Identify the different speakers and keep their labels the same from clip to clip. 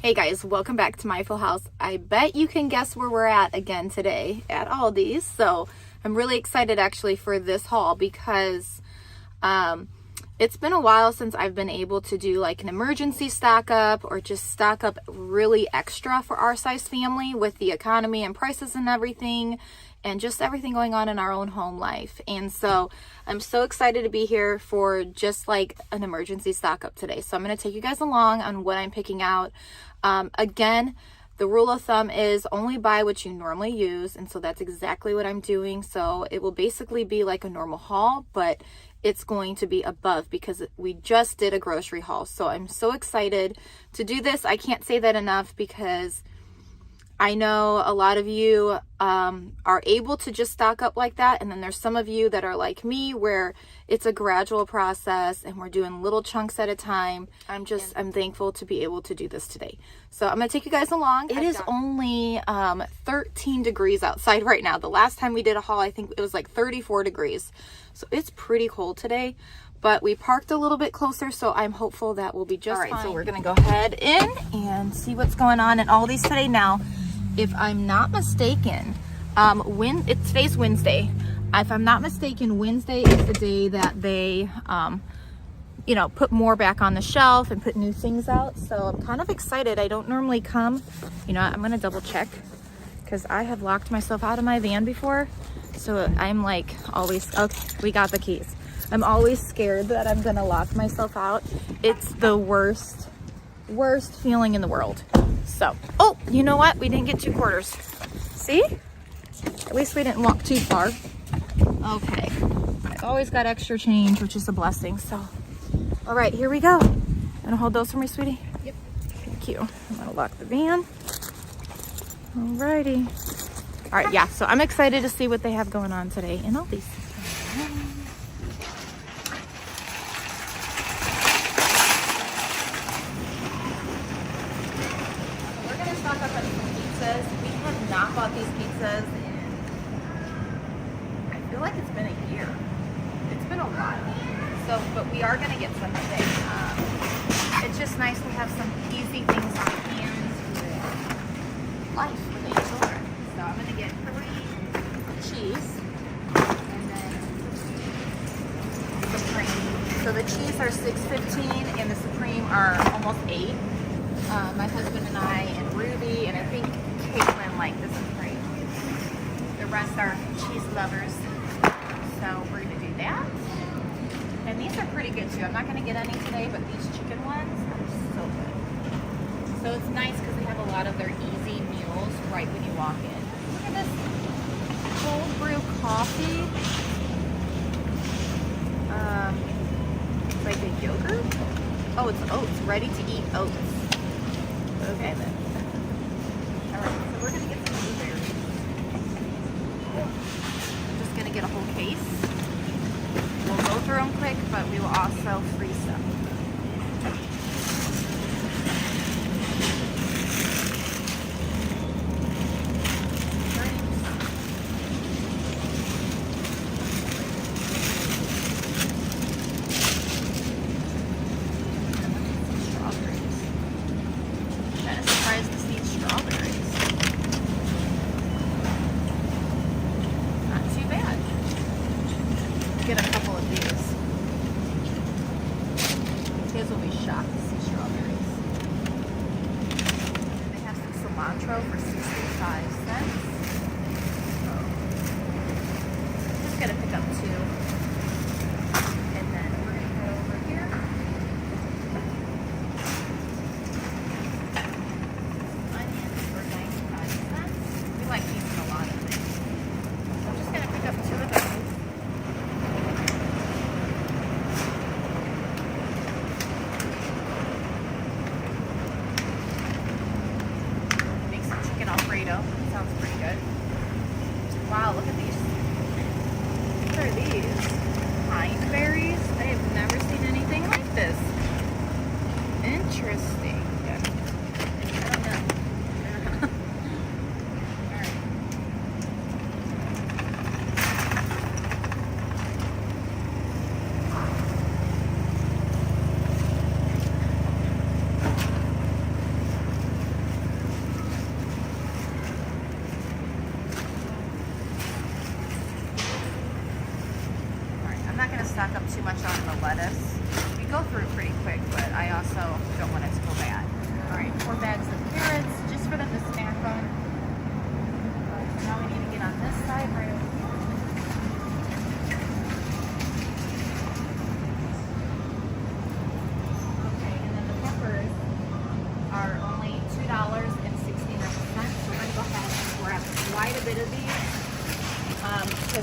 Speaker 1: Hey guys, welcome back to my Fullhouse. I bet you can guess where we're at again today at Aldi's. So I'm really excited actually for this haul because it's been a while since I've been able to do like an emergency stock up or just stock up really extra for our size family with the economy and prices and everything and just everything going on in our own home life. And so I'm so excited to be here for just like an emergency stock up today. So I'm going to take you guys along on what I'm picking out. Again, the rule of thumb is only buy what you normally use. And so that's exactly what I'm doing. So it will basically be like a normal haul, but it's going to be above because we just did a grocery haul. So I'm so excited to do this. I can't say that enough because I know a lot of you are able to just stock up like that. And then there's some of you that are like me where it's a gradual process and we're doing little chunks at a time. I'm thankful to be able to do this today. So I'm going to take you guys along. It is only 13 degrees outside right now. The last time we did a haul, I think it was like 34 degrees. So it's pretty cold today. But we parked a little bit closer, so I'm hopeful that we'll be just fine. So we're going to go ahead in and see what's going on in Aldi's today. Now, if I'm not mistaken, today's Wednesday. If I'm not mistaken, Wednesday is the day that they, put more back on the shelf and put new things out. So I'm kind of excited. I don't normally come. I'm going to double check because I have locked myself out of my van before. So I'm like always, okay, we got the keys. I'm always scared that I'm going to lock myself out. It's the worst feeling in the world. So, oh, you know what? We didn't get 2 quarters. See? At least we didn't walk too far. Okay. I've always got extra change, which is a blessing. So, all right, here we go. Gonna hold those for me, sweetie? Yep. Thank you. I'm gonna lock the van. All righty. All right, yeah, so I'm excited to see what they have going on today in Aldi's. We have not bought these pizzas in, I feel like it's been a year. It's been a while. So, but we are going to get some today. It's just nice to have some easy things on hand with life with the children. So I'm going to get 3 cheese and then Supreme. So the cheese are $6.15 and the Supreme are almost $8. My husband and I and Ruby and I think Caitlin like this Supreme. The rest are cheese lovers. So we're going to do that. And these are pretty good too. I'm not going to get any today, but these chicken ones are so good. So it's nice because they have a lot of their easy meals right when you walk in. Look at this cold brew coffee. It's like a yogurt. Oh, it's oats. Ready to eat oats. Okay then. All right, so we're gonna get some blueberries. I'm just gonna get a whole case. We'll go through them quick, but we will also freeze them. Get a couple of these. Kids will be shocked to see strawberries. They have some cilantro for 65 cents. So, I'm just gonna pick up 2. And then we're gonna head over here. Onions for 95 cents. We like these in a lot of things. So I'm just gonna pick up 2 of those. Sounds pretty good. Wow, look at these. What are these? Pine berries? I have never seen anything like this. Interesting. I don't know. Alright.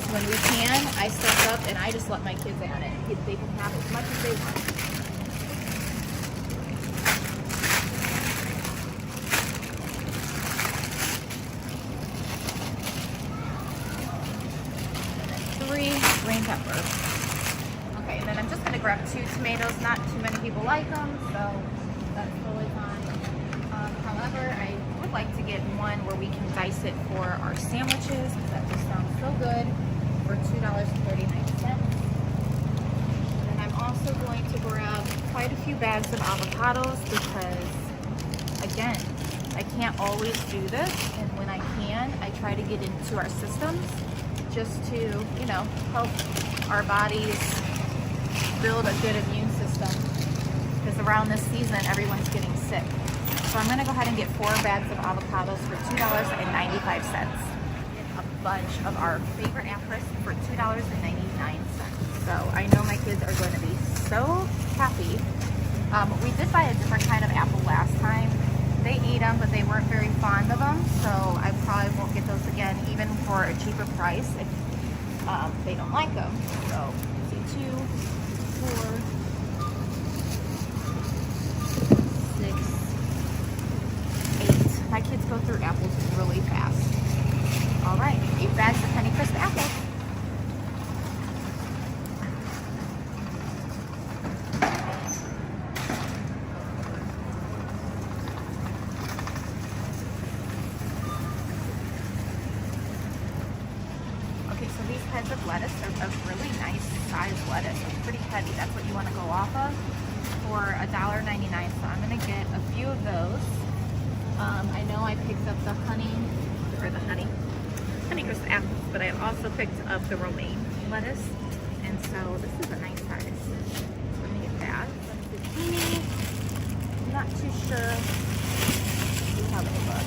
Speaker 1: When we can, I stock up and I just let my kids add it. They can have as much as they want. Three green peppers. Okay, and then I'm just gonna grab 2 tomatoes. Not too many people like them, so that's totally fine. However, I would like to get one where we can dice it for our sandwiches, because that just sounds so good, for $2.39. And then I'm also going to grab quite a few bags of avocados because, again, I can't always do this, and when I can, I try to get into our systems just to, you know, help our bodies build a good immune system, because around this season, everyone's getting sick. So I'm gonna go ahead and get 4 bags of avocados for $2.95. A bunch of our favorite apples for $2.99. So I know my kids are going to be so happy. We did buy a different kind of apple last time. They ate them, but they weren't very fond of them. So I probably won't get those again, even for a cheaper price if they don't like them. So let's see, 2, 4, 6, 8. My kids go through apples really fast. All right, 8 bags of Penny Crisp apples. Okay, so these heads of lettuce are a really nice size lettuce. It's pretty heavy. That's what you want to go off of for $1.99. So I'm going to get a few of those. I know I picked up the honey crisp apples, but I also picked up the romaine lettuce, and so this is a nice size. So I'm gonna get that. Zucchini. I'm not too sure. See how they look.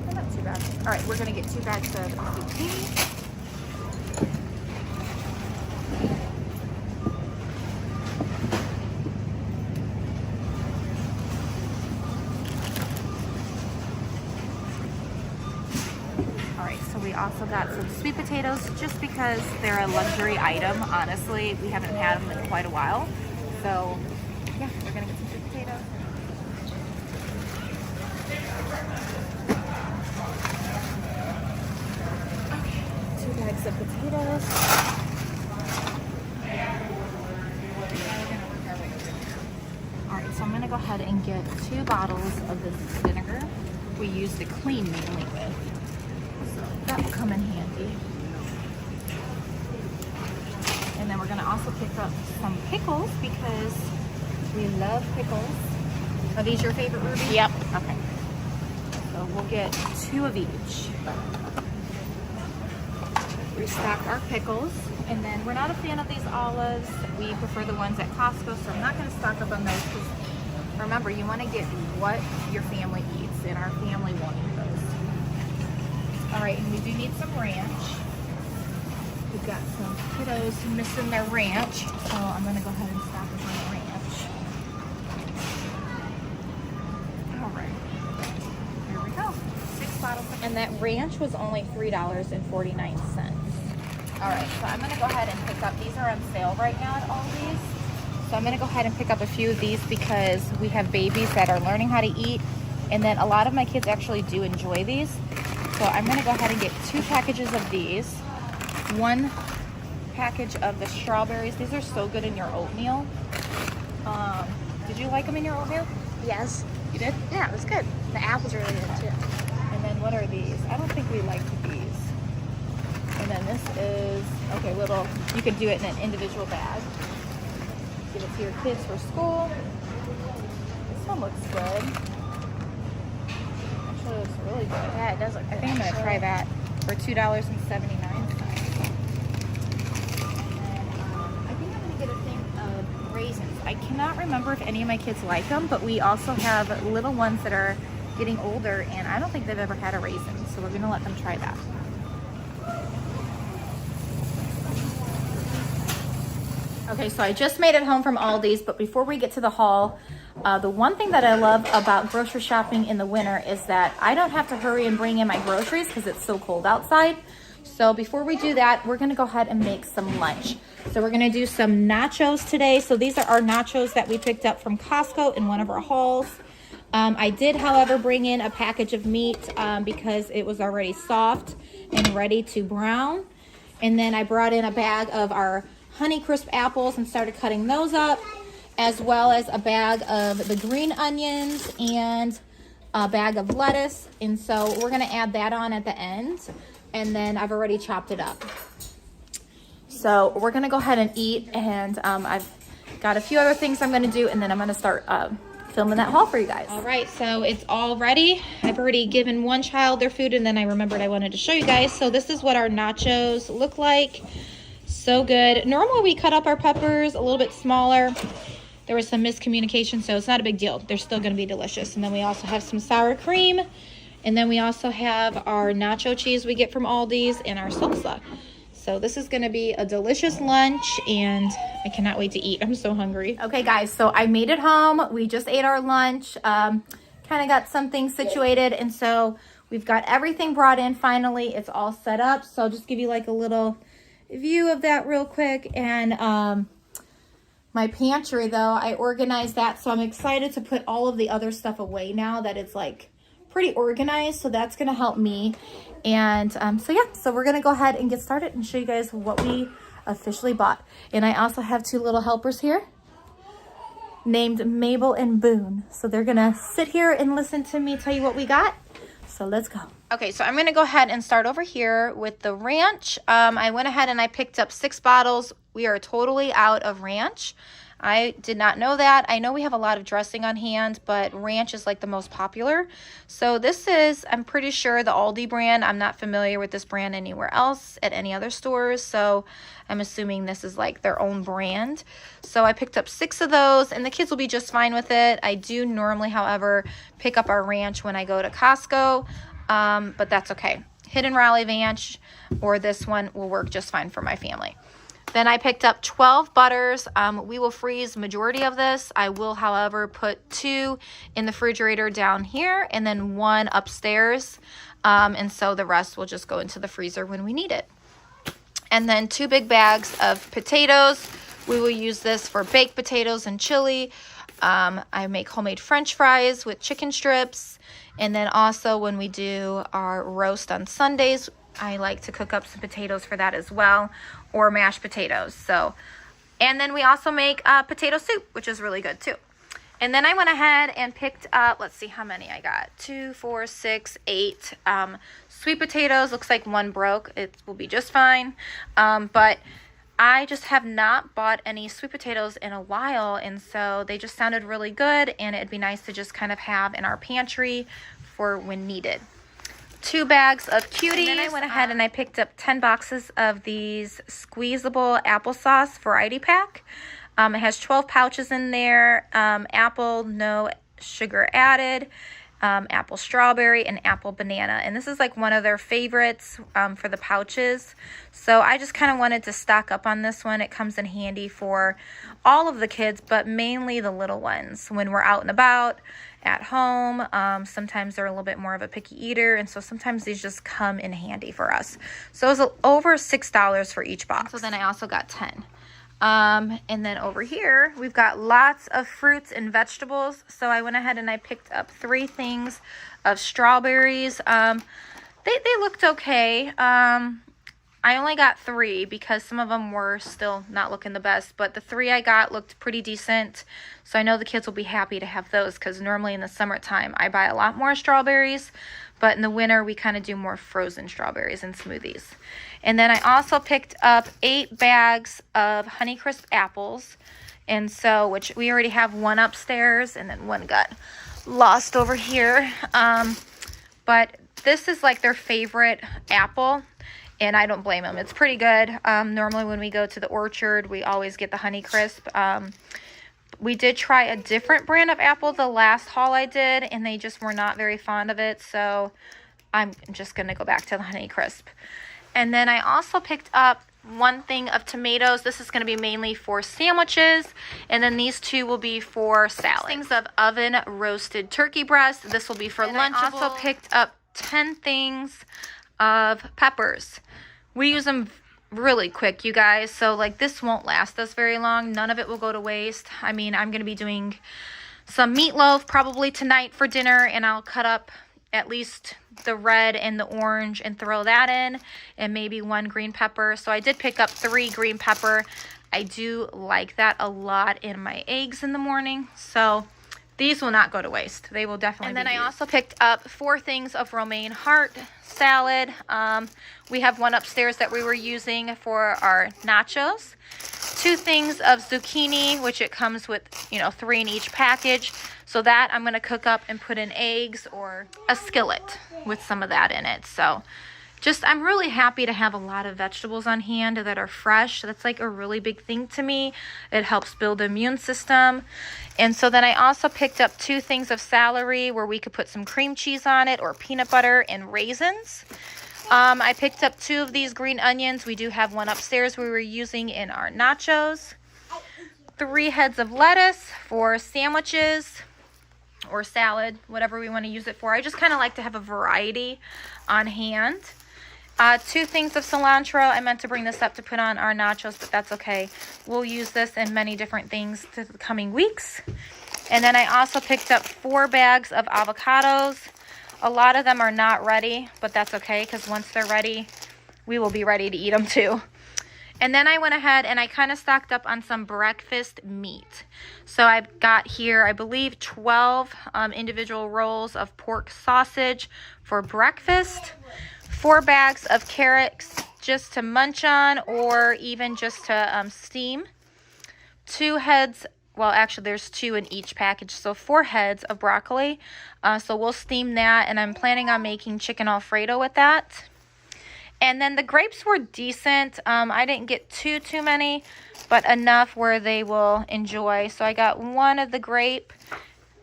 Speaker 1: They're not too bad. All right, we're gonna get 2 bags of zucchini. We also got some sweet potatoes just because they're a luxury item. Honestly, we haven't had them in quite a while. So yeah, we're gonna get some sweet potatoes. Okay, 2 bags of potatoes. Alright, so I'm gonna go ahead and get 2 bottles of this vinegar we use to clean mainly with. That will come in handy. And then we're going to also pick up some pickles because we love pickles. Are these your favorite, Ruby? Yep. Okay. So we'll get 2 of each. Restock our pickles. And then we're not a fan of these olives. We prefer the ones at Costco, so I'm not going to stock up on those because remember, you want to get what your family eats, and our family won't eat those. All right, and we do need some ranch. We've got some kiddos missing their ranch, so I'm gonna go ahead and stock up on the ranch. All right, here we go. 6 bottles. And that ranch was only $3.49. All right, so I'm gonna go ahead and pick up, these are on sale right now at Aldi's. So I'm gonna go ahead and pick up a few of these because we have babies that are learning how to eat, and then a lot of my kids actually do enjoy these. So I'm going to go ahead and get 2 packages of these, 1 package of the strawberries. These are so good in your oatmeal. Did you like them in your oatmeal?
Speaker 2: Yes.
Speaker 1: You did?
Speaker 2: Yeah, it was good. The apples are really good too.
Speaker 1: And then what are these? I don't think we liked these. And then this is, okay, little, you can do it in an individual bag. Give it to your kids for school. This one looks good. It looks really good.
Speaker 2: Yeah, it does look good.
Speaker 1: I think I'm going to try that for $2.79. I think I'm going to get a thing of raisins. I cannot remember if any of my kids like them, but we also have little ones that are getting older, and I don't think they've ever had a raisin, so we're going to let them try that. Okay, so I just made it home from Aldi's, but before we get to the haul, the one thing that I love about grocery shopping in the winter is that I don't have to hurry and bring in my groceries because it's so cold outside. So before we do that, we're gonna go ahead and make some lunch. So we're gonna do some nachos today. So these are our nachos that we picked up from Costco in one of our hauls. I did, however, bring in a package of meat because it was already soft and ready to brown. And then I brought in a bag of our Honeycrisp apples and started cutting those up, as well as a bag of the green onions and a bag of lettuce. And so we're gonna add that on at the end. And then I've already chopped it up. So we're gonna go ahead and eat, and I've got a few other things I'm gonna do, and then I'm gonna start filming that haul for you guys. All right, so it's all ready. I've already given one child their food, and then I remembered I wanted to show you guys. So this is what our nachos look like. So good. Normally we cut up our peppers a little bit smaller. There was some miscommunication, so it's not a big deal. They're still gonna be delicious. And then we also have some sour cream. And then we also have our nacho cheese we get from Aldi's and our salsa. So this is gonna be a delicious lunch, and I cannot wait to eat. I'm so hungry. Okay guys, so I made it home. We just ate our lunch, kind of got some things situated, and so we've got everything brought in finally. It's all set up. So I'll just give you like a little view of that real quick. And my pantry though, I organized that, so I'm excited to put all of the other stuff away now that it's like pretty organized. So that's gonna help me. And so yeah, so we're gonna go ahead and get started and show you guys what we officially bought. And I also have two little helpers here named Mabel and Boone, so they're gonna sit here and listen to me tell you what we got. So let's go. Okay, so I'm gonna go ahead and start over here with the ranch. I went ahead and I picked up 6 bottles. We are totally out of ranch. I did not know that. I know we have a lot of dressing on hand, but ranch is like the most popular. So this is, I'm pretty sure, the Aldi brand. I'm not familiar with this brand anywhere else at any other stores, so I'm assuming this is like their own brand. So I picked up 6 of those, and the kids will be just fine with it. I do normally, however, pick up our ranch when I go to Costco, but that's okay. Hidden Raleigh ranch or this one will work just fine for my family. Then I picked up 12 butters. We will freeze majority of this. I will, however, put 2 in the refrigerator down here and then 1 upstairs. And so the rest will just go into the freezer when we need it. And then 2 big bags of potatoes. We will use this for baked potatoes and chili. I make homemade French fries with chicken strips. And then also when we do our roast on Sundays, I like to cook up some potatoes for that as well, or mashed potatoes. So, and then we also make potato soup, which is really good too. And then I went ahead and picked up, let's see how many I got. 2, 4, 6, 8 sweet potatoes. Looks like 1 broke. It will be just fine. But I just have not bought any sweet potatoes in a while, and so they just sounded really good, and it'd be nice to just kind of have in our pantry for when needed. 2 bags of cuties. And then I went ahead and I picked up 10 boxes of these squeezable applesauce variety pack. It has 12 pouches in there. Apple, no sugar added. Apple strawberry and apple banana. And this is like one of their favorites for the pouches. So I just kind of wanted to stock up on this one. It comes in handy for all of the kids, but mainly the little ones. When we're out and about, at home, sometimes they're a little bit more of a picky eater, and so sometimes these just come in handy for us. So it was over $6 for each box. So then I also got 10. And then over here we've got lots of fruits and vegetables. So I went ahead and I picked up 3 things of strawberries. They looked okay. I only got 3 because some of them were still not looking the best, but the 3 I got looked pretty decent. So I know the kids will be happy to have those, because normally in the summertime I buy a lot more strawberries, but in the winter we kind of do more frozen strawberries and smoothies. And then I also picked up 8 bags of Honeycrisp apples, and so, which we already have 1 upstairs, and then 1 got lost over here. But this is like their favorite apple, and I don't blame them. It's pretty good. Normally when we go to the orchard, we always get the Honeycrisp. We did try a different brand of apple the last haul I did, and they just were not very fond of it. So I'm just going to go back to the Honeycrisp. And then I also picked up 1 thing of tomatoes. This is going to be mainly for sandwiches. And then these 2 will be for salad. Things of oven roasted turkey breast. This will be for Lunchables. I also picked up 10 things of peppers. We use them really quick, you guys. So like this won't last us very long. None of it will go to waste. I mean, I'm going to be doing some meatloaf probably tonight for dinner, and I'll cut up at least the red and the orange and throw that in, and maybe 1 green pepper. So I did pick up 3 green pepper. I do like that a lot in my eggs in the morning. So these will not go to waste. They will definitely be used. And then I also picked up 4 things of romaine heart salad. We have one upstairs that we were using for our nachos. 2 things of zucchini, which it comes with, you know, 3 in each package. So that I'm going to cook up and put in eggs or a skillet with some of that in it. So just, I'm really happy to have a lot of vegetables on hand that are fresh. That's like a really big thing to me. It helps build the immune system. And so then I also picked up 2 things of celery where we could put some cream cheese on it or peanut butter and raisins. I picked up 2 of these green onions. We do have one upstairs we were using in our nachos. 3 heads of lettuce for sandwiches or salad, whatever we want to use it for. I just kind of like to have a variety on hand. 2 things of cilantro. I meant to bring this up to put on our nachos, but that's okay. We'll use this in many different things to the coming weeks. And then I also picked up 4 bags of avocados. A lot of them are not ready, but that's okay because once they're ready, we will be ready to eat them too. And then I went ahead and I kind of stocked up on some breakfast meat. So I've got here, I believe, 12 individual rolls of pork sausage for breakfast. 4 bags of carrots just to munch on or even just to steam. 2 heads, well actually there's 2 in each package, so 4 heads of broccoli. So we'll steam that, and I'm planning on making chicken Alfredo with that. And then the grapes were decent. I didn't get too many, but enough where they will enjoy. So I got 1 of the grape,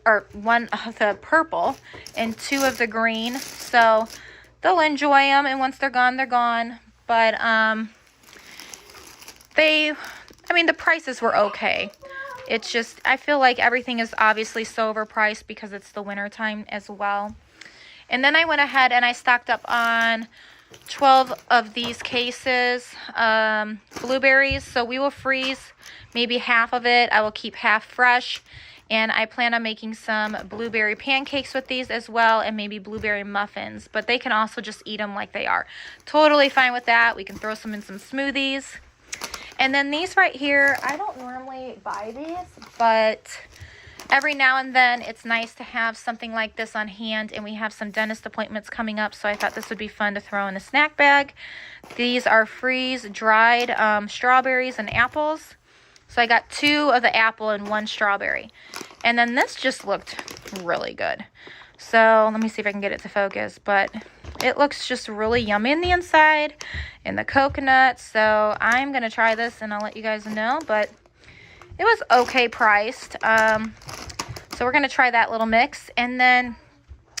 Speaker 1: or 1 of the purple, and 2 of the green. So they'll enjoy them, and once they're gone, they're gone. But the prices were okay. It's just, I feel like everything is obviously so overpriced because it's the winter time as well. And then I went ahead and I stocked up on 12 of these cases, blueberries. So we will freeze maybe half of it. I will keep half fresh. And I plan on making some blueberry pancakes with these as well, and maybe blueberry muffins. But they can also just eat them like they are. Totally fine with that. We can throw some in some smoothies. And then these right here, I don't normally buy these, but every now and then it's nice to have something like this on hand, and we have some dentist appointments coming up, so I thought this would be fun to throw in a snack bag. These are freeze-dried strawberries and apples. So I got 2 of the apple and 1 strawberry. And then this just looked really good. So let me see if I can get it to focus, but it looks just really yummy in the inside and the coconut. So I'm going to try this and I'll let you guys know, but it was okay priced. So we're going to try that little mix. And then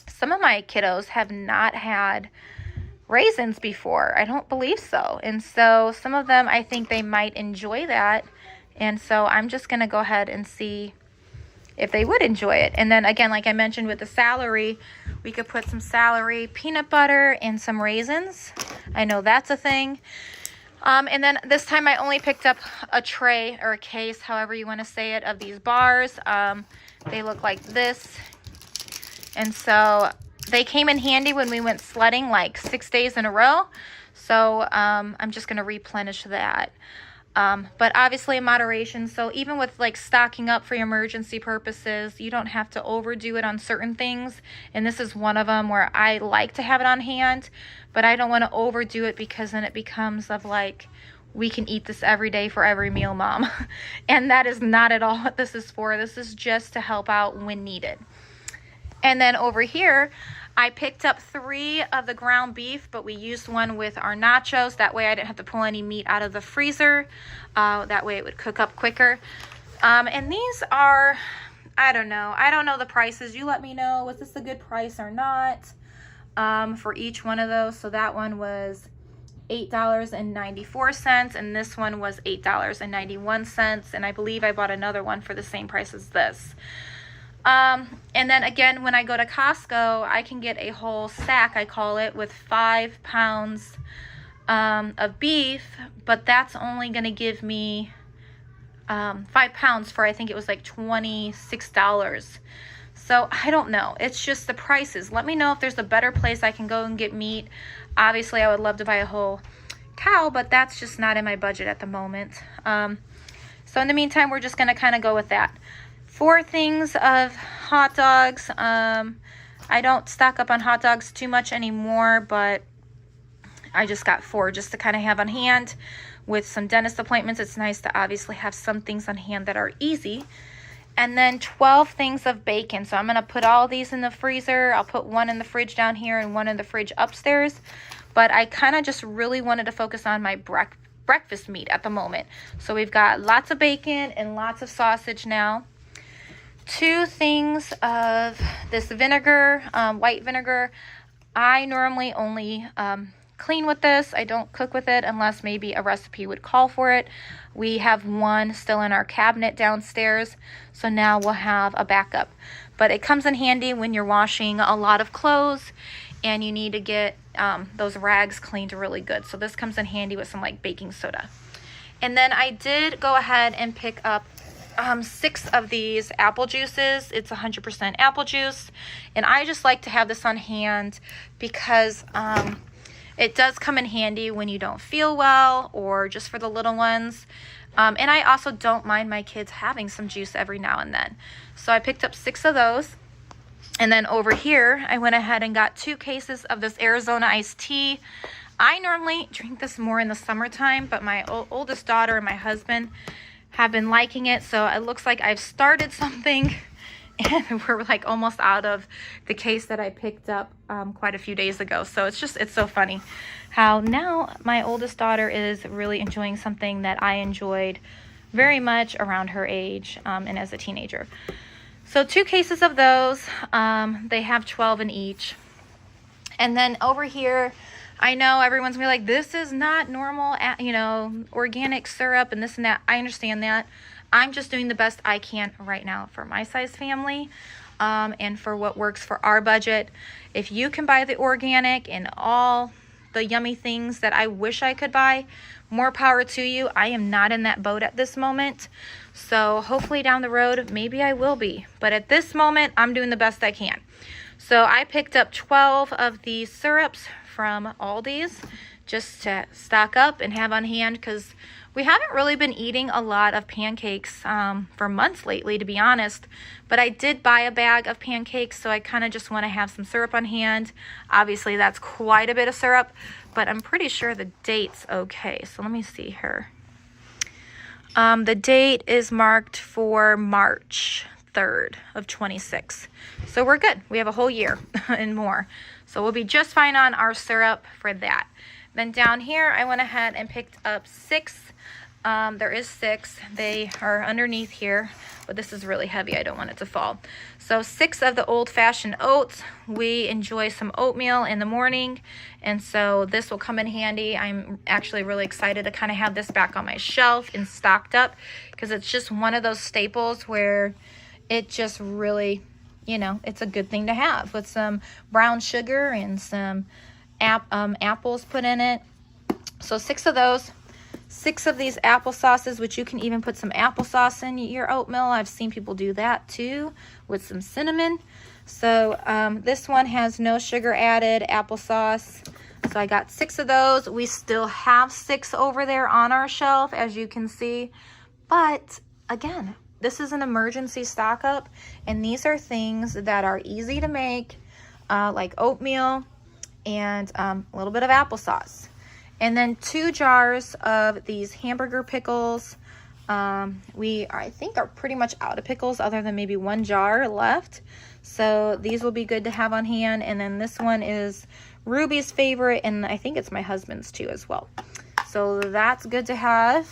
Speaker 1: some of my kiddos have not had raisins before. I don't believe so. And so some of them, I think they might enjoy that. And so I'm just going to go ahead and see if they would enjoy it. And then again, like I mentioned with the celery, we could put some celery, peanut butter, and some raisins. I know that's a thing. And then this time I only picked up a tray or a case, however you want to say it, of these bars. They look like this. And so they came in handy when we went sledding like 6 days in a row. So I'm just going to replenish that. But obviously in moderation. So even with like stocking up for emergency purposes, you don't have to overdo it on certain things. And this is one of them where I like to have it on hand, but I don't want to overdo it because then it becomes of like, we can eat this every day for every meal, Mom. And that is not at all what this is for. This is just to help out when needed. And then over here, I picked up 3 of the ground beef, but we used 1 with our nachos. That way I didn't have to pull any meat out of the freezer. That way it would cook up quicker. And these are, I don't know. I don't know the prices. You let me know. Was this a good price or not for each one of those? So that one was $8.94, and this one was $8.91. And I believe I bought another one for the same price as this. And then again, when I go to Costco, I can get a whole sack, I call it, with 5 pounds of beef, but that's only going to give me 5 pounds for, I think it was like $26. So I don't know. It's just the prices. Let me know if there's a better place I can go and get meat. Obviously, I would love to buy a whole cow, but that's just not in my budget at the moment. So in the meantime, we're just going to kind of go with that. 4 things of hot dogs. I don't stock up on hot dogs too much anymore, but I just got 4 just to kind of have on hand. With some dentist appointments, it's nice to obviously have some things on hand that are easy. And then 12 things of bacon. So I'm going to put all these in the freezer. I'll put one in the fridge down here and one in the fridge upstairs. But I kind of just really wanted to focus on my breakfast meat at the moment. So we've got lots of bacon and lots of sausage now. 2 things of this vinegar, white vinegar. I normally only clean with this. I don't cook with it unless maybe a recipe would call for it. We have one still in our cabinet downstairs, so now we'll have a backup. But it comes in handy when you're washing a lot of clothes and you need to get those rags cleaned really good. So this comes in handy with some like baking soda. And then I did go ahead and pick up 6 of these apple juices. It's 100% apple juice, and I just like to have this on hand because it does come in handy when you don't feel well or just for the little ones. And I also don't mind my kids having some juice every now and then. So I picked up 6 of those. And then over here, I went ahead and got 2 cases of this Arizona iced tea. I normally drink this more in the summertime, but my oldest daughter and my husband have been liking it. So it looks like I've started something. And we're like almost out of the case that I picked up quite a few days ago. So it's so funny how now my oldest daughter is really enjoying something that I enjoyed very much around her age and as a teenager. So 2 cases of those. They have 12 in each. And then over here, I know everyone's gonna be like, this is not normal, organic syrup and this and that. I understand that. I'm just doing the best I can right now for my size family and for what works for our budget. If you can buy the organic and all the yummy things that I wish I could buy, more power to you. I am not in that boat at this moment. So hopefully down the road, maybe I will be. But at this moment, I'm doing the best I can. So I picked up 12 of these syrups from Aldi's just to stock up and have on hand because we haven't really been eating a lot of pancakes for months lately, to be honest. But I did buy a bag of pancakes, so I kind of just want to have some syrup on hand. Obviously, that's quite a bit of syrup, but I'm pretty sure the date's okay. So let me see here. The date is marked for March 3rd of 26. So we're good. We have a whole year and more. So we'll be just fine on our syrup for that. Then down here, I went ahead and picked up 6. There is 6. They are underneath here, but this is really heavy. I don't want it to fall. So 6 of the old-fashioned oats. We enjoy some oatmeal in the morning, and so this will come in handy. I'm actually really excited to kind of have this back on my shelf and stocked up because it's just one of those staples where it just really, it's a good thing to have with some brown sugar and some apples put in it. So 6 of those. 6 of these apple sauces, which you can even put some applesauce in your oatmeal. I've seen people do that too with some cinnamon. So this one has no sugar added applesauce. So I got 6 of those. We still have 6 over there on our shelf, as you can see. But again, this is an emergency stock up, and these are things that are easy to make, like oatmeal and a little bit of applesauce. And then 2 jars of these hamburger pickles. I think are pretty much out of pickles other than maybe 1 jar left. So these will be good to have on hand. And then this one is Ruby's favorite, and I think it's my husband's too as well. So that's good to have.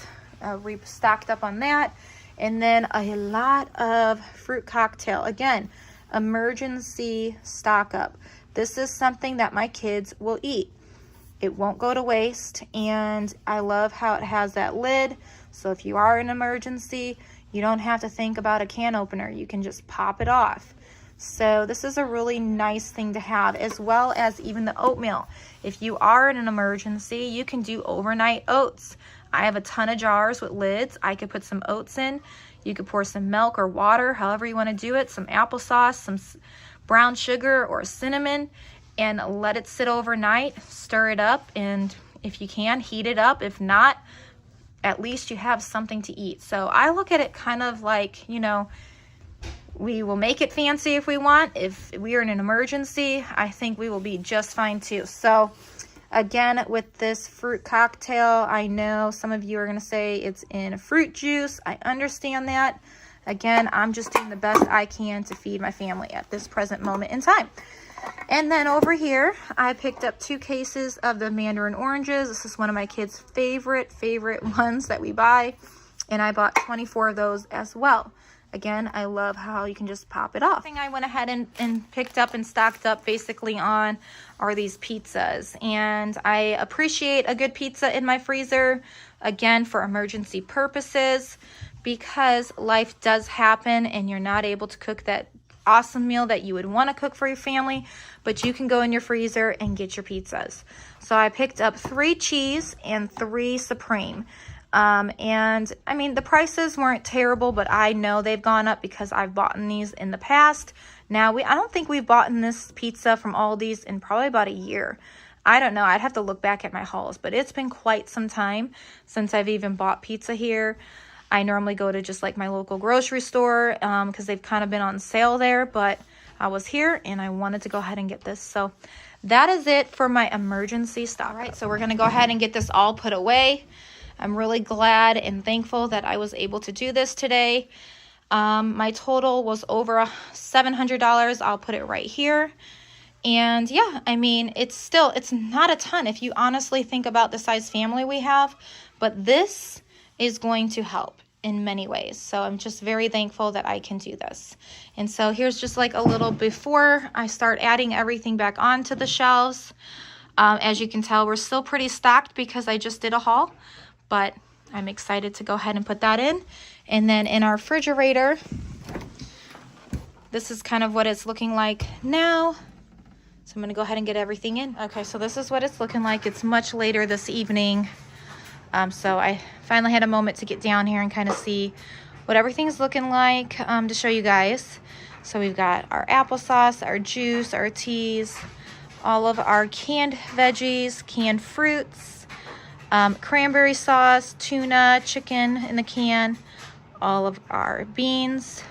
Speaker 1: We stocked up on that. And then a lot of fruit cocktail. Again, emergency stock up. This is something that my kids will eat. It won't go to waste, and I love how it has that lid. So if you are in an emergency, you don't have to think about a can opener. You can just pop it off. So this is a really nice thing to have, as well as even the oatmeal. If you are in an emergency, you can do overnight oats. I have a ton of jars with lids. I could put some oats in. You could pour some milk or water, however you want to do it, some applesauce, some brown sugar or cinnamon, and let it sit overnight. Stir it up, and if you can, heat it up. If not, at least you have something to eat. So I look at it kind of like, you know, we will make it fancy if we want. If we are in an emergency, I think we will be just fine too. So again, with this fruit cocktail, I know some of you are going to say it's in fruit juice. I understand that. Again, I'm just doing the best I can to feed my family at this present moment in time. And then over here, I picked up 2 cases of the mandarin oranges. This is one of my kids' favorite ones that we buy. And I bought 24 of those as well. Again, I love how you can just pop it off. The thing I went ahead and picked up and stocked up basically on are these pizzas. And I appreciate a good pizza in my freezer, again, for emergency purposes, because life does happen and you're not able to cook that awesome meal that you would want to cook for your family, but you can go in your freezer and get your pizzas. So I picked up 3 cheese and 3 supreme. And I mean, the prices weren't terrible, but I know they've gone up because I've bought these in the past. Now, I don't think we've bought this pizza from Aldi's in probably about a year. I don't know. I'd have to look back at my hauls, but it's been quite some time since I've even bought pizza here. I normally go to just like my local grocery store because they've kind of been on sale there, but I was here and I wanted to go ahead and get this. So that is it for my emergency stock. All right, so we're going to go ahead and get this all put away. I'm really glad and thankful that I was able to do this today. My total was over $700. I'll put it right here. And yeah, I mean, it's not a ton if you honestly think about the size family we have, but this is going to help in many ways. So I'm just very thankful that I can do this. And so here's just like a little before I start adding everything back onto the shelves. As you can tell, we're still pretty stocked because I just did a haul, but I'm excited to go ahead and put that in. And then in our refrigerator, this is kind of what it's looking like now. So I'm going to go ahead and get everything in. Okay, so this is what it's looking like. It's much later this evening. So I finally had a moment to get down here and kind of see what everything's looking like to show you guys. So we've got our applesauce, our juice, our teas, all of our canned veggies, canned fruits, cranberry sauce, tuna, chicken in the can, all of our beans,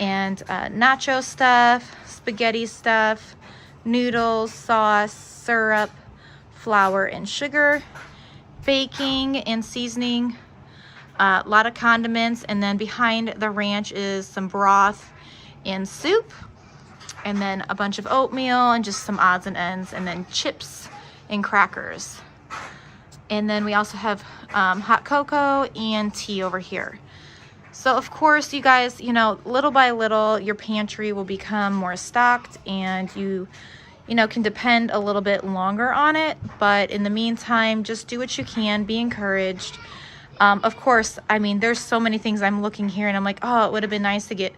Speaker 1: and nacho stuff, spaghetti stuff, noodles, sauce, syrup, flour, and sugar, baking and seasoning, a lot of condiments, and then behind the ranch is some broth and soup, and then a bunch of oatmeal and just some odds and ends, and then chips and crackers. And then we also have hot cocoa and tea over here. So of course, you guys, you know, little by little, your pantry will become more stocked, and you know, can depend a little bit longer on it. But in the meantime, just do what you can, be encouraged. Of course, I mean, there's so many things I'm looking here and I'm like, oh, it would have been nice to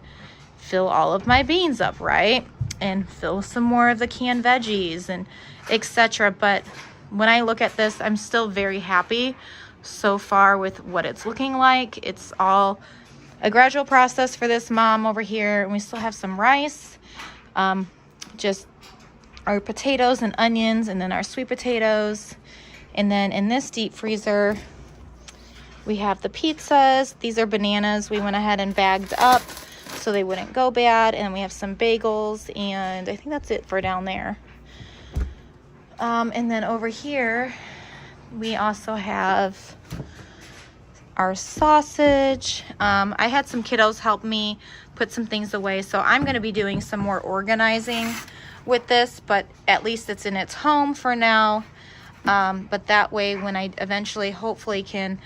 Speaker 1: fill all of my beans up, right? And fill some more of the canned veggies and etc. But when I look at this, I'm still very happy so far with what it's looking like. It's all a gradual process for this mom over here. And we still have some rice, just our potatoes and onions, and then our sweet potatoes. And then in this deep freezer, we have the pizzas. These are bananas we went ahead and bagged up so they wouldn't go bad. And we have some bagels, and I think that's it for down there. And then over here, we also have our sausage. I had some kiddos help me put some things away, so I'm going to be doing some more organizing with this, but at least it's in its home for now. But that way, when I eventually hopefully can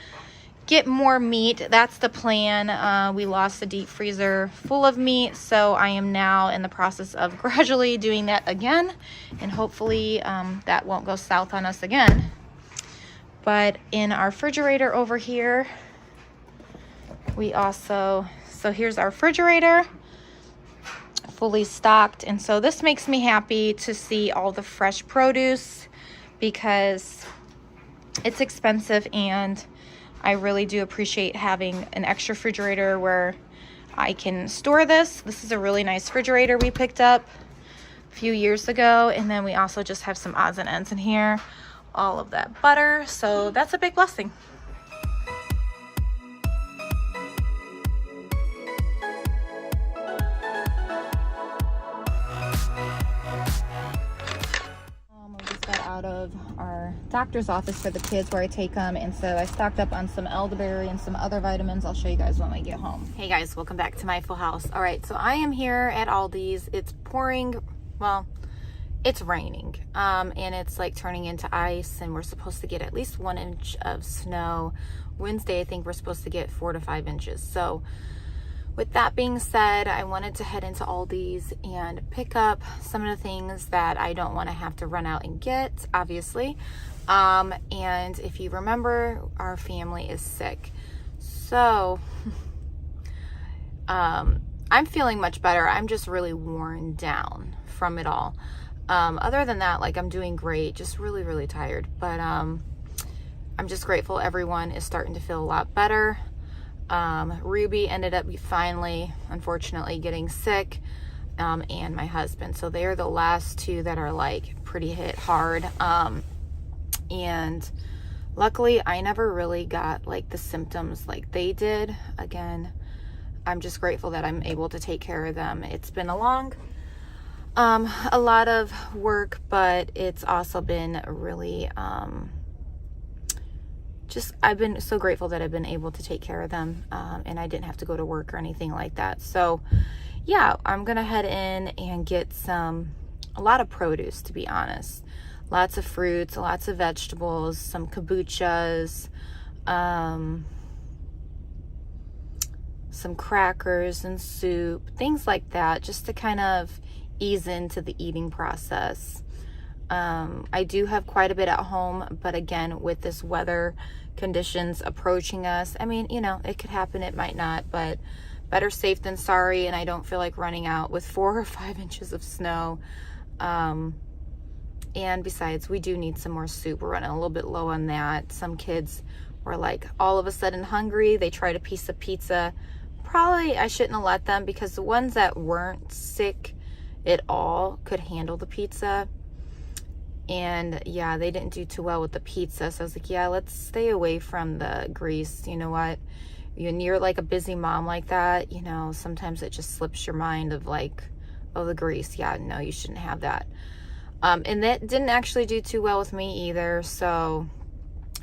Speaker 1: get more meat, that's the plan. We lost the deep freezer full of meat, so I am now in the process of gradually doing that again, and hopefully that won't go south on us again. But in our refrigerator over here, we also, so here's our refrigerator fully stocked. And so this makes me happy to see all the fresh produce because it's expensive, and I really do appreciate having an extra refrigerator where I can store this. This is a really nice refrigerator we picked up a few years ago. And then we also just have some odds and ends in here, all of that butter. So that's a big blessing. We just got out of our doctor's office for the kids where I take them, and so I stocked up on some elderberry and some other vitamins. I'll show you guys when we get home. Hey guys, welcome back to my full house. All right, so I am here at Aldi's. It's pouring, well, it's raining, and it's like turning into ice, and we're supposed to get at least 1 inch of snow. Wednesday, I think we're supposed to get 4 to 5 inches. So with that being said, I wanted to head into Aldi's and pick up some of the things that I don't want to have to run out and get, obviously. And if you remember, our family is sick. So I'm feeling much better. I'm just really worn down from it all. Other than that, like, I'm doing great, just really, really tired. But I'm just grateful everyone is starting to feel a lot better. Ruby ended up finally, unfortunately, getting sick, and my husband. So they're the last two that are like pretty hit hard. And luckily I never really got like the symptoms like they did. Again, I'm just grateful that I'm able to take care of them. It's been a lot of work, but it's also been really, I've been so grateful that I've been able to take care of them, and I didn't have to go to work or anything like that. So yeah, I'm gonna head in and get a lot of produce, to be honest. Lots of fruits, lots of vegetables, some kombuchas, some crackers and soup, things like that, just to kind of ease into the eating process. I do have quite a bit at home, but again, with this weather conditions approaching us, I mean, you know, it could happen, it might not, but better safe than sorry. And I don't feel like running out with 4 or 5 inches of snow. And besides, we do need some more soup. We're running a little bit low on that. Some kids were like all of a sudden hungry. They tried a piece of pizza. Probably I shouldn't have let them, because the ones that weren't sick at all could handle the pizza. And yeah, they didn't do too well with the pizza. So I was like, yeah, let's stay away from the grease. You know what? When you're like a busy mom like that, you know, sometimes it just slips your mind of like, oh, the grease. Yeah, no, you shouldn't have that. And that didn't actually do too well with me either. So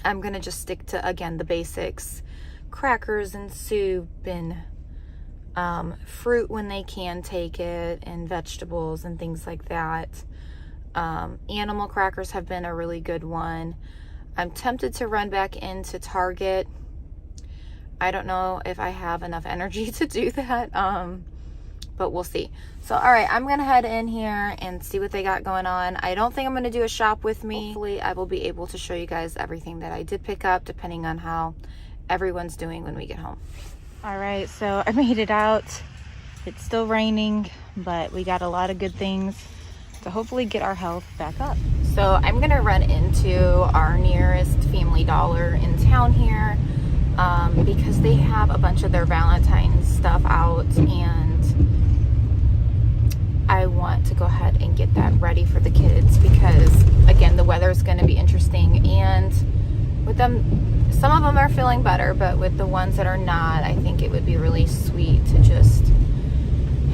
Speaker 1: I'm going to just stick to, again, the basics. Crackers and soup and fruit when they can take it, and vegetables and things like that. Animal crackers have been a really good one. I'm tempted to run back into Target. I don't know if I have enough energy to do that, but we'll see. So all right, I'm gonna head in here and see what they got going on. I don't think I'm gonna do a shop with me. Hopefully I will be able to show you guys everything that I did pick up, depending on how everyone's doing when we get home. All right, so I made it out. It's still raining, but we got a lot of good things to hopefully get our health back up. So I'm gonna run into our nearest Family Dollar in town here, because they have a bunch of their Valentine stuff out, and I want to go ahead and get that ready for the kids, because again, the weather is going to be interesting, and with them, some of them are feeling better, but with the ones that are not, I think it would be really sweet to just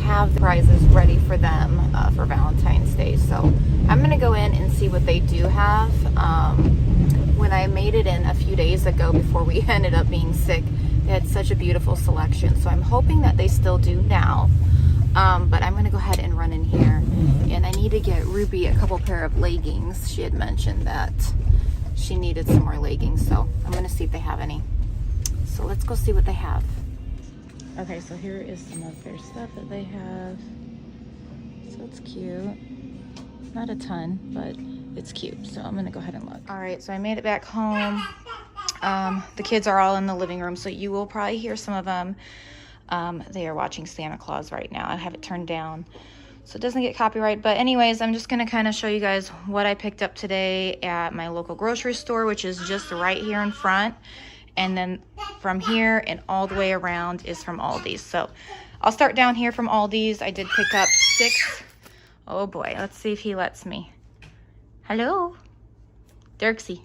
Speaker 1: have the prizes ready for them for Valentine's Day. So I'm gonna go in and see what they do have. When I made it in a few days ago before we ended up being sick, they had such a beautiful selection, so I'm hoping that they still do now. But I'm gonna go ahead and run in here, and I need to get Ruby a couple pair of leggings. She had mentioned that she needed some more leggings, so I'm gonna see if they have any. So let's go see what they have. Okay, so here is some of their stuff that they have. So it's cute. Not a ton, but it's cute. So I'm gonna go ahead and look. All right, so I made it back home. The kids are all in the living room, so you will probably hear some of them. They are watching Santa Claus right now. I have it turned down. so it doesn't get copyright. But anyways, I'm just gonna kind of show you guys what I picked up today at my local grocery store, which is just right here in front. And then from here and all the way around is from Aldi's. So I'll start down here from Aldi's. I did pick up 6. Oh boy, let's see if he lets me. Hello, Dirksy.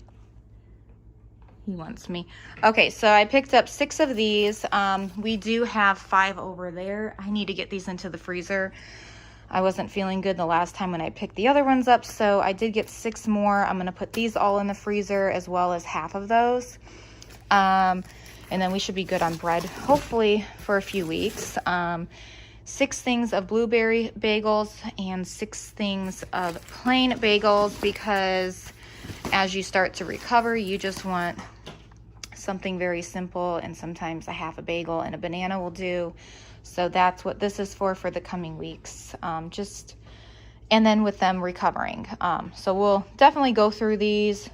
Speaker 1: He wants me. Okay, so I picked up 6 of these. We do have 5 over there. I need to get these into the freezer. I wasn't feeling good the last time when I picked the other ones up, so I did get 6 more. I'm gonna put these all in the freezer as well as half of those. And then we should be good on bread, hopefully for a few weeks. 6 things of blueberry bagels and 6 things of plain bagels, because as you start to recover, you just want something very simple, and sometimes a half a bagel and a banana will do. So that's what this is for the coming weeks. And then with them recovering. So we'll definitely go through these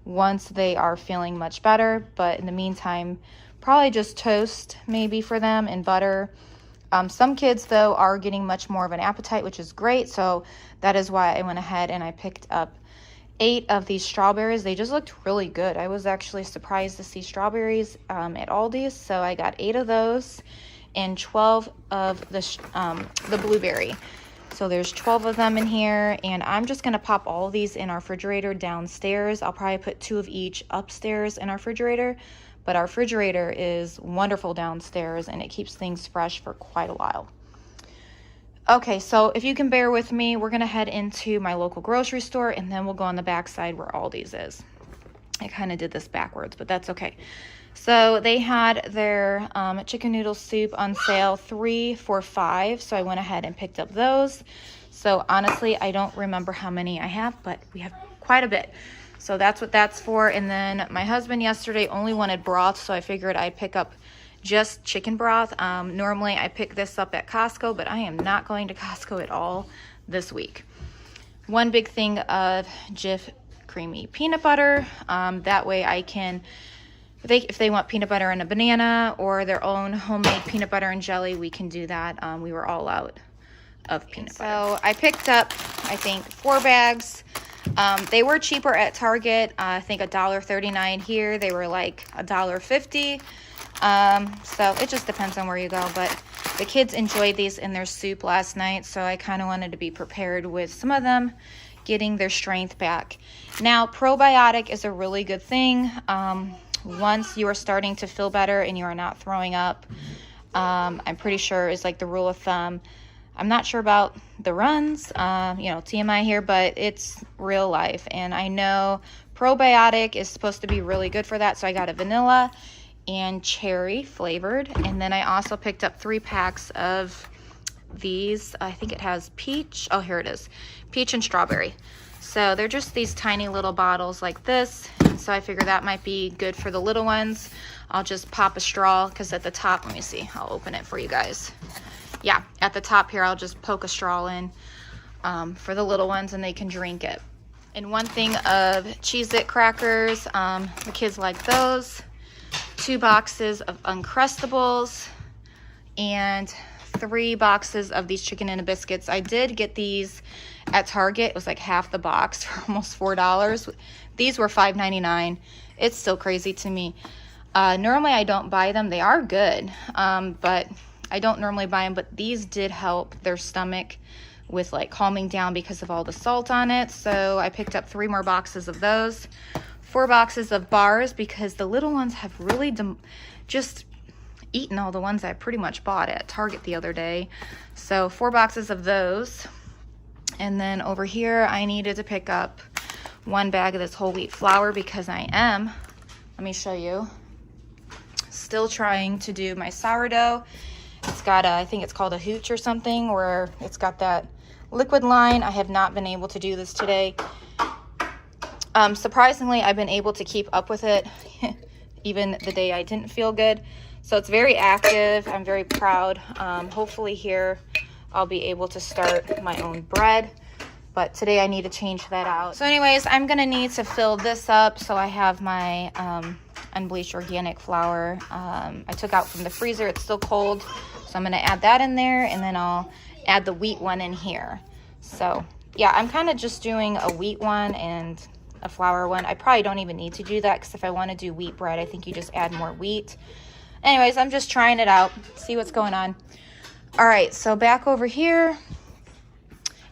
Speaker 1: once they are feeling much better, but in the meantime, probably just toast maybe for them and butter. Some kids though are getting much more of an appetite, which is great. So that is why I went ahead and I picked up 8 of these strawberries. They just looked really good. I was actually surprised to see strawberries at Aldi's. So I got 8 of those and 12 of the blueberry. So there's 12 of them in here, and I'm just gonna pop all of these in our refrigerator downstairs. I'll probably put 2 of each upstairs in our refrigerator, but our refrigerator is wonderful downstairs and it keeps things fresh for quite a while. Okay, so if you can bear with me, we're gonna head into my local grocery store and then we'll go on the back side where Aldi's is. I kind of did this backwards, but that's okay. So they had their chicken noodle soup on sale, 3 for $5. So I went ahead and picked up those. So honestly, I don't remember how many I have, but we have quite a bit. So that's what that's for. And then my husband yesterday only wanted broth, so I figured I'd pick up just chicken broth. Normally I pick this up at Costco, but I am not going to Costco at all this week. 1 big thing of Jif creamy peanut butter. That way I can, if they want peanut butter and a banana or their own homemade peanut butter and jelly, we can do that. We were all out of peanut butter. So I picked up, I think, 4 bags. They were cheaper at Target. I think $1.39 here. They were like $1.50. So it just depends on where you go, but the kids enjoyed these in their soup last night, so I kind of wanted to be prepared with some of them getting their strength back. Now, probiotic is a really good thing. Once you are starting to feel better and you are not throwing up, I'm pretty sure is like the rule of thumb. I'm not sure about the runs, TMI here, but it's real life. And I know probiotic is supposed to be really good for that. So I got a vanilla and cherry flavored. And then I also picked up 3 packs of these. I think it has peach. Oh, here it is. Peach and strawberry. So they're just these tiny little bottles like this. And so I figure that might be good for the little ones. I'll just pop a straw because at the top, let me see, I'll open it for you guys. Yeah, at the top here, I'll just poke a straw in for the little ones and they can drink it. And 1 thing of Cheez-It crackers, the kids like those. 2 boxes of Uncrustables and 3 boxes of these chicken and biscuits. I did get these at Target. It was like half the box for almost $4. These were $5.99. It's still crazy to me. Normally I don't buy them. They are good, but I don't normally buy them, but these did help their stomach with like calming down because of all the salt on it. So I picked up 3 more boxes of those. 4 boxes of bars because the little ones have really just eaten all the ones I pretty much bought at Target the other day. So 4 boxes of those. And then over here, I needed to pick up 1 bag of this whole wheat flour because I am, let me show you, still trying to do my sourdough. It's got I think it's called a hooch or something, where it's got that liquid line. I have not been able to do this today. Surprisingly, I've been able to keep up with it even the day I didn't feel good. So it's very active. I'm very proud. Hopefully here I'll be able to start my own bread, but today I need to change that out. So anyways, I'm gonna need to fill this up. So I have my unbleached organic flour I took out from the freezer. It's still cold, so I'm gonna add that in there, and then I'll add the wheat one in here. So yeah, I'm kind of just doing a wheat one and a flour one. I probably don't even need to do that because if I want to do wheat bread, I think you just add more wheat. Anyways, I'm just trying it out, see what's going on. All right, so back over here.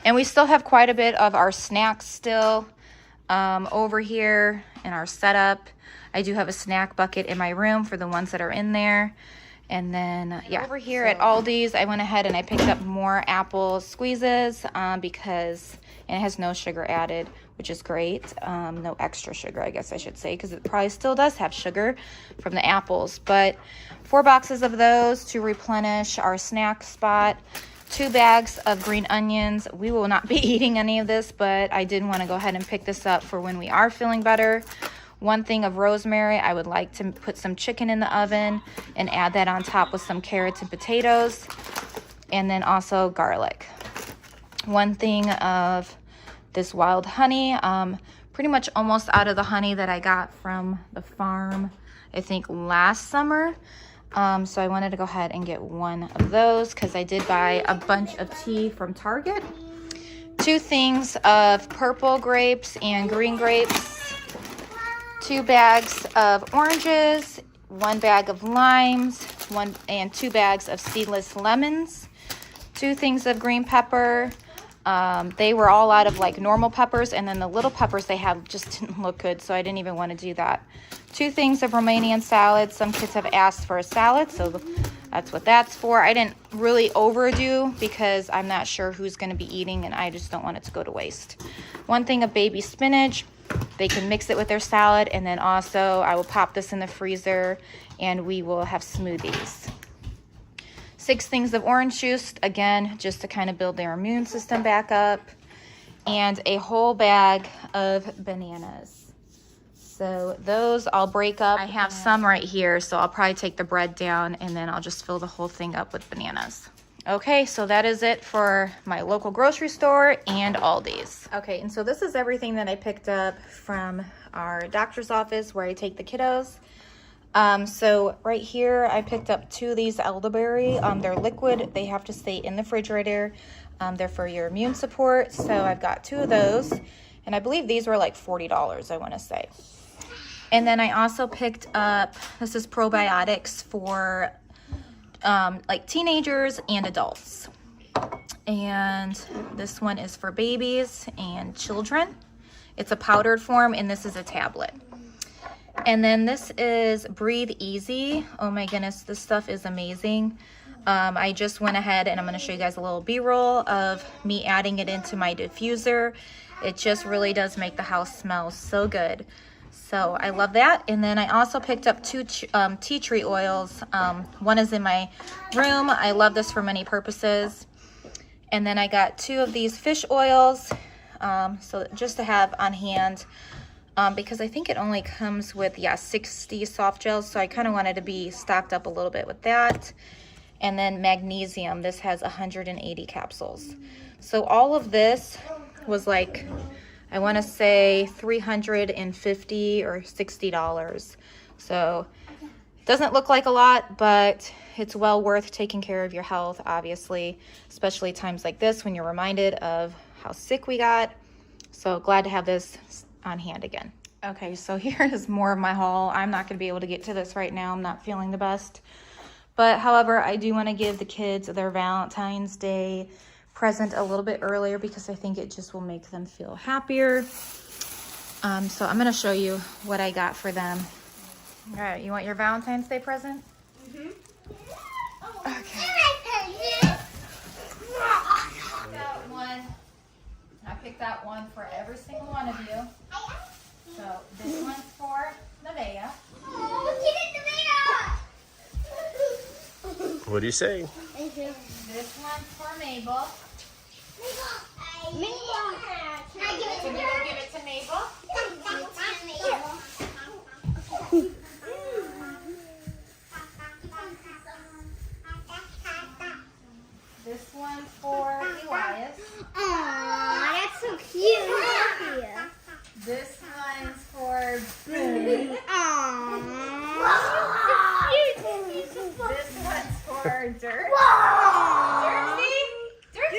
Speaker 1: And we still have quite a bit of our snacks still over here in our setup. I do have a snack bucket in my room for the ones that are in there. And then, yeah, over here at Aldi's, I went ahead and I picked up more apple squeezes because and it has no sugar added, which is great. No extra sugar, I guess I should say, because it probably still does have sugar from the apples. But 4 boxes of those to replenish our snack spot. 2 bags of green onions. We will not be eating any of this, but I did want to go ahead and pick this up for when we are feeling better. 1 thing of rosemary. I would like to put some chicken in the oven and add that on top with some carrots and potatoes. And then also garlic. 1 thing of this wild honey. Pretty much almost out of the honey that I got from the farm, I think last summer. So I wanted to go ahead and get 1 of those because I did buy a bunch of tea from Target. 2 things of purple grapes and green grapes. 2 bags of oranges, 1 bag of limes, 2 bags of seedless lemons, 2 things of green pepper. They were all out of like normal peppers, and then the little peppers they have just didn't look good, so I didn't even want to do that. 2 things of Romanian salad. Some kids have asked for a salad, so that's what that's for. I didn't really overdo because I'm not sure who's going to be eating, and I just don't want it to go to waste. 1 thing of baby spinach. They can mix it with their salad, and then also I will pop this in the freezer and we will have smoothies. 6 things of orange juice, again, just to kind of build their immune system back up. And a whole bag of bananas. So those I'll break up. I have some right here, so I'll probably take the bread down and then I'll just fill the whole thing up with bananas. Okay, so that is it for my local grocery store and Aldi's. Okay, and so this is everything that I picked up from our doctor's office where I take the kiddos. So right here, I picked up 2 of these elderberry. They're liquid. They have to stay in the refrigerator. They're for your immune support. So I've got 2 of those, and I believe these were like $40, I want to say. And then I also picked up, this is probiotics for like teenagers and adults. And this one is for babies and children. It's a powdered form, and this is a tablet. And then this is Breathe Easy. Oh my goodness, this stuff is amazing. I just went ahead and I'm going to show you guys a little B-roll of me adding it into my diffuser. It just really does make the house smell so good. So I love that. And then I also picked up 2 tea tree oils. 1 is in my room. I love this for many purposes. And then I got 2 of these fish oils, so just to have on hand, because I think it only comes with 60 soft gels, so I kind of wanted to be stocked up a little bit with that. And then magnesium. This has 180 capsules. So all of this was like, I want to say $350 or $60. So it doesn't look like a lot, but it's well worth taking care of your health, obviously, especially times like this when you're reminded of how sick we got. So glad to have this on hand again. Okay, so here is more of my haul. I'm not going to be able to get to this right now. I'm not feeling the best. But however, I do want to give the kids their Valentine's Day present a little bit earlier because I think it just will make them feel happier. So I'm going to show you what I got for them. All right, you want your Valentine's Day present? Mm-hmm. Okay. I picked out one for every single one of you. So this one's for Nevaeh.
Speaker 3: What do you say?
Speaker 1: This one's for Mabel.
Speaker 2: Mabel.
Speaker 1: Can you go give it to Mabel? This one's for Elias.
Speaker 2: Aww, that's so cute.
Speaker 1: This one's for Boone. This one's for Dirt. Dirt,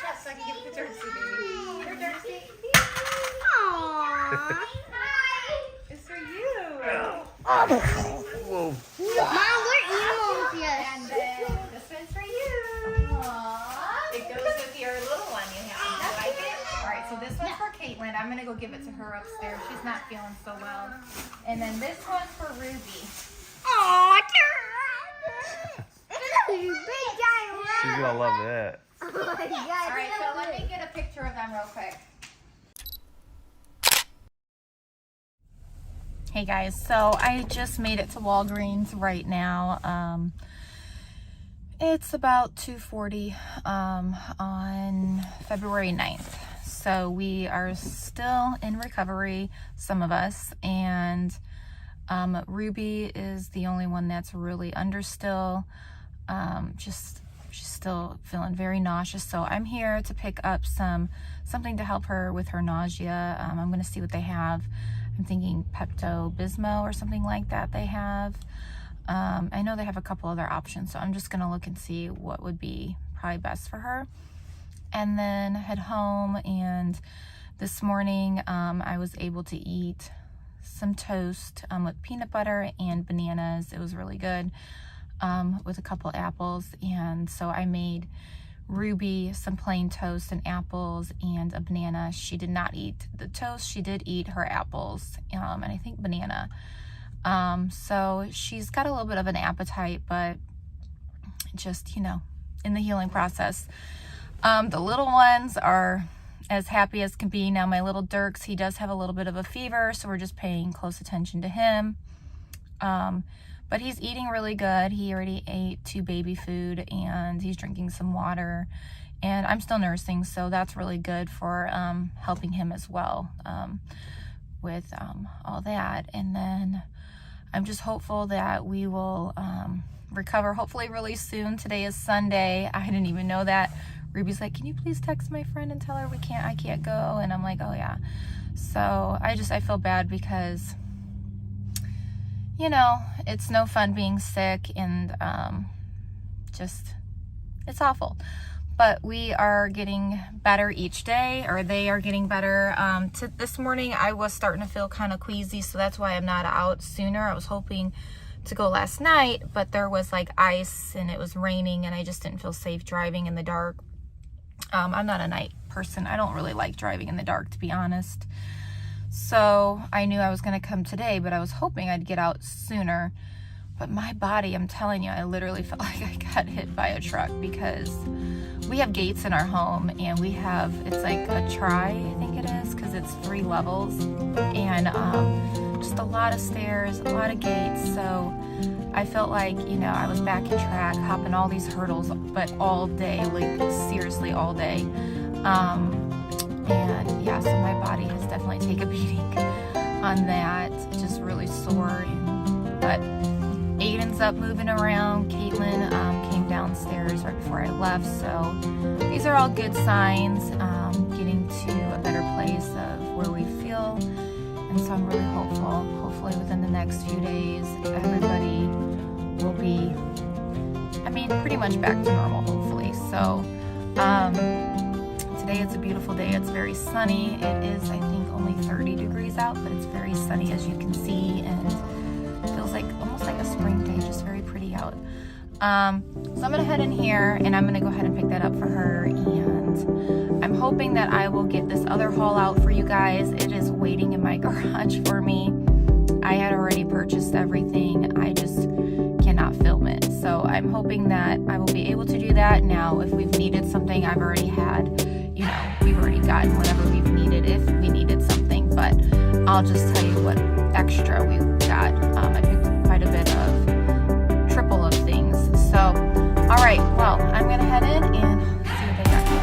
Speaker 1: chest so I can give it to Dirksy, baby. Here, Dirksy.
Speaker 2: Aww.
Speaker 1: It's for you.
Speaker 3: Whoa.
Speaker 2: Mom, we're animals, yes.
Speaker 1: And then this one's for you. Aww. It goes with your little one you have. Do you like it? All right, so this one's for Caitlin. I'm going to go give it to her upstairs. She's not feeling so well. And then this one's for Ruby.
Speaker 2: Aww,
Speaker 3: She's gonna love that.
Speaker 2: Oh my God.
Speaker 1: All right, so let me get a picture of them real quick. Hey guys, so I just made it to Walgreens right now. It's about 2:40 on February 9th. So we are still in recovery, some of us, and Ruby is the only one that's really under still. She's still feeling very nauseous, so I'm here to pick up something to help her with her nausea. I'm going to see what they have. I'm thinking Pepto-Bismol or something like that they have. I know they have a couple other options, so I'm just going to look and see what would be probably best for her. And then head home, and this morning I was able to eat some toast with peanut butter and bananas. It was really good. With a couple apples, and so I made Ruby some plain toast and apples and a banana. She did not eat the toast. She did eat her apples and I think banana. So she's got a little bit of an appetite, but just, you know, in the healing process. The little ones are as happy as can be. Now my little Dirks, he does have a little bit of a fever, so we're just paying close attention to him. But he's eating really good. He already ate 2 baby food, and he's drinking some water. And I'm still nursing, so that's really good for helping him as well with all that. And then I'm just hopeful that we will recover hopefully really soon. Today is Sunday. I didn't even know that. Ruby's like, can you please text my friend and tell her I can't go? And I'm like, oh yeah. So I feel bad because, you know, it's no fun being sick, and it's awful. But we are getting better each day, or they are getting better. This morning I was starting to feel kind of queasy, so that's why I'm not out sooner. I was hoping to go last night, but there was like ice and it was raining, and I just didn't feel safe driving in the dark. I'm not a night person. I don't really like driving in the dark, to be honest. So I knew I was going to come today, but I was hoping I'd get out sooner. But my body, I'm telling you, I literally felt like I got hit by a truck, because we have gates in our home, and it's like a tri, I think it is, because it's 3 levels, and just a lot of stairs, a lot of gates. So I felt like, you know, I was back in track, hopping all these hurdles, but all day, like seriously all day. And yeah, so my body has definitely taken a beating on that. Just really sore. But Aiden's up moving around. Caitlin came downstairs right before I left. So these are all good signs. Getting to a better place of where we feel. And so I'm really hopeful. Hopefully within the next few days, everybody will be, pretty much back to normal, hopefully. So, today it's a beautiful day. It's very sunny. It is, I think, only 30 degrees out, but it's very sunny, as you can see, and it feels like almost like a spring day, just very pretty out. So I'm gonna head in here, and I'm gonna go ahead and pick that up for her, and I'm hoping that I will get this other haul out for you guys. It is waiting in my garage for me. I had already purchased everything. I just cannot film it. So I'm hoping that I will be able to do that. Now, if we've needed something, I've already had, you know, we've already gotten whatever we've needed if we needed something. But I'll just tell you what extra we got. I picked quite a bit of triple of things. So, all right, well, I'm going to head in and see what they got here.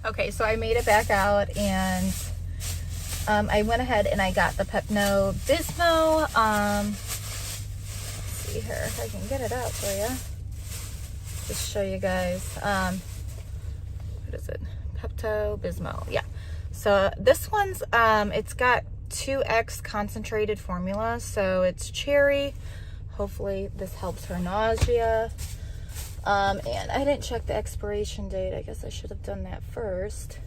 Speaker 1: Okay, so I made it back out, and I went ahead and I got the Pepto-Bismol. Let's see here if I can get it out for you. Just show you guys. What is it? Pepto-Bismol. Yeah. So this one's it's got 2x concentrated formula, so it's cherry. Hopefully this helps her nausea. And I didn't check the expiration date. I guess I should have done that first.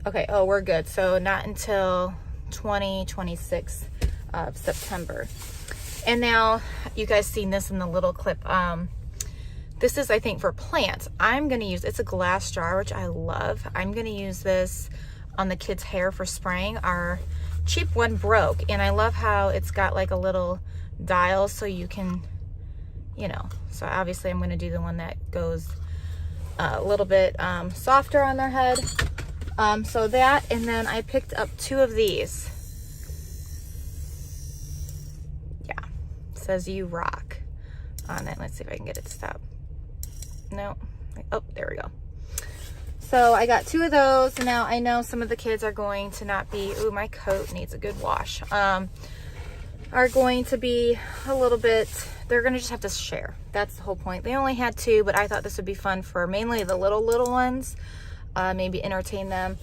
Speaker 1: Okay, oh, we're good. So not until 2026 of September. And now you guys seen this in the little clip. This is, I think, for plants. I'm gonna use, it's a glass jar, which I love. I'm gonna use this on the kids' hair for spraying. Our cheap one broke, and I love how it's got like a little dial so you can, you know, so obviously I'm gonna do the one that goes a little bit softer on their head. So that, and then I picked up 2 of these. Yeah, it says "You Rock" on it. Let's see if I can get it to stop. No, oh, there we go. So I got 2 of those. Now I know some of the kids are going to not be, ooh, my coat needs a good wash. Are going to be a little bit, they're gonna just have to share. That's the whole point. They only had 2, but I thought this would be fun for mainly the little ones. Maybe entertain them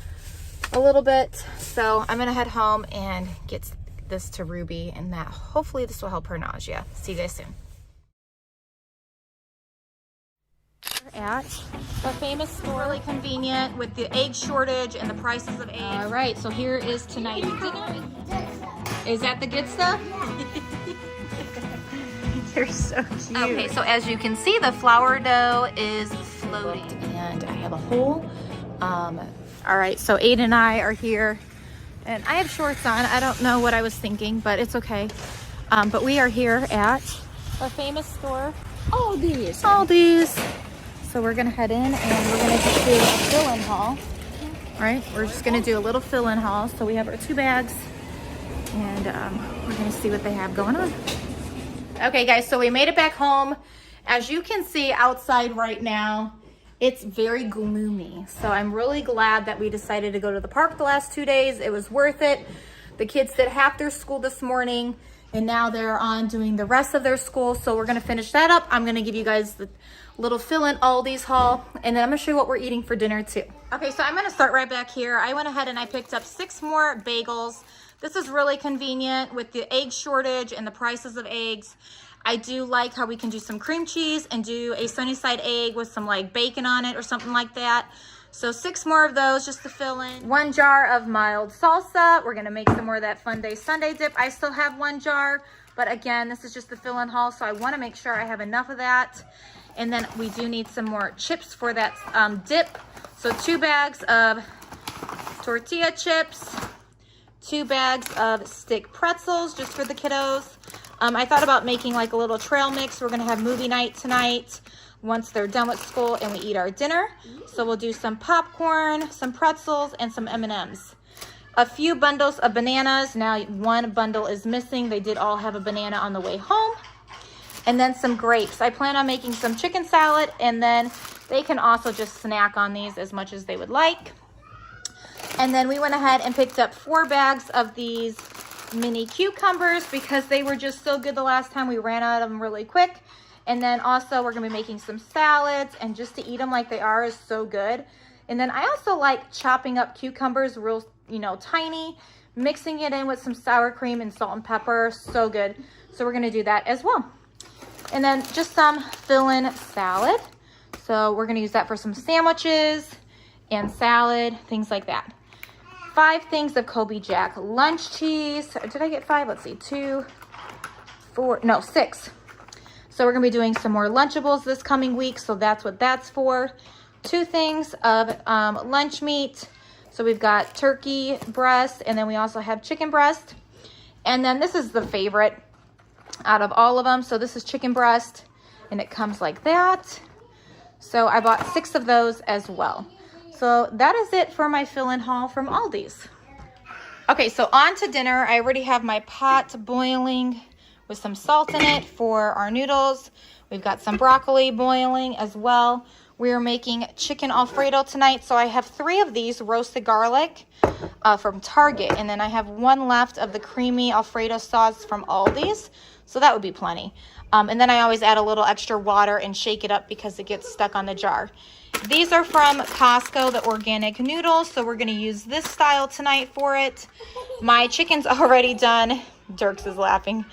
Speaker 1: a little bit. So I'm gonna head home and get this to Ruby, and that hopefully this will help her nausea. See you guys soon. We're at a famous store, really convenient with the egg shortage and the prices of eggs. All right, so here is tonight's dinner. Is that the good stuff?
Speaker 3: You're so cute.
Speaker 1: Okay, so as you can see, the flour dough is floating, and I have a hole. All right, so Aiden and I are here, and I have shorts on. I don't know what I was thinking, but it's okay. But we are here at a famous store, Aldi's. So we're gonna head in, and we're gonna just do a fill-in haul. All right, we're just gonna do a little fill-in haul. So we have our 2 bags, and we're gonna see what they have going on. Okay guys, so we made it back home. As you can see outside right now, it's very gloomy. So I'm really glad that we decided to go to the park the last 2 days. It was worth it. The kids did half their school this morning, and now they're on doing the rest of their school. So we're gonna finish that up. I'm gonna give you guys the little fill-in Aldi's haul, and then I'm gonna show you what we're eating for dinner too. Okay, so I'm gonna start right back here. I went ahead and I picked up 6 more bagels. This is really convenient with the egg shortage and the prices of eggs. I do like how we can do some cream cheese and do a sunny side egg with some like bacon on it or something like that. So 6 more of those just to fill in. 1 jar of mild salsa. We're gonna make some more of that Fun Day Sunday dip. I still have 1 jar, but again, this is just the fill-in haul, so I wanna make sure I have enough of that. And then we do need some more chips for that dip. So 2 bags of tortilla chips, 2 bags of stick pretzels just for the kiddos. I thought about making like a little trail mix. We're gonna have movie night tonight once they're done with school and we eat our dinner. So we'll do some popcorn, some pretzels, and some M&Ms. A few bundles of bananas. Now 1 bundle is missing. They did all have a banana on the way home. And then some grapes. I plan on making some chicken salad, and then they can also just snack on these as much as they would like. And then we went ahead and picked up 4 bags of these mini cucumbers because they were just so good the last time. We ran out of them really quick. And then also we're gonna be making some salads, and just to eat them like they are is so good. And then I also like chopping up cucumbers real, you know, tiny, mixing it in with some sour cream and salt and pepper. So good. So we're gonna do that as well. And then just some fill-in salad. So we're gonna use that for some sandwiches and salad, things like that. 5 things of Kobe Jack lunch cheese. Did I get 5? Let's see, 2, 4, no, 6. So we're gonna be doing some more Lunchables this coming week, so that's what that's for. 2 things of lunch meat. So we've got turkey breast, and then we also have chicken breast. And then this is the favorite out of all of them. So this is chicken breast, and it comes like that. So I bought 6 of those as well. So that is it for my fill-in haul from Aldi's. Okay, so on to dinner. I already have my pot boiling with some salt in it for our noodles. We've got some broccoli boiling as well. We are making chicken Alfredo tonight. So I have 3 of these roasted garlic from Target. And then I have 1 left of the creamy Alfredo sauce from Aldi's. So that would be plenty. And then I always add a little extra water and shake it up because it gets stuck on the jar. These are from Costco, the organic noodles. So we're going to use this style tonight for it. My chicken's already done. Dirks is laughing.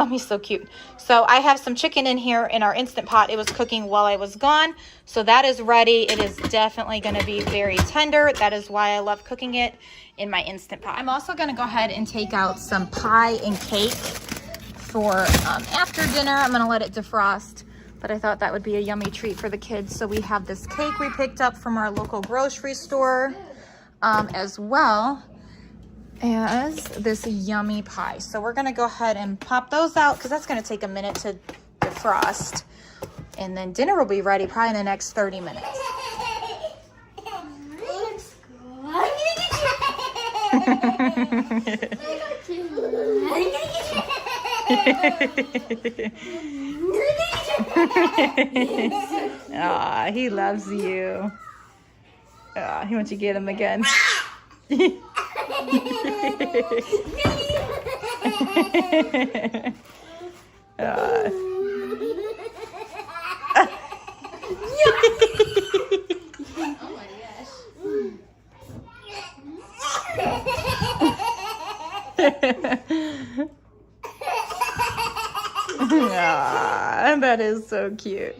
Speaker 1: He's so cute. So I have some chicken in here in our Instant Pot. It was cooking while I was gone. So that is ready. It is definitely going to be very tender. That is why I love cooking it in my Instant Pot. I'm also going to go ahead and take out some pie and cake for after dinner. I'm going to let it defrost. But I thought that would be a yummy treat for the kids. So we have this cake we picked up from our local grocery store as well as this yummy pie. So we're gonna go ahead and pop those out because that's gonna take a minute to defrost. And then dinner will be ready probably in the next 30 minutes. Aw, he loves you. Aw, he wants you to get him again. That is so cute.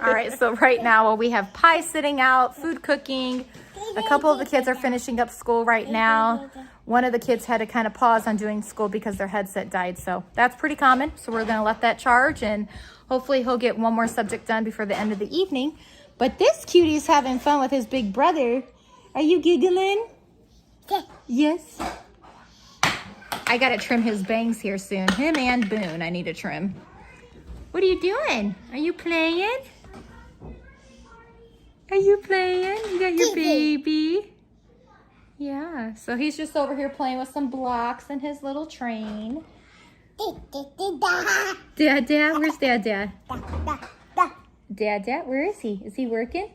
Speaker 1: All right, so right now while we have pie sitting out, food cooking, a couple of the kids are finishing up school right now. One of the kids had to kind of pause on doing school because their headset died, so that's pretty common. So we're gonna let that charge and hopefully he'll get one more subject done before the end of the evening. But this cutie's having fun with his big brother. Are you giggling? Yes. I gotta trim his bangs here soon. Him and Boone, I need to trim. What are you doing? Are you playing? Are you playing? You got your baby? Yeah, so he's just over here playing with some blocks and his little train. Dad, where's Dad? Dad, where is he? Is he working?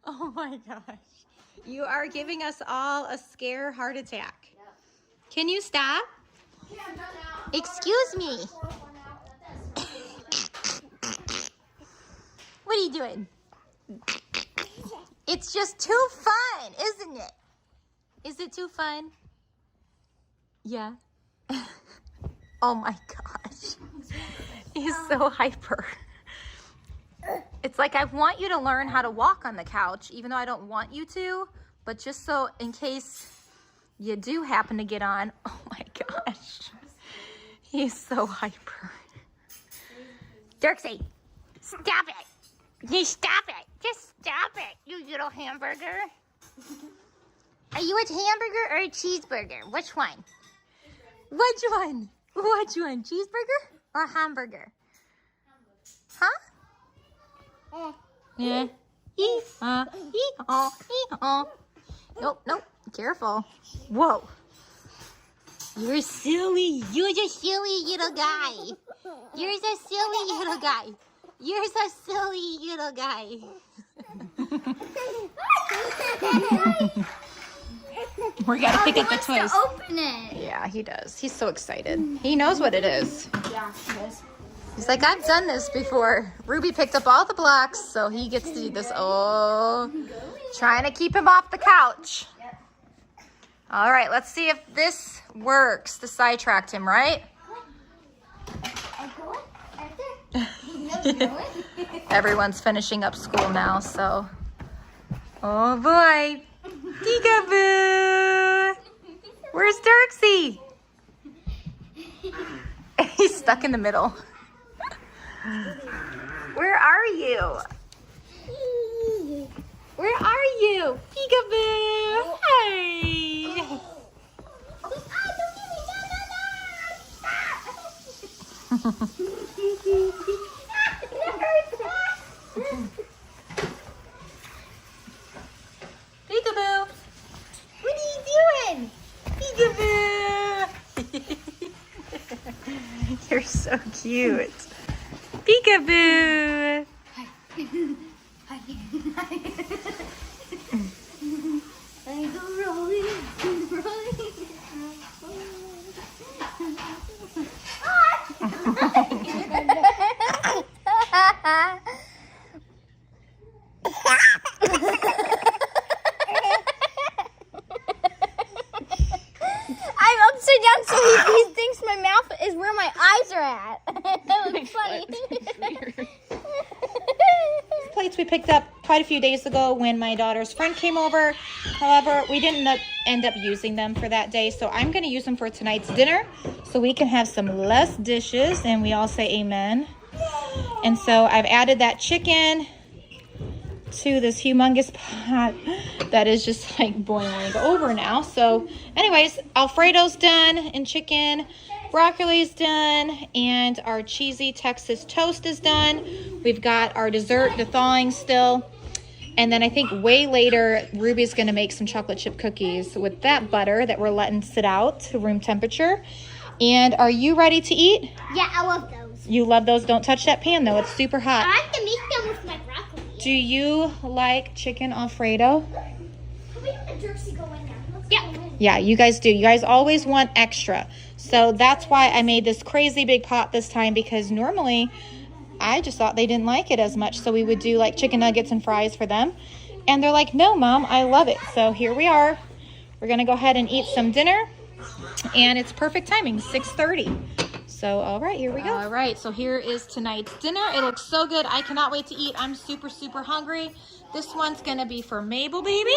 Speaker 1: Oh my gosh. You are giving us all a scare heart attack. Yep. Can you stop? Yeah, excuse me. What are you doing? It's just too fun, isn't it? Is it too fun? Yeah. Oh my gosh. He's so hyper. It's like I want you to learn how to walk on the couch, even though I don't want you to, but just so in case you do happen to get on. Oh my gosh. He's so hyper. Dirksy, stop it. You stop it. Just stop it, you little hamburger. Are you a hamburger or a cheeseburger? Which one? Which one? Which one? Cheeseburger or hamburger? Huh? Yeah. Nope. Careful. Whoa. You're silly. You're just silly little guy. You're a silly little guy. You're a silly little guy. We gotta pick up the toys.
Speaker 2: Open it.
Speaker 1: Yeah, he does. He's so excited. He knows what it is.
Speaker 2: Yeah, he does.
Speaker 1: He's like, I've done this before. Ruby picked up all the blocks, so he gets to do this. Oh, trying to keep him off the couch. All right, let's see if this works. The sidetracked him, right? Everyone's finishing up school now, so. Oh boy. Peekaboo. Where's Dirksy? He's stuck in the middle. Where are you? Where are you? Peekaboo! Hey! Peekaboo! What are you doing? Peekaboo! You're so cute. Peekaboo!
Speaker 2: I'm upside down, so he thinks my mouth is where my eyes are at. That looks funny.
Speaker 1: Plates we picked up quite a few days ago when my daughter's friend came over. However, we didn't end up using them for that day, so I'm going to use them for tonight's dinner so we can have some less dishes, and we all say amen. And so I've added that chicken to this humongous pot that is just like boiling over now. So anyways, Alfredo's done and chicken, broccoli's done, and our cheesy Texas toast is done. We've got our dessert thawing still. And then I think way later, Ruby's gonna make some chocolate chip cookies with that butter that we're letting sit out to room temperature. And are you ready to eat?
Speaker 2: Yeah, I love those.
Speaker 1: You love those? Don't touch that pan though, it's super hot.
Speaker 2: I have to make them with my broccoli.
Speaker 1: Do you like chicken Alfredo?
Speaker 2: Can we have the jerky go in there? Yeah.
Speaker 1: Yeah, you guys do. You guys always want extra. So that's why I made this crazy big pot this time, because normally I just thought they didn't like it as much. So we would do like chicken nuggets and fries for them. And they're like, no, Mom, I love it. So here we are. We're going to go ahead and eat some dinner. And it's perfect timing, 6:30. So, all right, here we go. All right, so here is tonight's dinner. It looks so good. I cannot wait to eat. I'm super, super hungry. This one's going to be for Mabel, baby.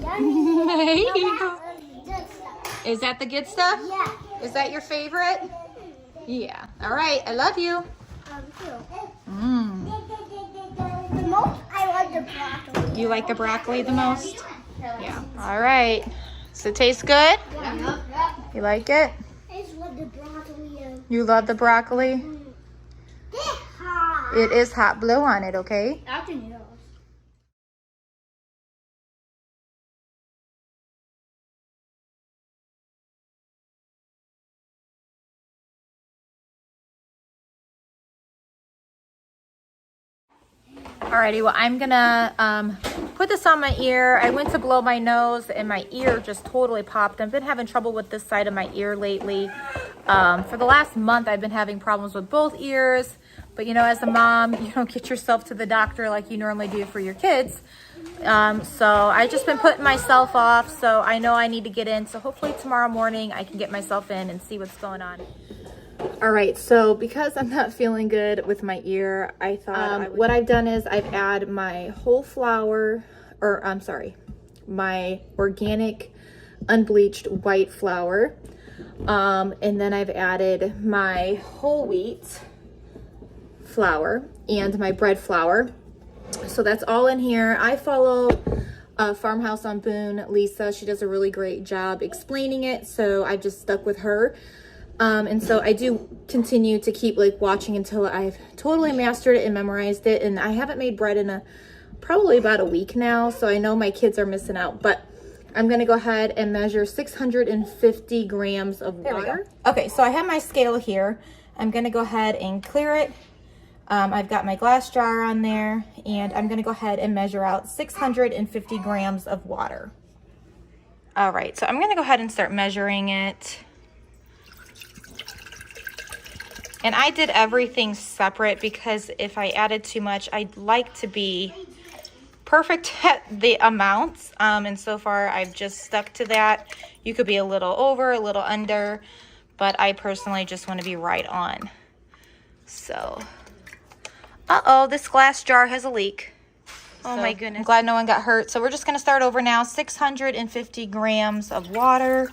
Speaker 1: Mabel. Is that the good stuff?
Speaker 2: Yeah.
Speaker 1: Is that your favorite? Yeah. All right, I love you.
Speaker 2: The most I like the broccoli.
Speaker 1: You like the broccoli the most? Yeah. All right. Does it taste good?
Speaker 2: Yeah.
Speaker 1: You like it?
Speaker 2: I just love the broccoli.
Speaker 1: You love the broccoli?
Speaker 2: It's hot.
Speaker 1: It is hot. Blow on it, okay?
Speaker 2: After noodles.
Speaker 1: Alrighty, well, I'm gonna put this on my ear. I went to blow my nose and my ear just totally popped. I've been having trouble with this side of my ear lately. For the last month, I've been having problems with both ears. But you know, as a mom, you don't get yourself to the doctor like you normally do for your kids. So I just been putting myself off. So I know I need to get in. So hopefully tomorrow morning I can get myself in and see what's going on. All right, so because I'm not feeling good with my ear, I thought what I've done is I've added my whole flour, or I'm sorry, my organic unbleached white flour. And then I've added my whole wheat flour and my bread flour. So that's all in here. I follow Farmhouse on Boone, Lisa. She does a really great job explaining it, so I've just stuck with her. And so I do continue to keep like watching until I've totally mastered it and memorized it. And I haven't made bread in probably about a week now, so I know my kids are missing out. But I'm gonna go ahead and measure 650 grams of water. There we go. Okay, so I have my scale here. I'm gonna go ahead and clear it. I've got my glass jar on there, and I'm gonna go ahead and measure out 650 grams of water. All right, so I'm gonna go ahead and start measuring it. And I did everything separate because if I added too much, I'd like to be perfect at the amounts. And so far, I've just stuck to that. You could be a little over, a little under, but I personally just want to be right on. So, uh-oh, this glass jar has a leak. Oh my goodness. I'm glad no one got hurt. So we're just going to start over now. 650 grams of water.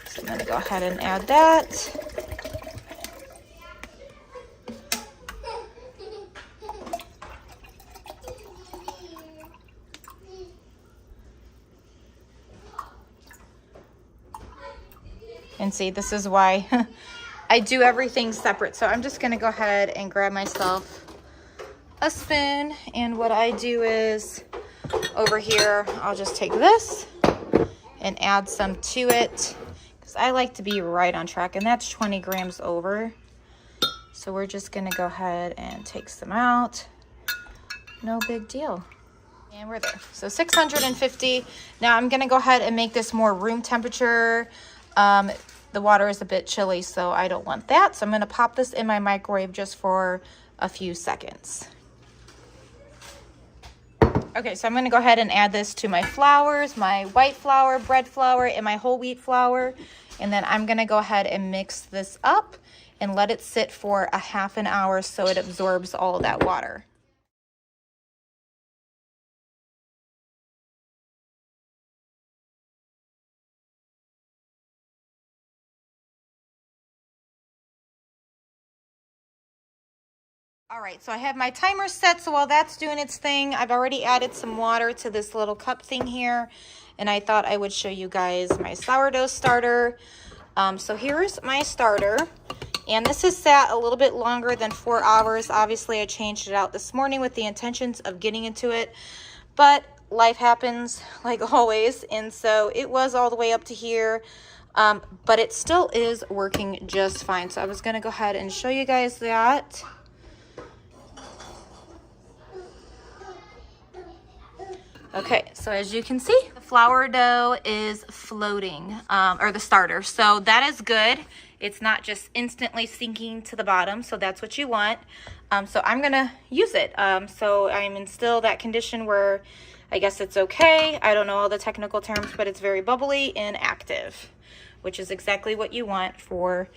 Speaker 1: So I'm going to go ahead and add that. And see, this is why I do everything separate. So I'm just gonna go ahead and grab myself a spoon. And what I do is over here, I'll just take this and add some to it because I like to be right on track, and that's 20 grams over. So we're just gonna go ahead and take some out. No big deal. And we're there. So 650. Now I'm gonna go ahead and make this more room temperature. The water is a bit chilly, so I don't want that. So I'm gonna pop this in my microwave just for a few seconds. Okay, so I'm gonna go ahead and add this to my flours, my white flour, bread flour, and my whole wheat flour. And then I'm gonna go ahead and mix this up and let it sit for a half an hour so it absorbs all of that water. All right, so I have my timer set, so while that's doing its thing, I've already added some water to this little cup thing here, and I thought I would show you guys my sourdough starter. So here's my starter, and this has sat a little bit longer than 4 hours. Obviously, I changed it out this morning with the intentions of getting into it, but life happens like always, and so it was all the way up to here, but it still is working just fine. So I was gonna go ahead and show you guys that. Okay, so as you can see, the flour dough is floating, or the starter. So that is good. It's not just instantly sinking to the bottom, so that's what you want. So I'm gonna use it. So I'm in still that condition where I guess it's okay. I don't know all the technical terms, but it's very bubbly and active, which is exactly what you want for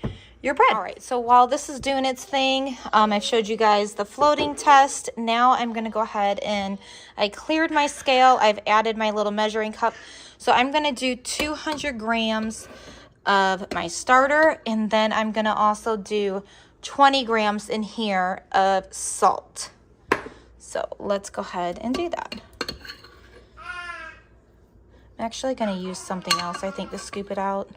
Speaker 1: your bread. All right, so while this is doing its thing, I've showed you guys the floating test. Now I'm gonna go ahead and I cleared my scale. I've added my little measuring cup. So I'm gonna do 200 grams of my starter, and then I'm gonna also do 20 grams in here of salt. So let's go ahead and do that. I'm actually gonna use something else, I think, to scoop it out.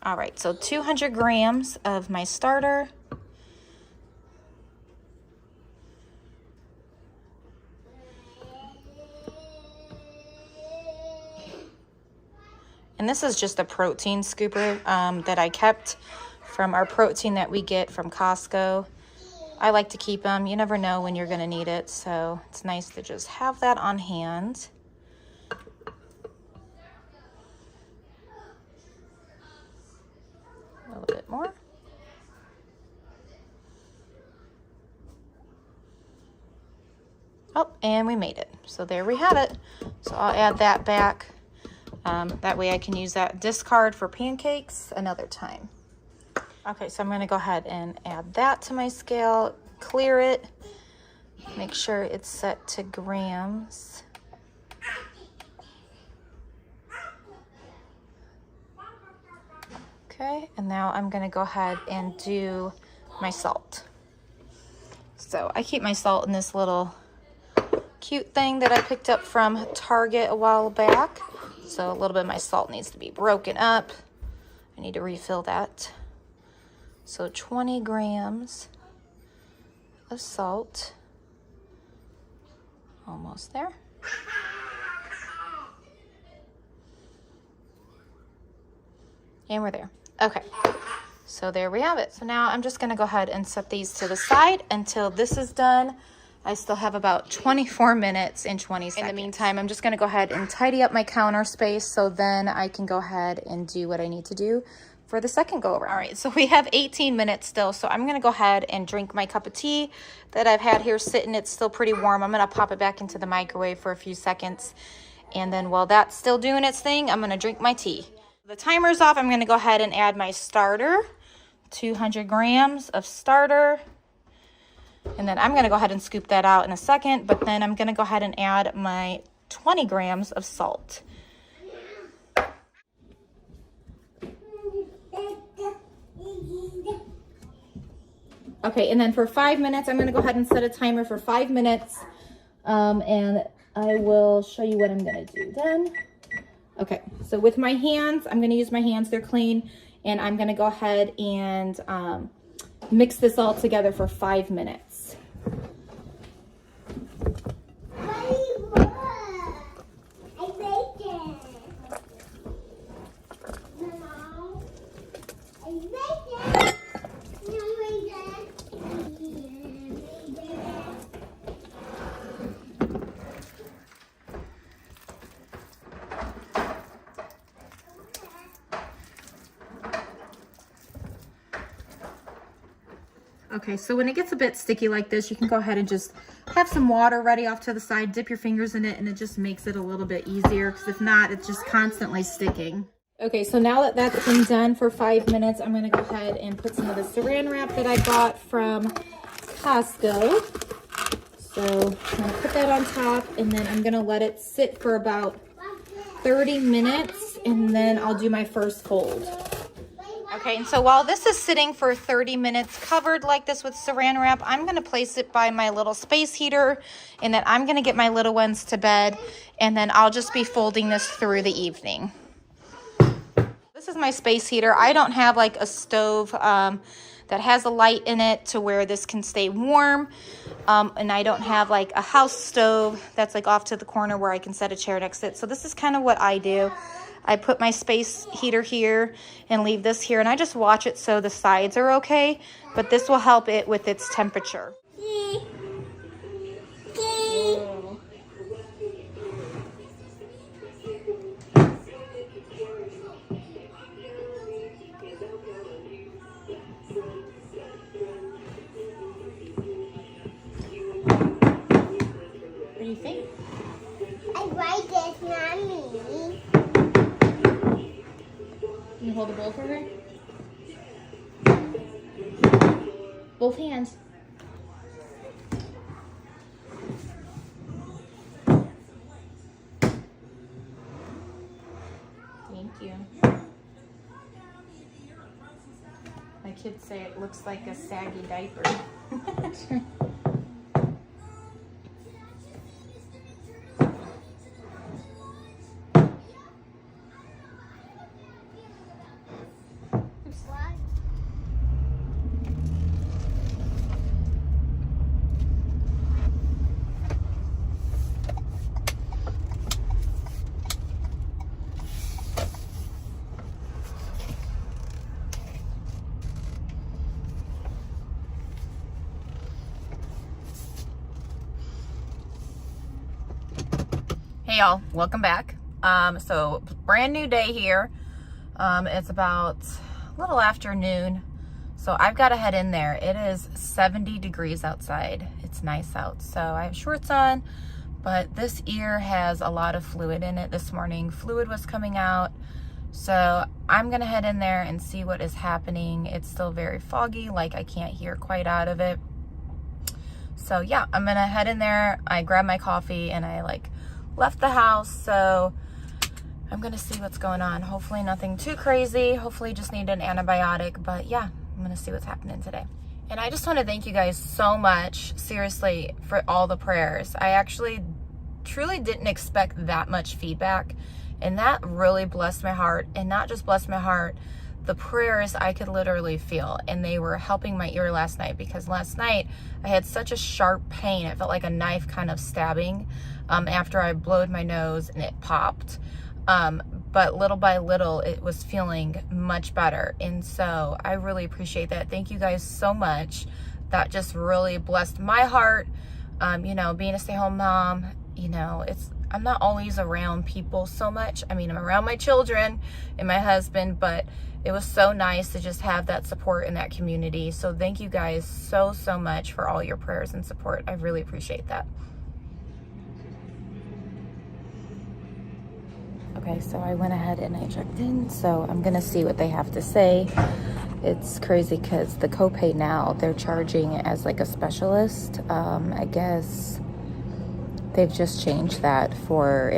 Speaker 1: All right, so 200 grams of my starter. And this is just a protein scooper that I kept from our protein that we get from Costco. I like to keep them. You never know when you're gonna need it, so it's nice to just have that on hand. A little bit more. Oh, and we made it. So there we have it. So I'll add that back. That way I can use that discard for pancakes another time. Okay, so I'm gonna go ahead and add that to my scale, clear it, make sure it's set to grams. Okay, and now I'm gonna go ahead and do my salt. So I keep my salt in this little cute thing that I picked up from Target a while back. So a little bit of my salt needs to be broken up. I need to refill that. So 20 grams of salt. Almost there. And we're there. Okay, so there we have it. So now I'm just gonna go ahead and set these to the side until this is done. I still have about 24 minutes and 20 seconds. In the meantime, I'm just gonna go ahead and tidy up my counter space so then I can go ahead and do what I need to do for the second go around. All right, so we have 18 minutes still, so I'm gonna go ahead and drink my cup of tea that I've had here sitting. It's still pretty warm. I'm gonna pop it back into the microwave for a few seconds. And then while that's still doing its thing, I'm gonna drink my tea. The timer's off. I'm gonna go ahead and add my starter, 200 grams of starter. And then I'm going to go ahead and scoop that out in a second, but then I'm going to go ahead and add my 20 grams of salt. Okay, and then for 5 minutes, I'm going to go ahead and set a timer for 5 minutes, and I will show you what I'm going to do then. Okay, so with my hands, I'm gonna use my hands, they're clean, and I'm gonna go ahead and mix this all together for 5 minutes. Okay, so when it gets a bit sticky like this, you can go ahead and just have some water ready off to the side, dip your fingers in it, and it just makes it a little bit easier, because if not, it's just constantly sticking. Okay, so now that that's been done for 5 minutes, I'm gonna go ahead and put some of the saran wrap that I got from Costco. So I'm gonna put that on top, and then I'm gonna let it sit for about 30 minutes, and then I'll do my first fold. Okay, and so while this is sitting for 30 minutes covered like this with saran wrap, I'm going to place it by my little space heater, and then I'm going to get my little ones to bed, and then I'll just be folding this through the evening. This is my space heater. I don't have like a stove that has a light in it to where this can stay warm, and I don't have like a house stove that's like off to the corner where I can set a chair next to it. So this is kind of what I do. I put my space heater here and leave this here, and I just watch it so the sides are okay, but this will help it with its temperature. What do you think?
Speaker 2: I like this, Mommy.
Speaker 1: Can you hold the bowl for her? Both hands. Thank you. My kids say it looks like a saggy diaper. Hey y'all, welcome back. So brand new day here. It's about a little afternoon, so I've got to head in there. It is 70 degrees outside. It's nice out, so I have shorts on, but this ear has a lot of fluid in it this morning. Fluid was coming out, so I'm gonna head in there and see what is happening. It's still very foggy, like I can't hear quite out of it. So yeah, I'm gonna head in there. I grabbed my coffee and I left the house, so I'm gonna see what's going on. Hopefully nothing too crazy. Hopefully just need an antibiotic, but yeah, I'm gonna see what's happening today. And I just want to thank you guys so much, seriously, for all the prayers. I actually truly didn't expect that much feedback, and that really blessed my heart. And not just blessed my heart, the prayers I could literally feel, and they were helping my ear last night, because last night I had such a sharp pain. It felt like a knife kind of stabbing after I blowed my nose and it popped. But little by little, it was feeling much better. And so I really appreciate that. Thank you guys so much. That just really blessed my heart. You know, being a stay-home mom, you know, I'm not always around people so much. I mean, I'm around my children and my husband, but it was so nice to just have that support in that community. So thank you guys so much for all your prayers and support. I really appreciate that. Okay, so I went ahead and I checked in, so I'm gonna see what they have to say. It's crazy because the copay now, they're charging as like a specialist. I guess they've just changed that for,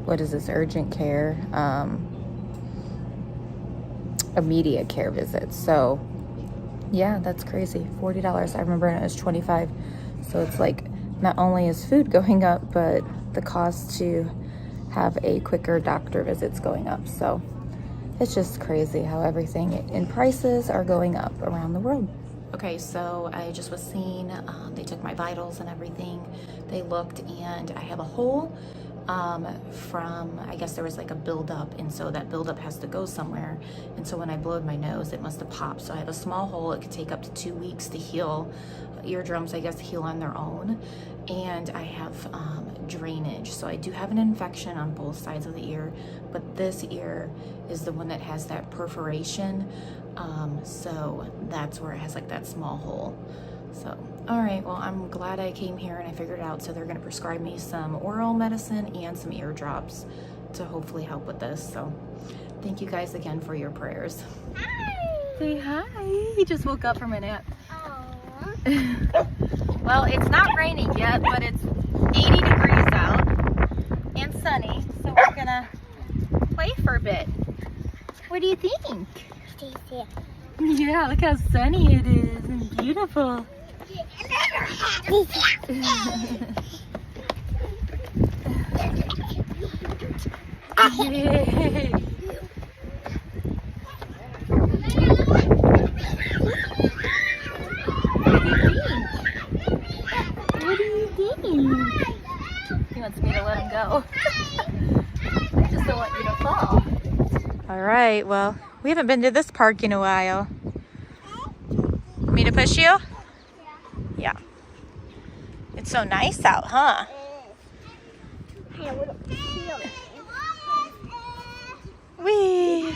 Speaker 1: what is this, urgent care, immediate care visits. So yeah, that's crazy. $40. I remember it was $25. So it's like, not only is food going up, but the cost to have a quicker doctor visits going up. So it's just crazy how everything in prices are going up around the world. Okay, so I just was seeing, they took my vitals and everything. They looked, and I have a hole from, I guess there was like a buildup, and so that buildup has to go somewhere. And so when I blowed my nose, it must have popped. So I have a small hole. It could take up to 2 weeks to heal. Eardrums, I guess, heal on their own. And I have drainage. So I do have an infection on both sides of the ear, but this ear is the one that has that perforation. So that's where it has like that small hole. So, all right, well, I'm glad I came here and I figured it out. So they're gonna prescribe me some oral medicine and some ear drops to hopefully help with this. So thank you guys again for your prayers.
Speaker 2: Hi.
Speaker 1: Say hi. He just woke up from a nap.
Speaker 2: Aww.
Speaker 1: Well, it's not raining yet, but it's 80 degrees out and sunny. So we're gonna play for a bit. What do you think? Yeah, look how sunny it is and beautiful. Yay. What do you think? He wants me to let him go. I just don't want you to fall. All right, well, we haven't been to this park in a while. Want me to push you? Yeah. It's so nice out, huh? Whee!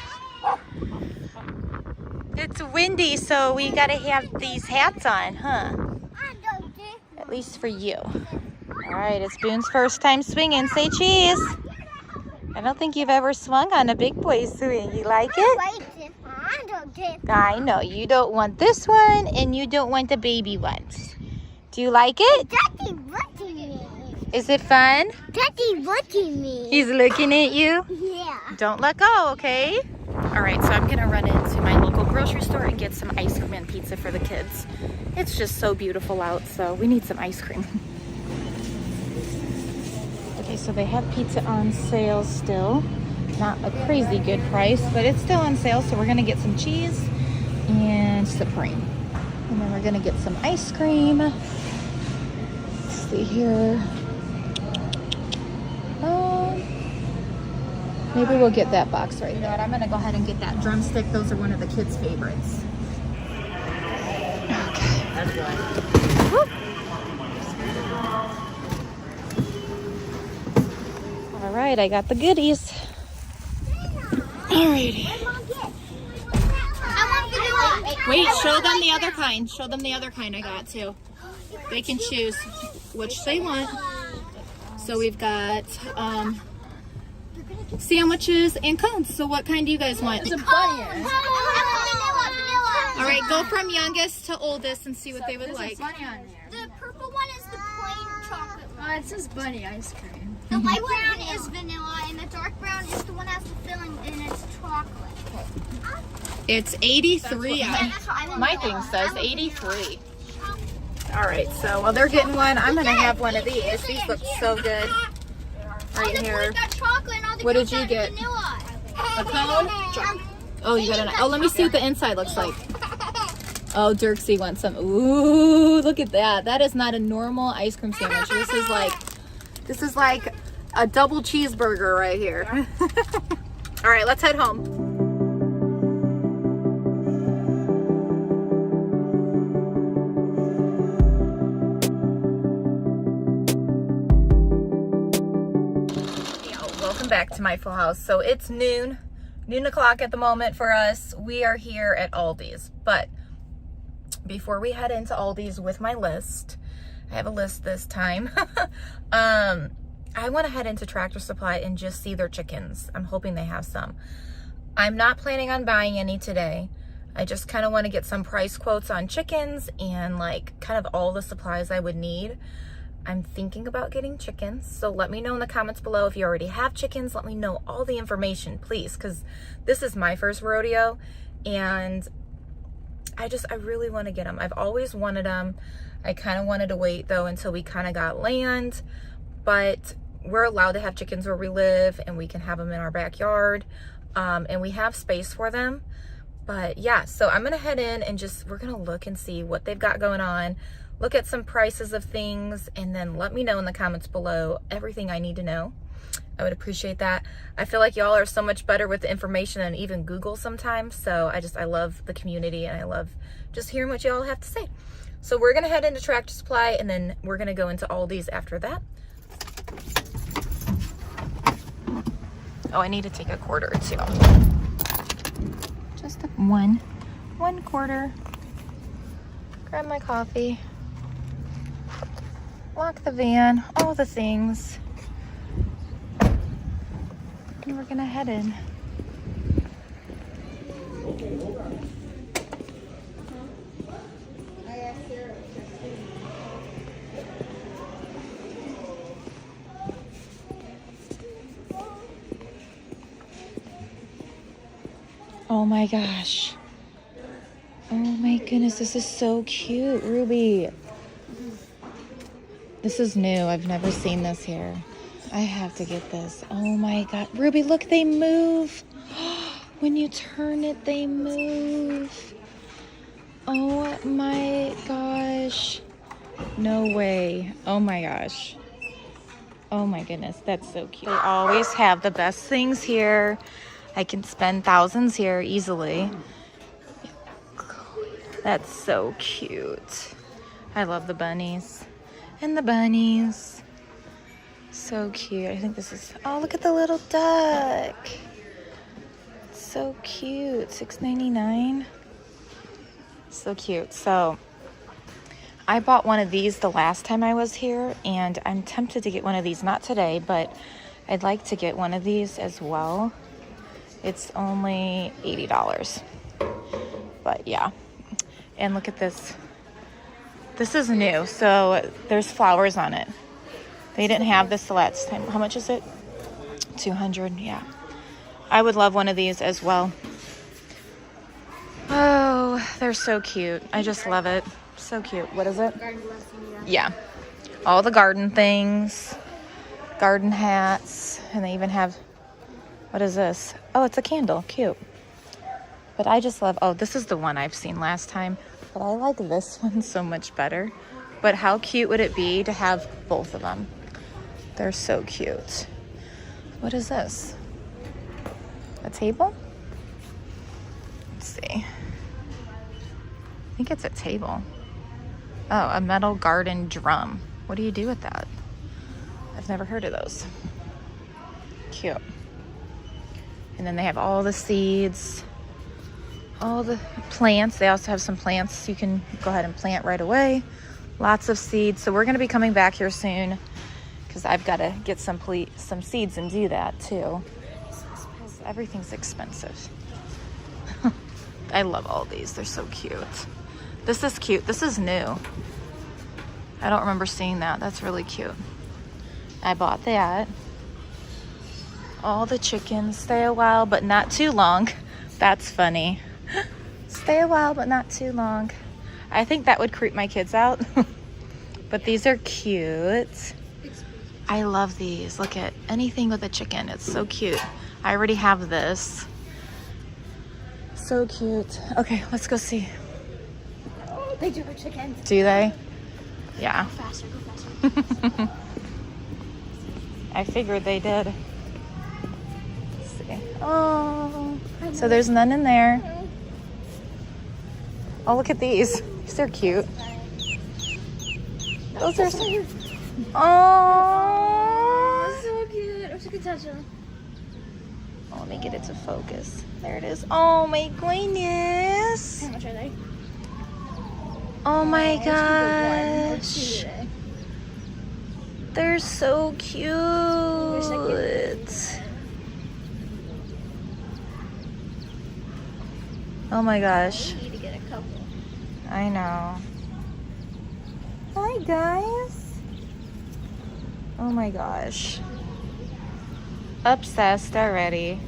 Speaker 1: It's windy, so we gotta have these hats on, huh? At least for you. All right, it's Boone's first time swinging. Say cheese. I don't think you've ever swung on a big boy swing. You like it? I know. You don't want this one, and you don't want the baby ones. Do you like it?
Speaker 2: Daddy's looking at me.
Speaker 1: Is it fun?
Speaker 2: Daddy's looking at me.
Speaker 1: He's looking at you?
Speaker 2: Yeah.
Speaker 1: Don't let go, okay? All right, so I'm gonna run into my local grocery store and get some ice cream and pizza for the kids. It's just so beautiful out, so we need some ice cream. Okay, so they have pizza on sale still. Not a crazy good price, but it's still on sale, so we're gonna get some cheese and Supreme. And then we're gonna get some ice cream. Let's see here. Maybe we'll get that box right there. I'm gonna go ahead and get that drumstick. Those are one of the kids' favorites. Okay. That's good. Woo. All right, I got the goodies. Alrighty. Wait, show them the other kind. Show them the other kind I got too. They can choose which they want. So we've got sandwiches and cones. So what kind do you guys want?
Speaker 2: It's a bunny.
Speaker 1: All right, go from youngest to oldest and see what they would like.
Speaker 2: Bunny on there. The purple one is the plain chocolate one.
Speaker 4: It says bunny ice cream.
Speaker 2: The light brown is vanilla, and the dark brown is the one that has the filling, and it's chocolate.
Speaker 1: It's 83. My thing says
Speaker 2: 83.
Speaker 1: 83. All right, so while they're getting one, I'm gonna have one of these. These look so good. Right here. What did you get? A cone? Oh, you got an. Oh, let me see what the inside looks like. Oh, Dirksy wants some. Ooh, look at that. That is not a normal ice cream sandwich. This is like a double cheeseburger right here. All right, let's head home. Welcome back to my Fullhouse. So it's noon o'clock at the moment for us. We are here at Aldi's, but before we head into Aldi's with my list, I have a list this time. I want to head into Tractor Supply and just see their chickens. I'm hoping they have some. I'm not planning on buying any today. I just kind of want to get some price quotes on chickens and like kind of all the supplies I would need. I'm thinking about getting chickens, so let me know in the comments below if you already have chickens. Let me know all the information, please, because this is my first rodeo, and I really want to get them. I've always wanted them. I kind of wanted to wait, though, until we kind of got land, but we're allowed to have chickens where we live, and we can have them in our backyard, and we have space for them. But yeah, so I'm gonna head in and we're gonna look and see what they've got going on, look at some prices of things, and then let me know in the comments below everything I need to know. I would appreciate that. I feel like y'all are so much better with the information than even Google sometimes. So I love the community, and I love just hearing what y'all have to say. So we're gonna head into Tractor Supply, and then we're gonna go into Aldi's after that. Oh, I need to take a quarter or two. Just one quarter. Grab my coffee. Lock the van, all the things. And we're gonna head in. Oh my gosh. Oh my goodness, this is so cute, Ruby. This is new. I've never seen this here. I have to get this. Oh my God. Ruby, look, they move. When you turn it, they move. Oh my gosh. No way. Oh my gosh. Oh my goodness. That's so cute. They always have the best things here. I can spend thousands here easily. That's so cute. I love the bunnies. And the bunnies. So cute. I think this is, oh, look at the little duck. So cute. $6.99. So cute. So I bought one of these the last time I was here, and I'm tempted to get one of these, not today, but I'd like to get one of these as well. It's only $80. But yeah. And look at this. This is new, so there's flowers on it. They didn't have this the last time. How much is it? $200, yeah. I would love one of these as well. Oh, they're so cute. I just love it. So cute. What is it? Yeah. All the garden things. Garden hats. And they even have, what is this? Oh, it's a candle. Cute. But I just love, oh, this is the one I've seen last time. But I like this one so much better. But how cute would it be to have both of them? They're so cute. What is this? A table? Let's see. I think it's a table. Oh, a metal garden drum. What do you do with that? I've never heard of those. Cute. And then they have all the seeds, all the plants. They also have some plants you can go ahead and plant right away. Lots of seeds. So we're going to be coming back here soon because I've got to get some seeds and do that too. Everything's expensive. I love all these. They're so cute. This is cute. This is new. I don't remember seeing that. That's really cute. I bought that. All the chickens. Stay a while, but not too long. That's funny. Stay a while, but not too long. I think that would creep my kids out. But these are cute. I love these. Look at anything with a chicken. It's so cute. I already have this. So cute. Okay, let's go see.
Speaker 2: Oh, they do have chickens.
Speaker 1: Do they? Yeah.
Speaker 2: Go faster, go faster.
Speaker 1: I figured they did. Let's see. Oh, so there's none in there. Oh, look at these. These are cute. Those are so... Oh,
Speaker 2: So cute. I wish I could touch them.
Speaker 1: oh, let me get it to focus. There it is. Oh my goodness.
Speaker 2: How much are they?
Speaker 1: Oh my
Speaker 2: Or
Speaker 1: gosh.
Speaker 2: two.
Speaker 1: They're so cute. Oh my gosh.
Speaker 2: I need to get a couple.
Speaker 1: I know. Hi guys. Oh my gosh. Obsessed already.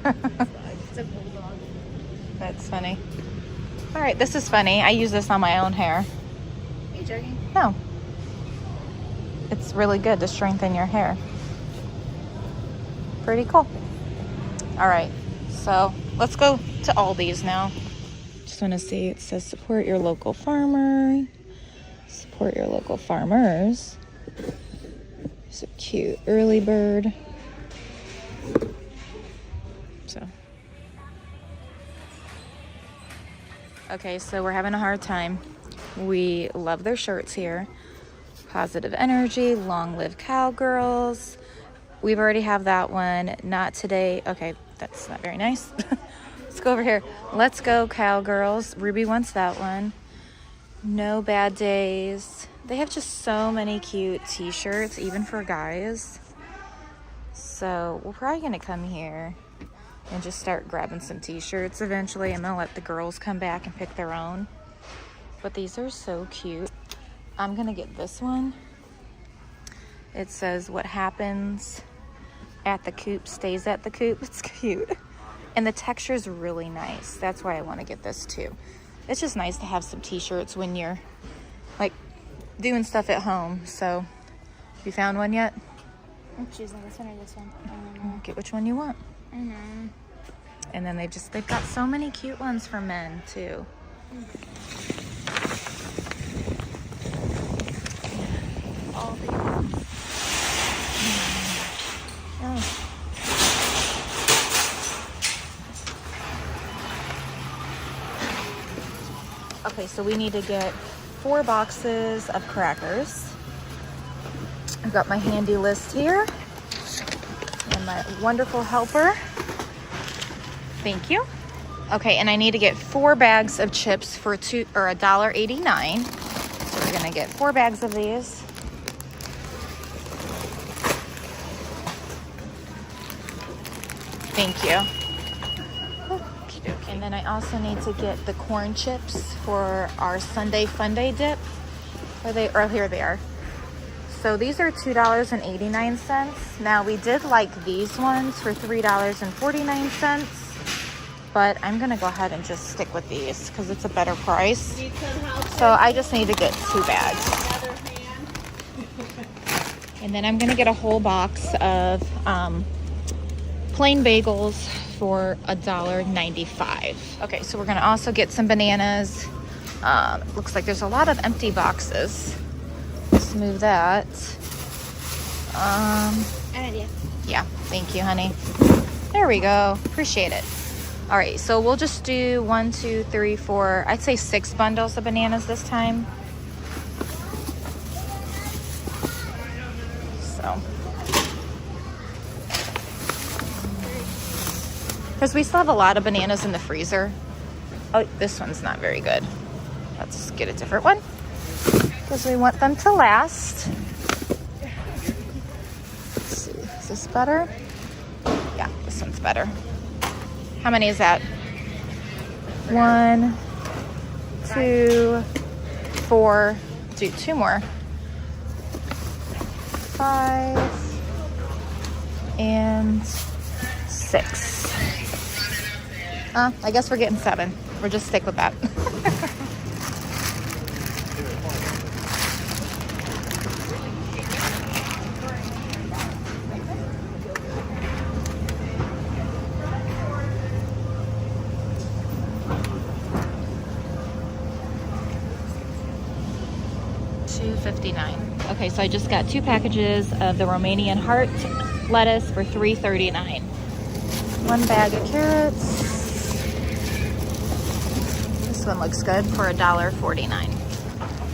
Speaker 2: It's a bulldog.
Speaker 1: That's funny. All right, this is funny. I use this on my own hair.
Speaker 2: Are you joking?
Speaker 1: No. it's really good to strengthen your hair. Pretty cool. All right, so let's go to Aldi's now. Just want to see, it says support your local farmer. Support your local farmers. So cute, early bird. So. Okay, so we're having a hard time. We love their shirts here. Positive energy, long live cowgirls. We've already have that one. Not today. Okay, that's not very nice. Let's go over here. Let's go cowgirls. Ruby wants that one. No bad days. They have just so many cute t-shirts, even for guys. So we're probably gonna come here and just start grabbing some t-shirts eventually. I'm gonna let the girls come back and pick their own. But these are so cute. I'm gonna get this one. It says what happens at the coop stays at the coop. It's cute. And the texture is really nice. That's why I want to get this too. It's just nice to have some t-shirts when you're like doing stuff at home. So, you found one yet?
Speaker 2: I'm choosing this one or this one.
Speaker 1: Get which one you want.
Speaker 2: Mm-hmm.
Speaker 1: And then they've got so many cute ones for men too. All the Okay, so we need to get 4 boxes of crackers. I've got my handy list here and my wonderful helper. Thank you. Okay, and I need to get 4 bags of chips for $1.89. So we're gonna get 4 bags of these. Thank you. And then I also need to get the corn chips for our Sunday Funday dip. Here they are. So these are $2.89. Now we did like these ones for $3.49, but I'm gonna go ahead and just stick with these because it's a better price. So I just need to get 2 bags. And then I'm gonna get a whole box of plain bagels for $1.95. Okay, so we're gonna also get some bananas. Looks like there's a lot of empty boxes. Let's move that.
Speaker 2: An idea.
Speaker 1: Yeah, thank you, honey. There we go. Appreciate it. All right, so we'll just do 1, 2, 3, 4. I'd say 6 bundles of bananas this time. So. Because we still have a lot of bananas in the freezer. Oh, this one's not very good. Let's get a different one because we want them to last. Let's see, is this better? Yeah, this one's better. How many is that? 1, 2, 4. Do 2 more. 5 and 6. I guess we're getting 7. We'll just stick with that. $2.59. Okay, so I just got 2 packages of the Romanian heart lettuce for $3.39. 1 bag of carrots. This one looks good for $1.49.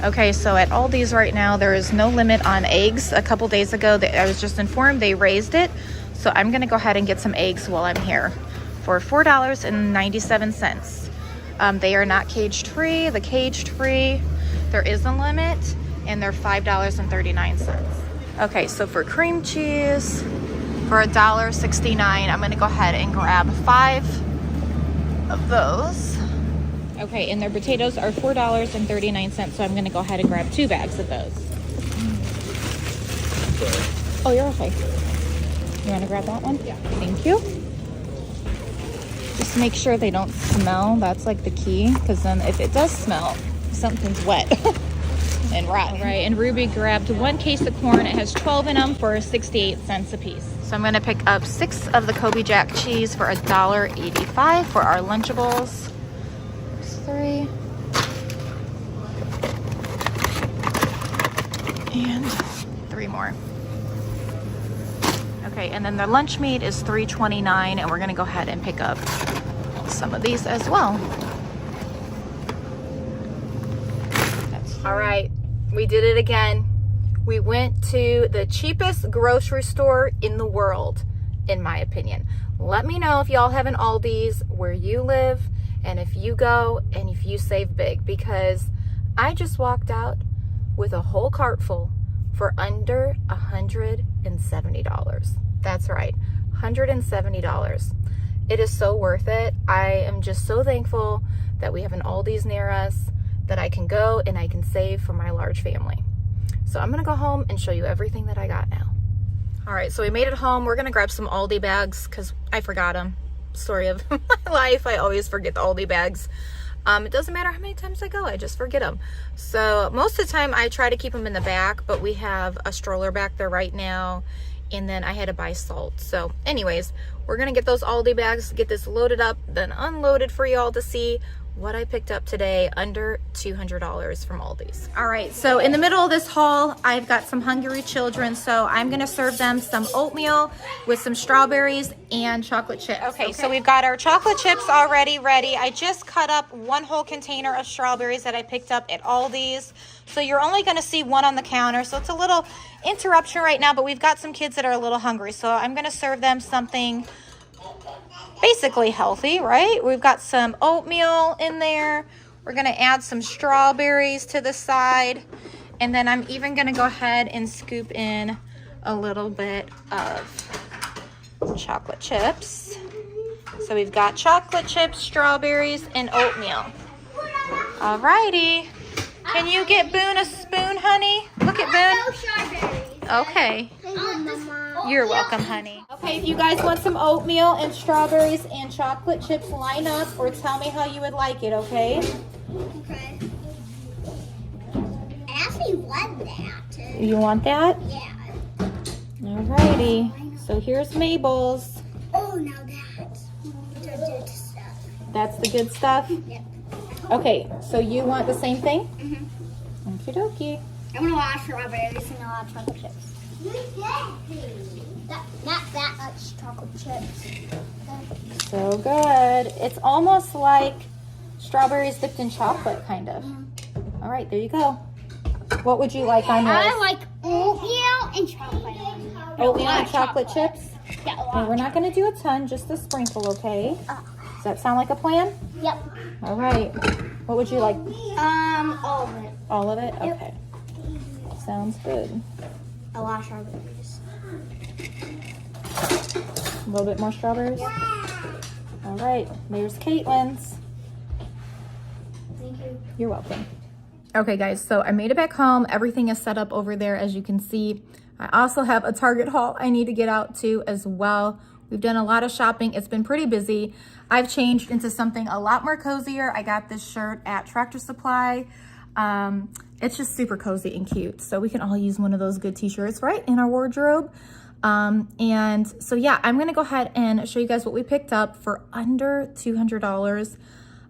Speaker 1: Okay, so at Aldi's right now, there is no limit on eggs. A couple days ago, I was just informed they raised it. So I'm gonna go ahead and get some eggs while I'm here for $4.97. They are not caged free. The caged free, there is a limit, and they're $5.39. Okay, so for cream cheese, for $1.69, I'm gonna go ahead and grab 5 of those. Okay, and their potatoes are $4.39, so I'm gonna go ahead and grab 2 bags of those. Oh, you're okay. You wanna grab that one? Yeah. Thank you. Just make sure they don't smell. That's like the key, because then if it does smell, something's wet. and rotten.
Speaker 5: Right, and Ruby grabbed 1 case of corn. It has 12 in them for 68 cents a piece.
Speaker 1: So I'm gonna pick up 6 of the Kobe Jack cheese for $1.85 for our Lunchables. There's 3. And 3 more. Okay, and then the lunch meat is $3.29, and we're gonna go ahead and pick up some of these as well. All right, we did it again. We went to the cheapest grocery store in the world, in my opinion. Let me know if y'all have an Aldi's where you live, and if you go and if you save big, because I just walked out with a whole cart full for under $170. That's right, $170. It is so worth it. I am just so thankful that we have an Aldi's near us, that I can go and I can save for my large family. So I'm gonna go home and show you everything that I got now. All right, so we made it home. We're gonna grab some Aldi bags because I forgot them. Story of my life, I always forget the Aldi bags. It doesn't matter how many times I go, I just forget them. So most of the time I try to keep them in the back, but we have a stroller back there right now, and then I had to buy salt. So anyways, we're gonna get those Aldi bags, get this loaded up, then unloaded for y'all to see what I picked up today, under $200 from Aldi's. All right, so in the middle of this haul, I've got some hungry children, so I'm gonna serve them some oatmeal with some strawberries and chocolate chips. Okay, so we've got our chocolate chips already ready. I just cut up 1 whole container of strawberries that I picked up at Aldi's. So you're only gonna see 1 on the counter, so it's a little interruption right now, but we've got some kids that are a little hungry, so I'm gonna serve them something basically healthy, right? We've got some oatmeal in there. We're gonna add some strawberries to the side, and then I'm even gonna go ahead and scoop in a little bit of chocolate chips. So we've got chocolate chips, strawberries, and oatmeal. Alrighty. Can you get Boone a spoon, honey? Look at Boone. Okay. You're welcome, honey. Okay, if you guys want some oatmeal and strawberries and chocolate chips, line up or tell me how you would like it, okay?
Speaker 2: Okay. I actually want that.
Speaker 1: You want that?
Speaker 2: Yeah.
Speaker 1: Alrighty. So here's Mabel's.
Speaker 2: Oh, now that's the good stuff.
Speaker 1: That's the good stuff?
Speaker 2: Yep.
Speaker 1: Okay, so you want the same thing?
Speaker 2: Mm-hmm.
Speaker 1: Okie dokie.
Speaker 2: I'm going to want strawberries and a lot of chocolate chips. Not that much chocolate chips.
Speaker 1: So good. It's almost like strawberries dipped in chocolate, kind of. All right, there you go. What would you like on yours?
Speaker 2: I like oatmeal and chocolate.
Speaker 1: Oatmeal and chocolate chips?
Speaker 2: Yeah,
Speaker 1: And we're not going to do a ton, just a sprinkle, okay? Does that sound like a plan?
Speaker 2: Yep.
Speaker 1: All right. What would you like?
Speaker 2: All of it.
Speaker 1: All of it? Okay. Sounds good.
Speaker 2: A lot of strawberries.
Speaker 1: A little bit more strawberries? All right. There's Caitlin's.
Speaker 2: Thank you.
Speaker 1: You're welcome. Okay, guys, so I made it back home. Everything is set up over there, as you can see. I also have a Target haul I need to get out to as well. We've done a lot of shopping. It's been pretty busy. I've changed into something a lot more cozier. I got this shirt at Tractor Supply. It's just super cozy and cute. So we can all use one of those good t-shirts, right, in our wardrobe. And so, yeah, I'm going to go ahead and show you guys what we picked up for under $200.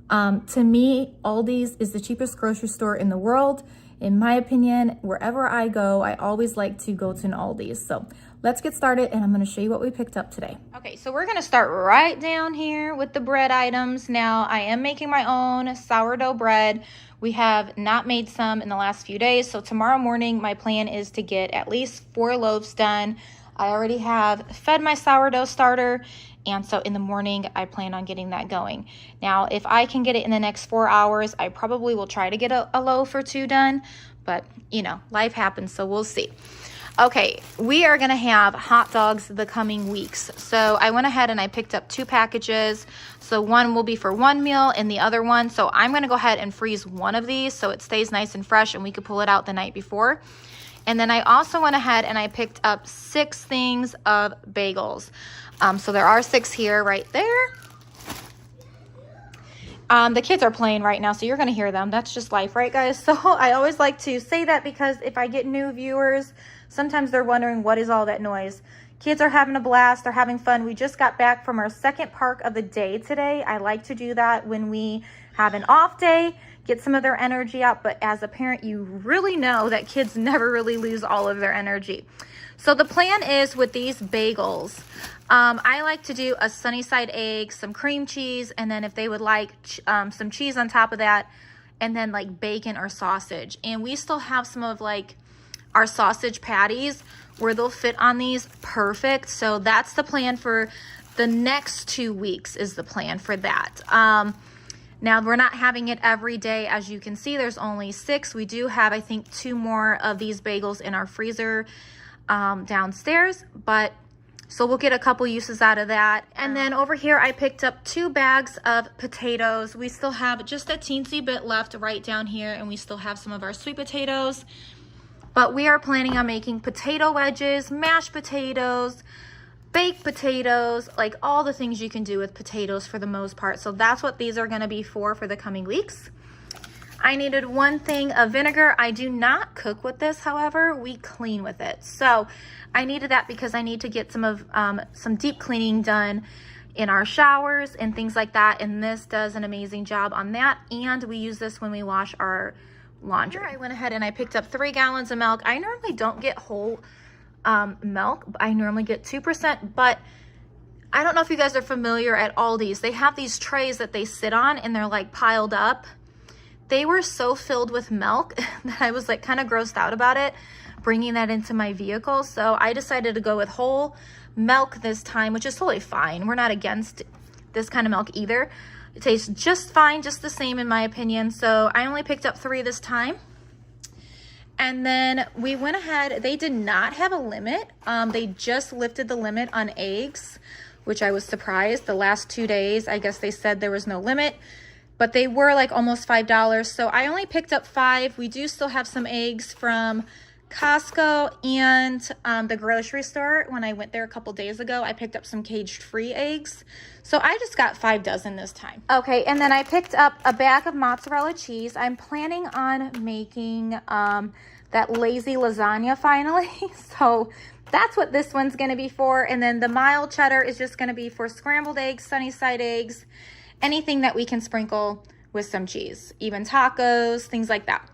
Speaker 1: To me, Aldi's is the cheapest grocery store in the world. In my opinion, wherever I go, I always like to go to an Aldi's. So let's get started, and I'm going to show you what we picked up today. Okay, so we're going to start right down here with the bread items. Now, I am making my own sourdough bread. We have not made some in the last few days, so tomorrow morning, my plan is to get at least 4 loaves done. I already have fed my sourdough starter, and so in the morning, I plan on getting that going. Now, if I can get it in the next 4 hours, I probably will try to get a loaf or 2 done, but, you know, life happens, so we'll see. Okay, we are gonna have hot dogs the coming weeks. So I went ahead and I picked up 2 packages. So one will be for one meal and the other one. So I'm gonna go ahead and freeze one of these so it stays nice and fresh and we could pull it out the night before. And then I also went ahead and I picked up 6 things of bagels. So there are 6 here right there.
Speaker 5: The kids are playing right now, so you're going to hear them. That's just life, right, guys? So I always like to say that because if I get new viewers, sometimes they're wondering what is all that noise. Kids are having a blast. They're having fun. We just got back from our second park of the day today. I like to do that when we have an off day, get some of their energy out. But as a parent, you really know that kids never really lose all of their energy. So the plan is with these bagels, I like to do a sunny side egg, some cream cheese, and then if they would like some cheese on top of that, and then like bacon or sausage. And we still have some of like our sausage patties where they'll fit on these perfect. So that's the plan for the next 2 weeks is the plan for that. Now we're not having it every day. As you can see, there's only 6. We do have, I think, 2 more of these bagels in our freezer downstairs, but so we'll get a couple uses out of that. And then over here, I picked up 2 bags of potatoes. We still have just a teensy bit left right down here, and we still have some of our sweet potatoes. But we are planning on making potato wedges, mashed potatoes, baked potatoes, like all the things you can do with potatoes for the most part. So that's what these are going to be for the coming weeks. I needed 1 thing of vinegar. I do not cook with this, however, we clean with it. So I needed that because I need to get some deep cleaning done in our showers and things like that. And this does an amazing job on that. And we use this when we wash our laundry. Here I went ahead and I picked up 3 gallons of milk. I normally don't get whole milk. I normally get 2%, but I don't know if you guys are familiar at Aldi's. They have these trays that they sit on and they're like piled up. They were so filled with milk that I was like kind of grossed out about it, bringing that into my vehicle. So I decided to go with whole milk this time, which is totally fine. We're not against this kind of milk either. It tastes just fine, just the same in my opinion. So I only picked up 3 this time. And then we went ahead, they did not have a limit. They just lifted the limit on eggs, which I was surprised. The last 2 days, I guess they said there was no limit, but they were like almost $5. So I only picked up 5. We do still have some eggs from Costco and the grocery store. When I went there a couple days ago, I picked up some cage-free eggs. So I just got 5 dozen this time. Okay, and then I picked up a bag of mozzarella cheese. I'm planning on making that lazy lasagna finally. So that's what this one's gonna be for. And then the mild cheddar is just gonna be for scrambled eggs, sunny side eggs, anything that we can sprinkle with some cheese, even tacos, things like that.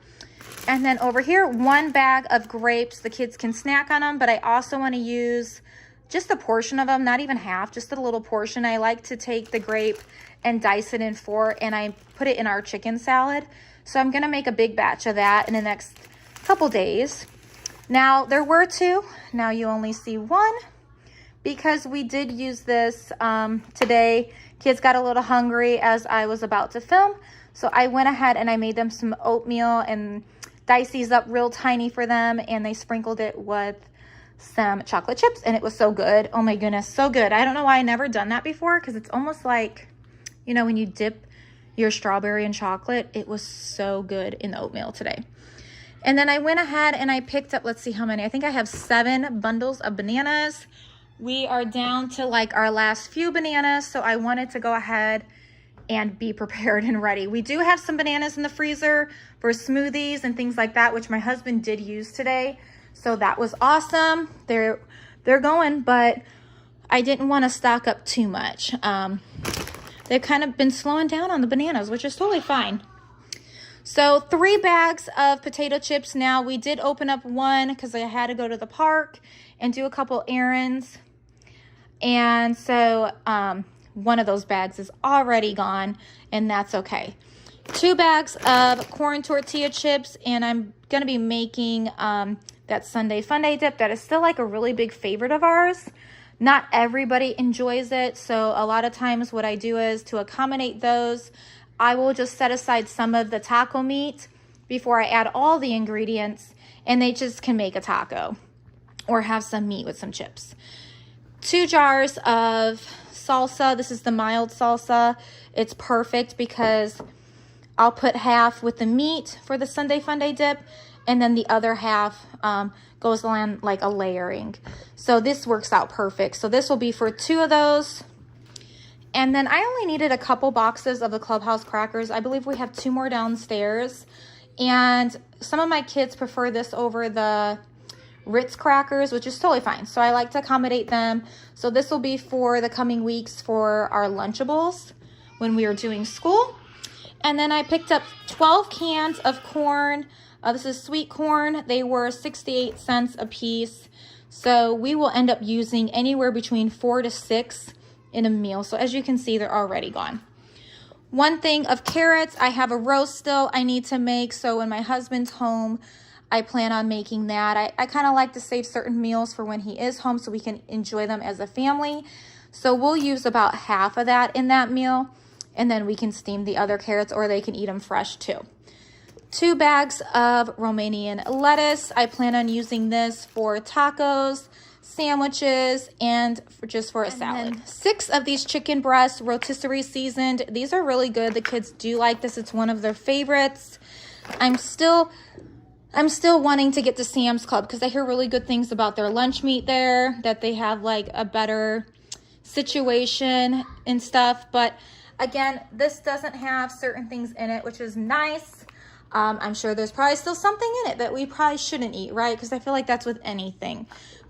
Speaker 5: And then over here, 1 bag of grapes. The kids can snack on them, but I also want to use just a portion of them, not even half, just a little portion. I like to take the grape and dice it in 4, and I put it in our chicken salad. So I'm going to make a big batch of that in the next couple days. Now, there were 2. Now you only see 1 because we did use this today. Kids got a little hungry as I was about to film. So I went ahead and I made them some oatmeal and diced these up real tiny for them, and they sprinkled it with some chocolate chips, and it was so good. Oh my goodness, so good. I don't know why I never done that before, because it's almost like, you know, when you dip your strawberry in chocolate. It was so good in the oatmeal today. And then I went ahead and I picked up, let's see how many. I think I have 7 bundles of bananas. We are down to like our last few bananas, so I wanted to go ahead and be prepared and ready. We do have some bananas in the freezer for smoothies and things like that, which my husband did use today. So that was awesome. They're going, but I didn't want to stock up too much. They've kind of been slowing down on the bananas, which is totally fine. So 3 bags of potato chips. Now we did open up 1 because I had to go to the park and do a couple errands. And so, one of those bags is already gone, and that's okay. 2 bags of corn tortilla chips, and I'm going to be making that Sunday Funday dip. That is still like a really big favorite of ours. Not everybody enjoys it, so a lot of times what I do is to accommodate those, I will just set aside some of the taco meat before I add all the ingredients, and they just can make a taco or have some meat with some chips. 2 jars of salsa. This is the mild salsa. It's perfect because I'll put half with the meat for the Sunday Funday dip, and then the other half goes on like a layering. So this works out perfect. So this will be for 2 of those. And then I only needed a couple boxes of the Clubhouse crackers. I believe we have 2 more downstairs. And some of my kids prefer this over the Ritz crackers, which is totally fine. So I like to accommodate them. So this will be for the coming weeks for our Lunchables when we are doing school. And then I picked up 12 cans of corn. This is sweet corn. They were 68 cents a piece. So we will end up using anywhere between 4 to 6 in a meal. So as you can see, they're already gone. 1 thing of carrots. I have a roast still I need to make. So when my husband's home, I plan on making that. I kind of like to save certain meals for when he is home so we can enjoy them as a family. So we'll use about half of that in that meal. And then we can steam the other carrots, or they can eat them fresh too. 2 bags of Romanian lettuce. I plan on using this for tacos, sandwiches, and just for a salad. 6 of these chicken breasts, rotisserie seasoned. These are really good. The kids do like this. It's one of their favorites. I'm still wanting to get to Sam's Club because I hear really good things about their lunch meat there, that they have like a better situation and stuff. But again, this doesn't have certain things in it, which is nice. I'm sure there's probably still something in it that we probably shouldn't eat, right? Because I feel like that's with anything.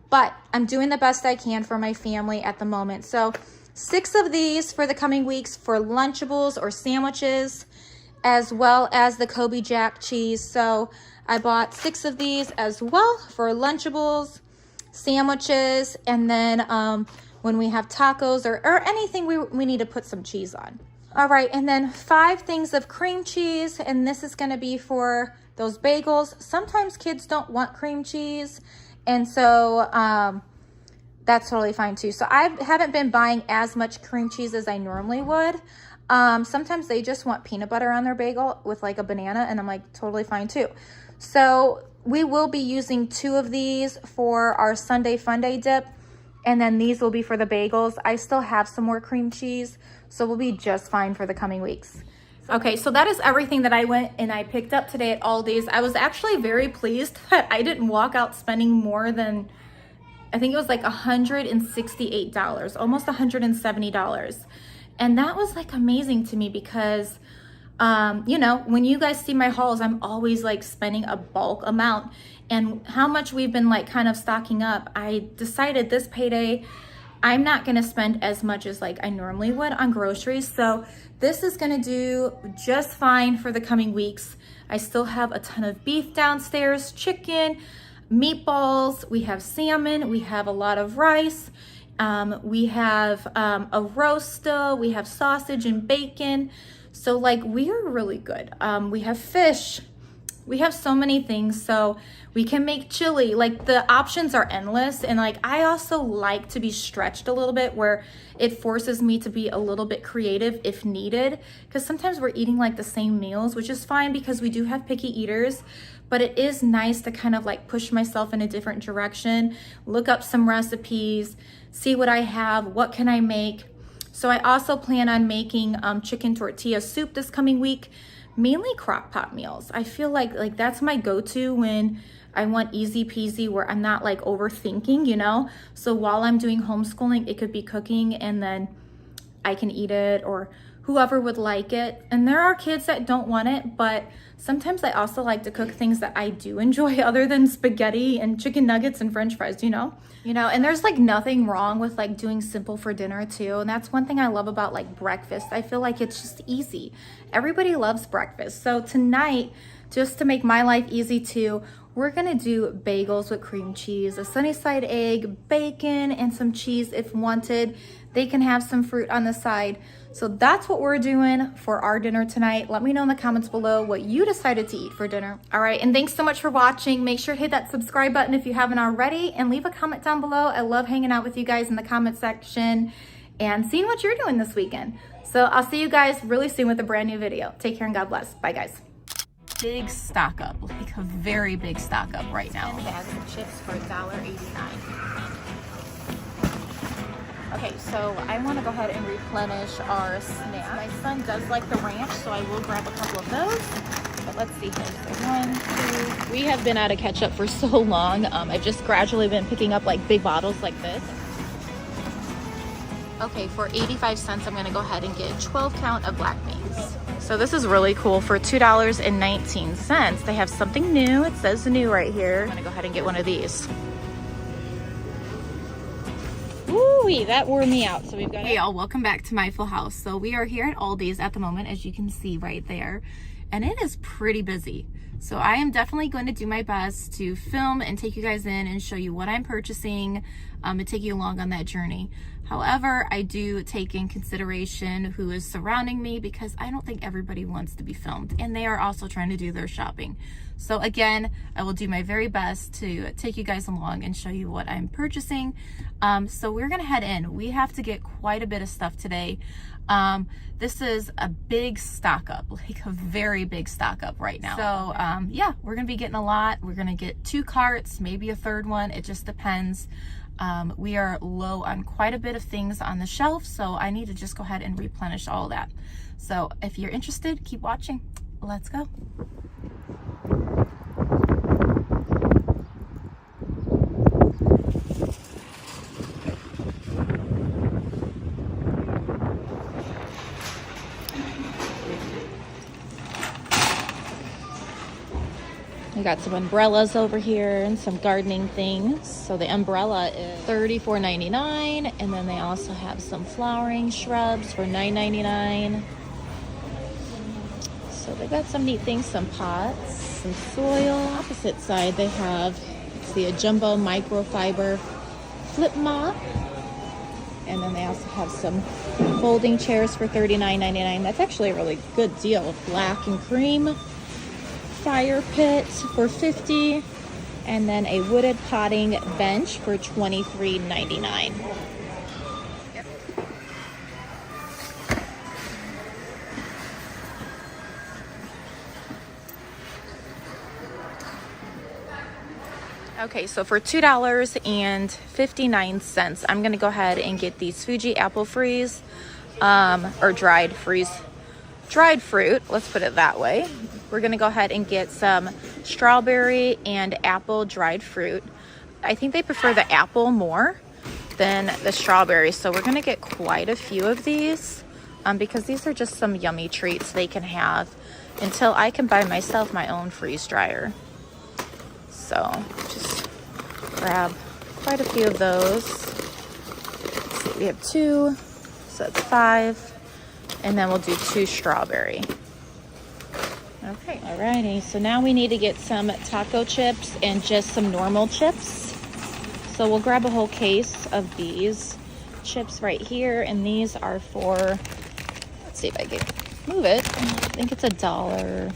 Speaker 5: But I'm doing the best I can for my family at the moment. So 6 of these for the coming weeks for Lunchables or sandwiches, as well as the Kobe Jack cheese. So I bought 6 of these as well for Lunchables, sandwiches, and then when we have tacos or anything we need to put some cheese on. All right, and then 5 things of cream cheese, and this is going to be for those bagels. Sometimes kids don't want cream cheese, and so that's totally fine too. So I haven't been buying as much cream cheese as I normally would. Sometimes they just want peanut butter on their bagel with like a banana, and I'm like totally fine too. So we will be using 2 of these for our Sunday Funday dip, and then these will be for the bagels. I still have some more cream cheese, so we'll be just fine for the coming weeks. Okay, so that is everything that I went and I picked up today at Aldi's. I was actually very pleased that I didn't walk out spending more than, I think it was like $168, almost $170. And that was like amazing to me because, you know, when you guys see my hauls, I'm always like spending a bulk amount. And how much we've been like kind of stocking up, I decided this payday, I'm not gonna spend as much as like I normally would on groceries. So this is gonna do just fine for the coming weeks. I still have a ton of beef downstairs, chicken, meatballs, we have salmon, we have a lot of rice, we have a roast still, we have sausage and bacon. So like we are really good. We have fish, we have so many things. So we can make chili, like the options are endless. And like, I also like to be stretched a little bit where it forces me to be a little bit creative if needed. Because sometimes we're eating like the same meals, which is fine because we do have picky eaters, but it is nice to kind of like push myself in a different direction, look up some recipes, see what I have, what can I make. So I also plan on making chicken tortilla soup this coming week, mainly crock pot meals. I feel like that's my go-to when I want easy peasy where I'm not like overthinking, you know? So while I'm doing homeschooling, it could be cooking and then I can eat it or whoever would like it. And there are kids that don't want it, but sometimes I also like to cook things that I do enjoy other than spaghetti and chicken nuggets and french fries, you know? And there's like nothing wrong with like doing simple for dinner too. And that's one thing I love about like breakfast. I feel like it's just easy. Everybody loves breakfast. So tonight, just to make my life easy too, we're gonna do bagels with cream cheese, a sunny side egg, bacon, and some cheese if wanted. They can have some fruit on the side. So that's what we're doing for our dinner tonight. Let me know in the comments below what you decided to eat for dinner. All right, and thanks so much for watching. Make sure to hit that subscribe button if you haven't already, and leave a comment down below. I love hanging out with you guys in the comment section and seeing what you're doing this weekend. So I'll see you guys really soon with a brand new video. Take care and God bless. Bye, guys. Big stock up, like a very big stock up right now. 10 bags of chips for $1.89. Okay, so I want to go ahead and replenish our snacks. My son does like the ranch, so I will grab a couple of those. But let's see here. So 1, 2. We have been out of ketchup for so long. I've just gradually been picking up like big bottles like this. Okay, for 85 cents, I'm gonna go ahead and get 12 count of black beans. So this is really cool. For $2.19, they have something new. It says new right here. I'm gonna go ahead and get one of these. Ooh, that wore me out. So we've got.
Speaker 1: Hey y'all, welcome back to my Full House. So we are here at Aldi's at the moment, as you can see right there, and it is pretty busy. So I am definitely going to do my best to film and take you guys in and show you what I'm purchasing, and take you along on that journey. However, I do take in consideration who is surrounding me, because I don't think everybody wants to be filmed, and they are also trying to do their shopping. So again, I will do my very best to take you guys along and show you what I'm purchasing. So we're gonna head in. We have to get quite a bit of stuff today. This is a big stock up, like a very big stock up right now. So yeah, we're gonna be getting a lot. We're gonna get 2 carts, maybe a 3rd one. It just depends. We are low on quite a bit of things on the shelf, so I need to just go ahead and replenish all that. So if you're interested, keep watching. Let's go.
Speaker 5: We got some umbrellas over here and some gardening things. So the umbrella is $34.99, and then they also have some flowering shrubs for $9.99. So they got some neat things, some pots, some soil. Opposite side they have, see, a jumbo microfiber flip mop. And then they also have some folding chairs for $39.99. That's actually a really good deal. Black and cream. Fire pit for $50, and then a wooded potting bench for $23.99. Okay, so for $2.59, I'm gonna go ahead and get these Fuji apple freeze, or dried fruit, let's put it that way. We're gonna go ahead and get some strawberry and apple dried fruit. I think they prefer the apple more than the strawberry, so we're gonna get quite a few of these, because these are just some yummy treats they can have until I can buy myself my own freeze dryer. So just grab quite a few of those. Let's see, we have 2, so that's 5, and then we'll do 2 strawberry. Okay, alrighty, so now we need to get some taco chips and just some normal chips. So we'll grab a whole case of these chips right here, and these are for, let's see if I can move it. I think it's $1.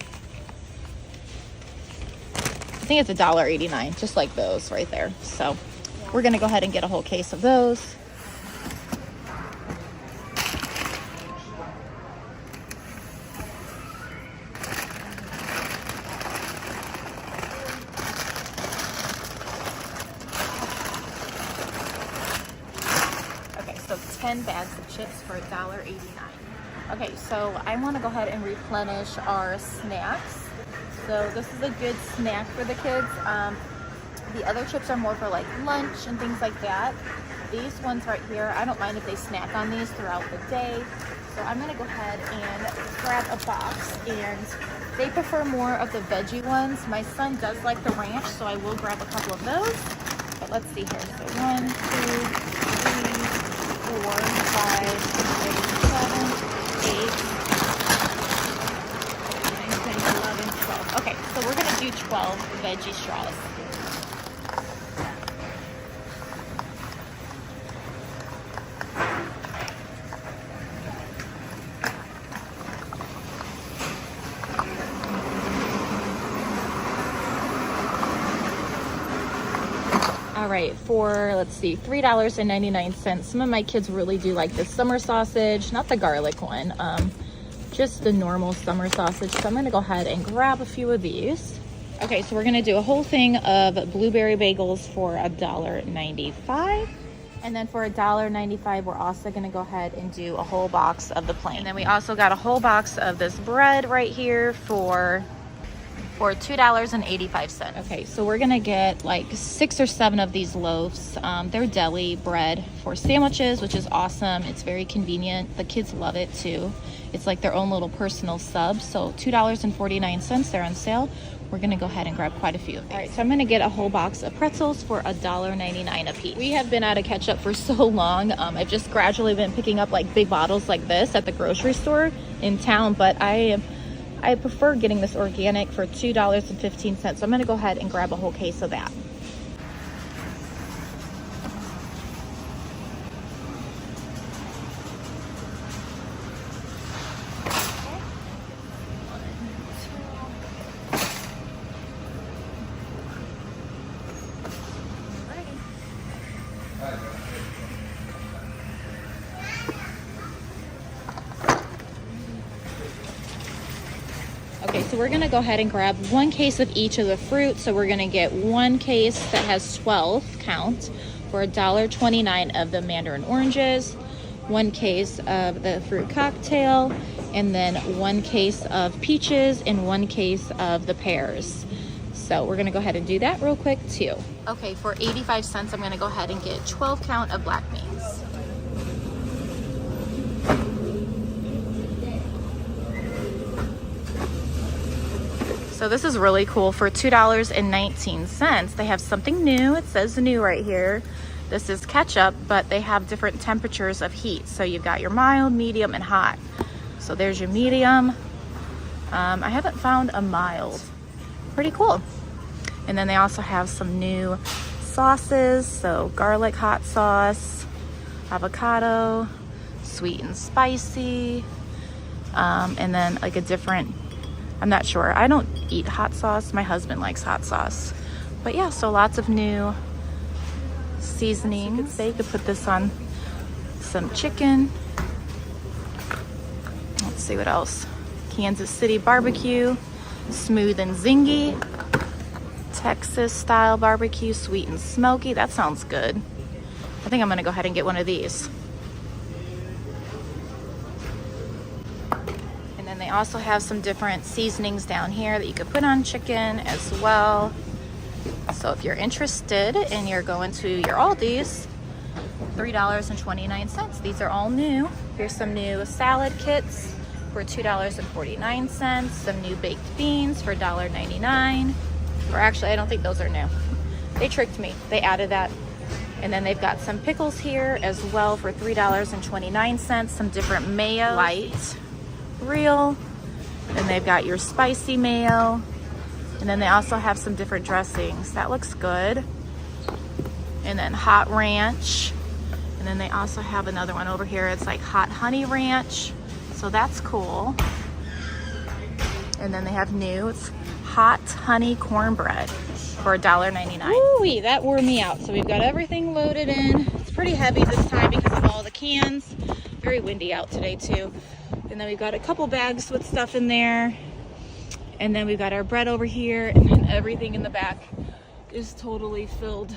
Speaker 5: I think it's $1.89, just like those right there. So we're gonna go ahead and get a whole case of those. Okay, so 10 bags of chips for $1.89. Okay, so I want to go ahead and replenish our snacks. So this is a good snack for the kids. The other chips are more for like lunch and things like that. These ones right here, I don't mind if they snack on these throughout the day. So I'm gonna go ahead and grab a box, and they prefer more of the veggie ones. My son does like the ranch, so I will grab a couple of those. But let's see here. So 1, 2, 3, 4, 5, 6, 7, 8. Okay, so we're gonna do 12 veggie straws. All right, for, let's see, $3.99. Some of my kids really do like this summer sausage, not the garlic one. Just the normal summer sausage. So I'm gonna go ahead and grab a few of these. Okay, so we're gonna do a whole thing of blueberry bagels for $1.95. And then for $1.95, we're also gonna go ahead and do a whole box of the plain. And then we also got a whole box of this bread right here for for $2.85. Okay, so we're gonna get like 6 or 7 of these loaves. They're deli bread for sandwiches, which is awesome. It's very convenient. The kids love it too. It's like their own little personal sub. So $2.49, they're on sale. We're gonna go ahead and grab quite a few of these. All right, so I'm gonna get a whole box of pretzels for $1.99 a piece. We have been out of ketchup for so long. I've just gradually been picking up like big bottles like this at the grocery store in town, but I prefer getting this organic for $2.15. So I'm gonna go ahead and grab a whole case of that. Okay, so we're gonna go ahead and grab 1 case of each of the fruit. So we're gonna get 1 case that has 12 count for $1.29 of the mandarin oranges, 1 case of the fruit cocktail, and then 1 case of peaches and 1 case of the pears. So we're gonna go ahead and do that real quick too. Okay, for 85 cents, I'm gonna go ahead and get 12 count of black beans. So this is really cool. For $2.19, they have something new. It says new right here. This is ketchup, but they have different temperatures of heat. So you've got your mild, medium, and hot. So there's your medium. I haven't found a mild. Pretty cool. And then they also have some new sauces. So garlic hot sauce, avocado, sweet and spicy, and then like a different, I'm not sure. I don't eat hot sauce. My husband likes hot sauce. But yeah, so lots of new seasonings. You could put this on some chicken. Let's see what else. Kansas City barbecue, smooth and zingy. Texas style barbecue, sweet and smoky. That sounds good. I think I'm gonna go ahead and get one of these. They also have some different seasonings down here that you could put on chicken as well. So if you're interested and you're going to your Aldi's, $3.29. These are all new. Here's some new salad kits for $2.49. Some new baked beans for $1.99. Or actually, I don't think those are new. They tricked me. They added that. And then they've got some pickles here as well for $3.29. Some different mayo, light, real, and they've got your spicy mayo, and then they also have some different dressings. That looks good. And then hot ranch, and then they also have another one over here. It's like hot honey ranch, so that's cool. And then they have new, it's hot honey cornbread for $1.99. Ooh, that wore me out. So we've got everything loaded in. It's pretty heavy this time because of all the cans. Very windy out today too. And then we've got a couple bags with stuff in there. And then we've got our bread over here, and then everything in the back is totally filled.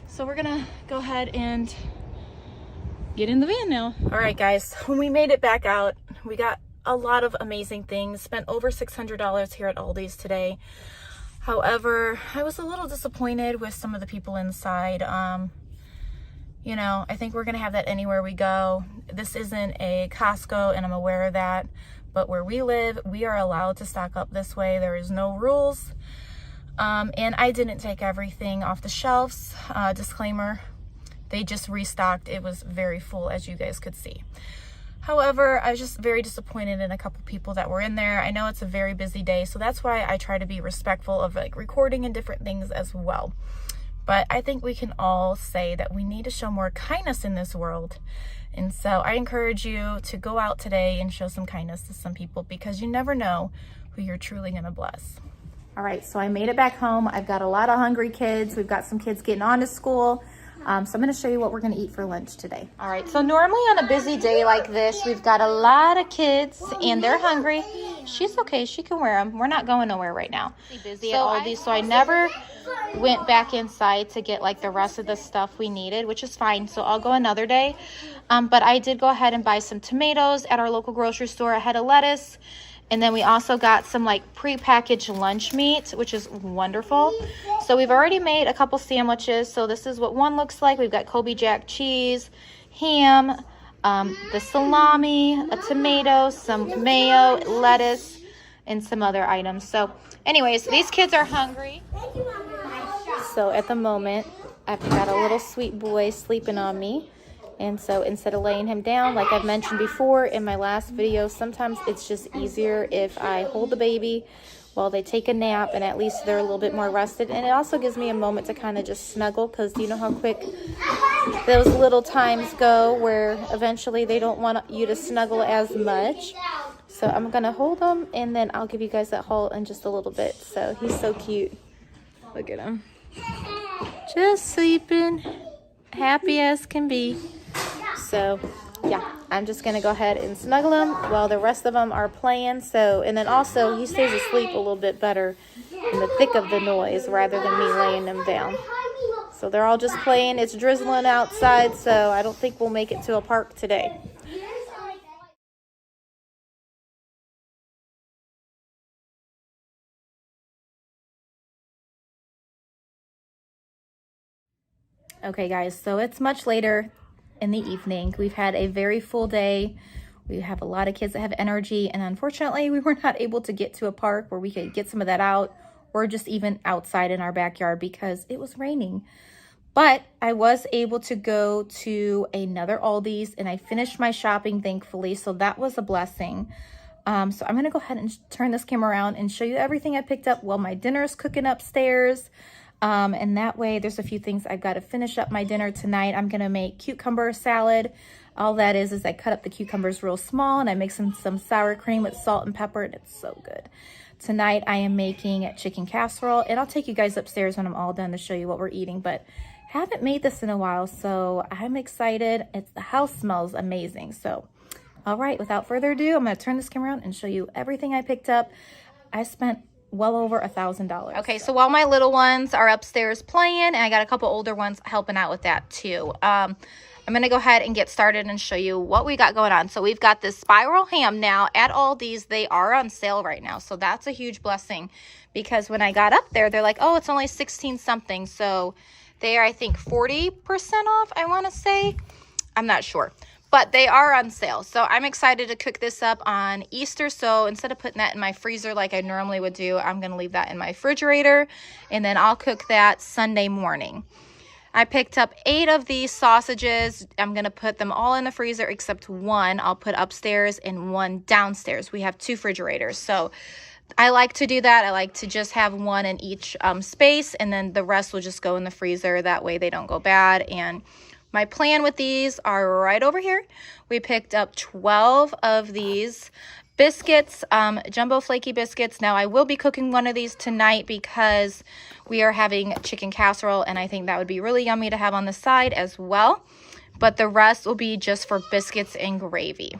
Speaker 5: So we're gonna go ahead and get in the van now. All right, guys, when we made it back out, we got a lot of amazing things. Spent over $600 here at Aldi's today. However, I was a little disappointed with some of the people inside. You know, I think we're gonna have that anywhere we go. This isn't a Costco, and I'm aware of that, but where we live, we are allowed to stock up this way. There is no rules. And I didn't take everything off the shelves. Disclaimer, they just restocked. It was very full, as you guys could see. However, I was just very disappointed in a couple people that were in there. I know it's a very busy day, so that's why I try to be respectful of like recording and different things as well. But I think we can all say that we need to show more kindness in this world. And so I encourage you to go out today and show some kindness to some people, because you never know who you're truly gonna bless. All right, so I made it back home. I've got a lot of hungry kids. We've got some kids getting on to school. So I'm gonna show you what we're gonna eat for lunch today. All right, so normally on a busy day like this, we've got a lot of kids and they're hungry. She's okay, she can wear them. We're not going nowhere right now. Busy at Aldi, so I never went back inside to get like the rest of the stuff we needed, which is fine. So I'll go another day. But I did go ahead and buy some tomatoes at our local grocery store, a head of lettuce, And then we also got some like pre-packaged lunch meat, which is wonderful. So we've already made a couple sandwiches. So this is what one looks like. We've got Kobe Jack cheese, ham, the salami, a tomato, some mayo, lettuce, and some other items. So anyways, these kids are hungry. So at the moment, I've got a little sweet boy sleeping on me. And so instead of laying him down, like I've mentioned before in my last video, sometimes it's just easier if I hold the baby while they take a nap, and at least they're a little bit more rested. And it also gives me a moment to kind of just snuggle, because you know how quick those little times go where eventually they don't want you to snuggle as much. So I'm going to hold him, and then I'll give you guys that haul in just a little bit. So he's so cute. Look at him. Just sleeping, happy as can be. So yeah, I'm just gonna go ahead and snuggle him while the rest of them are playing. So, and then also he stays asleep a little bit better in the thick of the noise rather than me laying him down. So they're all just playing. It's drizzling outside, so I don't think we'll make it to a park today. Okay guys, so it's much later in the evening. We've had a very full day. We have a lot of kids that have energy, and unfortunately we were not able to get to a park where we could get some of that out, or just even outside in our backyard because it was raining. But I was able to go to another Aldi's, and I finished my shopping, thankfully, so that was a blessing. So I'm gonna go ahead and turn this camera around and show you everything I picked up while my dinner is cooking upstairs. And that way there's a few things I've got to finish up my dinner tonight. I'm going to make cucumber salad. All that is I cut up the cucumbers real small, and I make some sour cream with salt and pepper, and it's so good. Tonight I am making chicken casserole, and I'll take you guys upstairs when I'm all done to show you what we're eating, but haven't made this in a while, so I'm excited. The house smells amazing. So all right, without further ado, I'm going to turn this camera around and show you everything I picked up. I spent well over $1,000. Okay, so while my little ones are upstairs playing, and I got a couple older ones helping out with that too, I'm gonna go ahead and get started and show you what we got going on. So we've got this spiral ham now at Aldi's. They are on sale right now, so that's a huge blessing, because when I got up there, they're like, oh, it's only 16 something. So they are, I think, 40% off, I want to say. I'm not sure, but they are on sale. So I'm excited to cook this up on Easter. So instead of putting that in my freezer like I normally would do, I'm going to leave that in my refrigerator, and then I'll cook that Sunday morning. I picked up 8 of these sausages. I'm going to put them all in the freezer except one I'll put upstairs and one downstairs. We have 2 refrigerators. So I like to do that. I like to just have one in each space, and then the rest will just go in the freezer. That way they don't go bad. And my plan with these are right over here. We picked up 12 of these biscuits, jumbo flaky biscuits. Now I will be cooking one of these tonight because we are having chicken casserole, and I think that would be really yummy to have on the side as well. But the rest will be just for biscuits and gravy.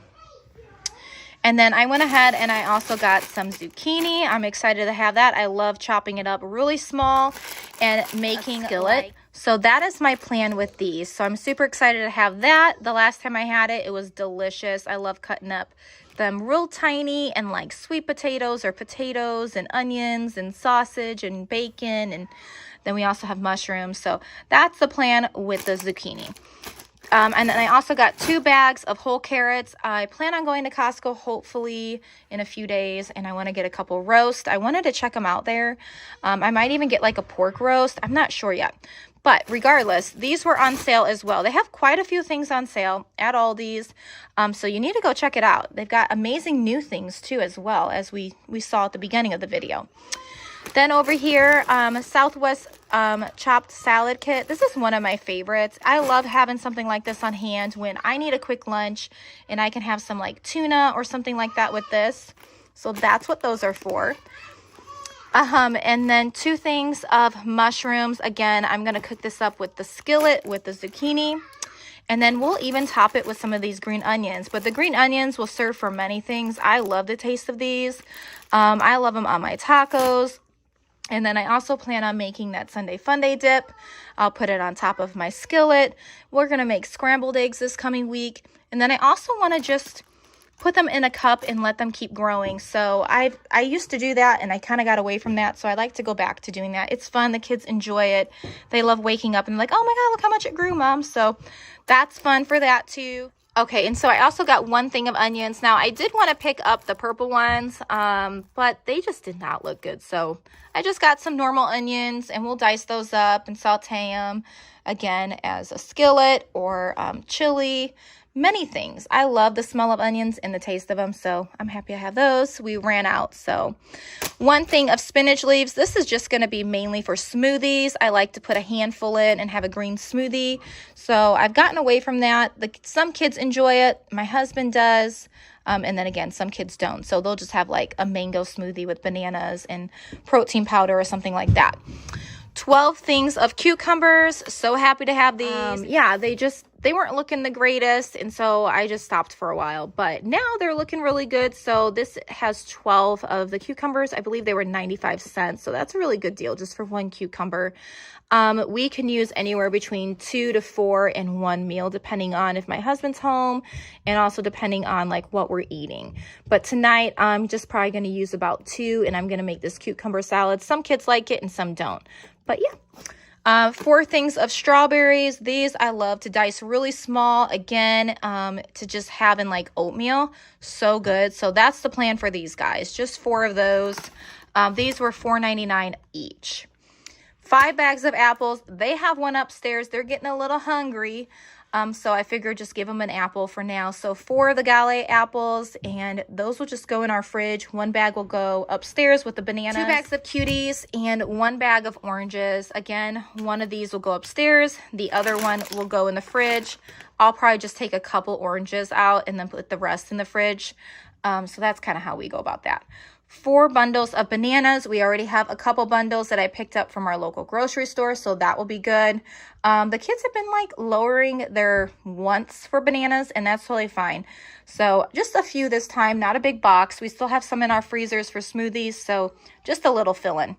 Speaker 5: And then I went ahead and I also got some zucchini. I'm excited to have that. I love chopping it up really small and making a skillet. So that is my plan with these. So I'm super excited to have that. The last time I had it, it was delicious. I love cutting up them real tiny and like sweet potatoes or potatoes and onions and sausage and bacon. And then we also have mushrooms. So that's the plan with the zucchini. And then I also got 2 bags of whole carrots. I plan on going to Costco hopefully in a few days, and I want to get a couple roast. I wanted to check them out there. I might even get like a pork roast. I'm not sure yet. But regardless, these were on sale as well. They have quite a few things on sale at Aldi's. So you need to go check it out. They've got amazing new things too, as well, as we saw at the beginning of the video. Then over here, Southwest chopped salad kit. This is one of my favorites. I love having something like this on hand when I need a quick lunch, and I can have some like tuna or something like that with this. So that's what those are for. And then 2 things of mushrooms. Again, I'm going to cook this up with the skillet with the zucchini. And then we'll even top it with some of these green onions. But the green onions will serve for many things. I love the taste of these. I love them on my tacos. And then I also plan on making that Sunday Funday dip. I'll put it on top of my skillet. We're going to make scrambled eggs this coming week. And then I also want to just put them in a cup and let them keep growing. So I used to do that, and I kind of got away from that. So I like to go back to doing that. It's fun. The kids enjoy it. They love waking up and like, oh my God, look how much it grew, Mom. So that's fun for that too. Okay, and so I also got one thing of onions. Now, I did want to pick up the purple ones, but they just did not look good. So I just got some normal onions, and we'll dice those up and saute them, again, as a skillet or chili, many things. I love the smell of onions and the taste of them, so I'm happy I have those. We ran out, so one thing of spinach leaves. This is just going to be mainly for smoothies. I like to put a handful in and have a green smoothie, so I've gotten away from that. Some kids enjoy it. My husband does, and then again, some kids don't, so they'll just have like a mango smoothie with bananas and protein powder or something like that. 12 things of cucumbers. So happy to have these. Yeah, they weren't looking the greatest, and so I just stopped for a while, but now they're looking really good. So this has 12 of the cucumbers. I believe they were 95 cents, so that's a really good deal just for one cucumber. We can use anywhere between 2 to 4 in one meal, depending on if my husband's home and also depending on like what we're eating. But tonight I'm just probably going to use about 2, and I'm going to make this cucumber salad. Some kids like it and some don't, but yeah. 4 things of strawberries. These I love to dice really small, again, to just have in like oatmeal. So good. So that's the plan for these guys. Just 4 of those. These were $4.99 each. 5 bags of apples. They have one upstairs. They're getting a little hungry. So I figured just give them an apple for now. So 4 of the Gale apples, and those will just go in our fridge. 1 bag will go upstairs with the bananas. 2 bags of cuties and 1 bag of oranges. Again, one of these will go upstairs. The other one will go in the fridge. I'll probably just take a couple oranges out and then put the rest in the fridge. So that's kind of how we go about that. 4 bundles of bananas. We already have a couple bundles that I picked up from our local grocery store, so that will be good. The kids have been like lowering their wants for bananas, and that's totally fine. So just a few this time, not a big box. We still have some in our freezers for smoothies, so just a little fill-in.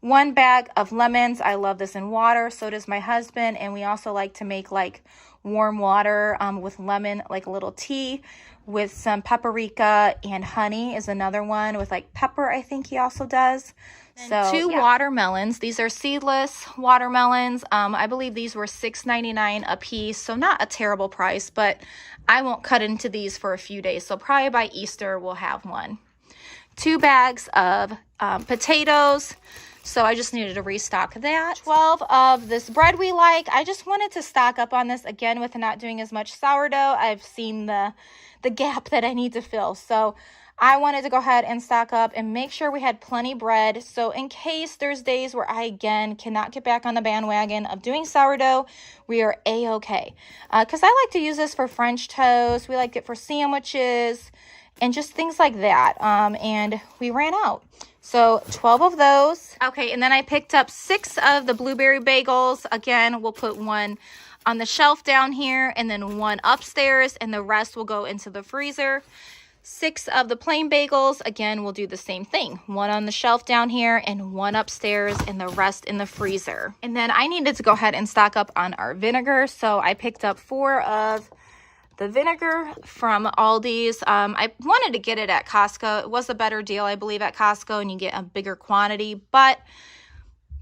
Speaker 5: 1 bag of lemons. I love this in water, so does my husband, and we also like to make like warm water with lemon, like a little tea with some paprika, and honey is another one with like pepper, I think he also does. So 2 watermelons. These are seedless watermelons. I believe these were $6.99 a piece, so not a terrible price, but I won't cut into these for a few days, so probably by Easter we'll have one. 2 bags of potatoes. So I just needed to restock that. 12 of this bread we like. I just wanted to stock up on this again with not doing as much sourdough. I've seen the gap that I need to fill. So I wanted to go ahead and stock up and make sure we had plenty bread. So in case there's days where I, again, cannot get back on the bandwagon of doing sourdough, we are A-okay. Because I like to use this for French toast. We like it for sandwiches and just things like that. And we ran out. So 12 of those. Okay, and then I picked up 6 of the blueberry bagels. Again, we'll put 1 on the shelf down here and then 1 upstairs, and the rest will go into the freezer. 6 of the plain bagels. Again, we'll do the same thing. 1 on the shelf down here and 1 upstairs, and the rest in the freezer. And then I needed to go ahead and stock up on our vinegar, so I picked up 4 of the vinegar from Aldi's. I wanted to get it at Costco. It was a better deal, I believe, at Costco, and you get a bigger quantity, but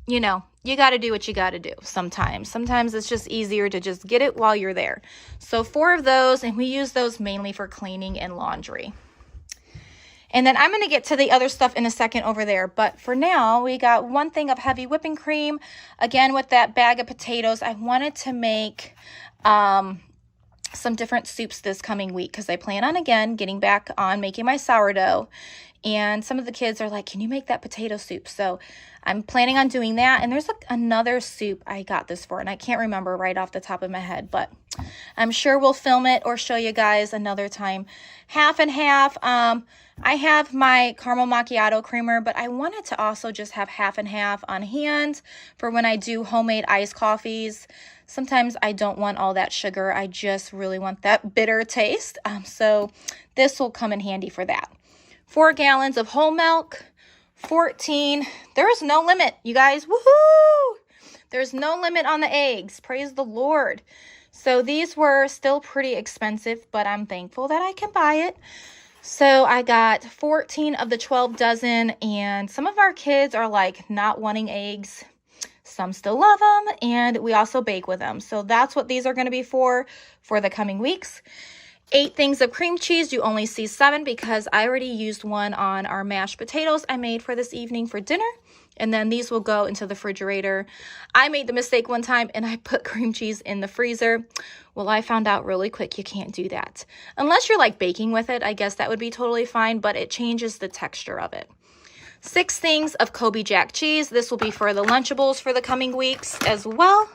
Speaker 5: you know, you got to do what you got to do sometimes. Sometimes it's just easier to just get it while you're there. So 4 of those, and we use those mainly for cleaning and laundry. And then I'm going to get to the other stuff in a second over there. But for now, we got 1 thing of heavy whipping cream. Again, with that bag of potatoes, I wanted to make some different soups this coming week because I plan on, again, getting back on making my sourdough. And some of the kids are like, can you make that potato soup? So I'm planning on doing that. And there's another soup I got this for, and I can't remember right off the top of my head, but I'm sure we'll film it or show you guys another time. Half and half. I have my caramel macchiato creamer, but I wanted to also just have half and half on hand for when I do homemade iced coffees. Sometimes I don't want all that sugar. I just really want that bitter taste. So this will come in handy for that. 4 gallons of whole milk. 14. There is no limit, you guys. Woohoo! There's no limit on the eggs. Praise the Lord. So these were still pretty expensive, but I'm thankful that I can buy it. So I got 14 of the 12 dozen, and some of our kids are like not wanting eggs. Some still love them, and we also bake with them. So that's what these are going to be for the coming weeks. 8 things of cream cheese. You only see 7 because I already used one on our mashed potatoes I made for this evening for dinner. And then these will go into the refrigerator. I made the mistake one time and I put cream cheese in the freezer. Well, I found out really quick you can't do that. Unless you're like baking with it, I guess that would be totally fine, but it changes the texture of it. 6 things of Kobe Jack cheese. This will be for the Lunchables for the coming weeks as well.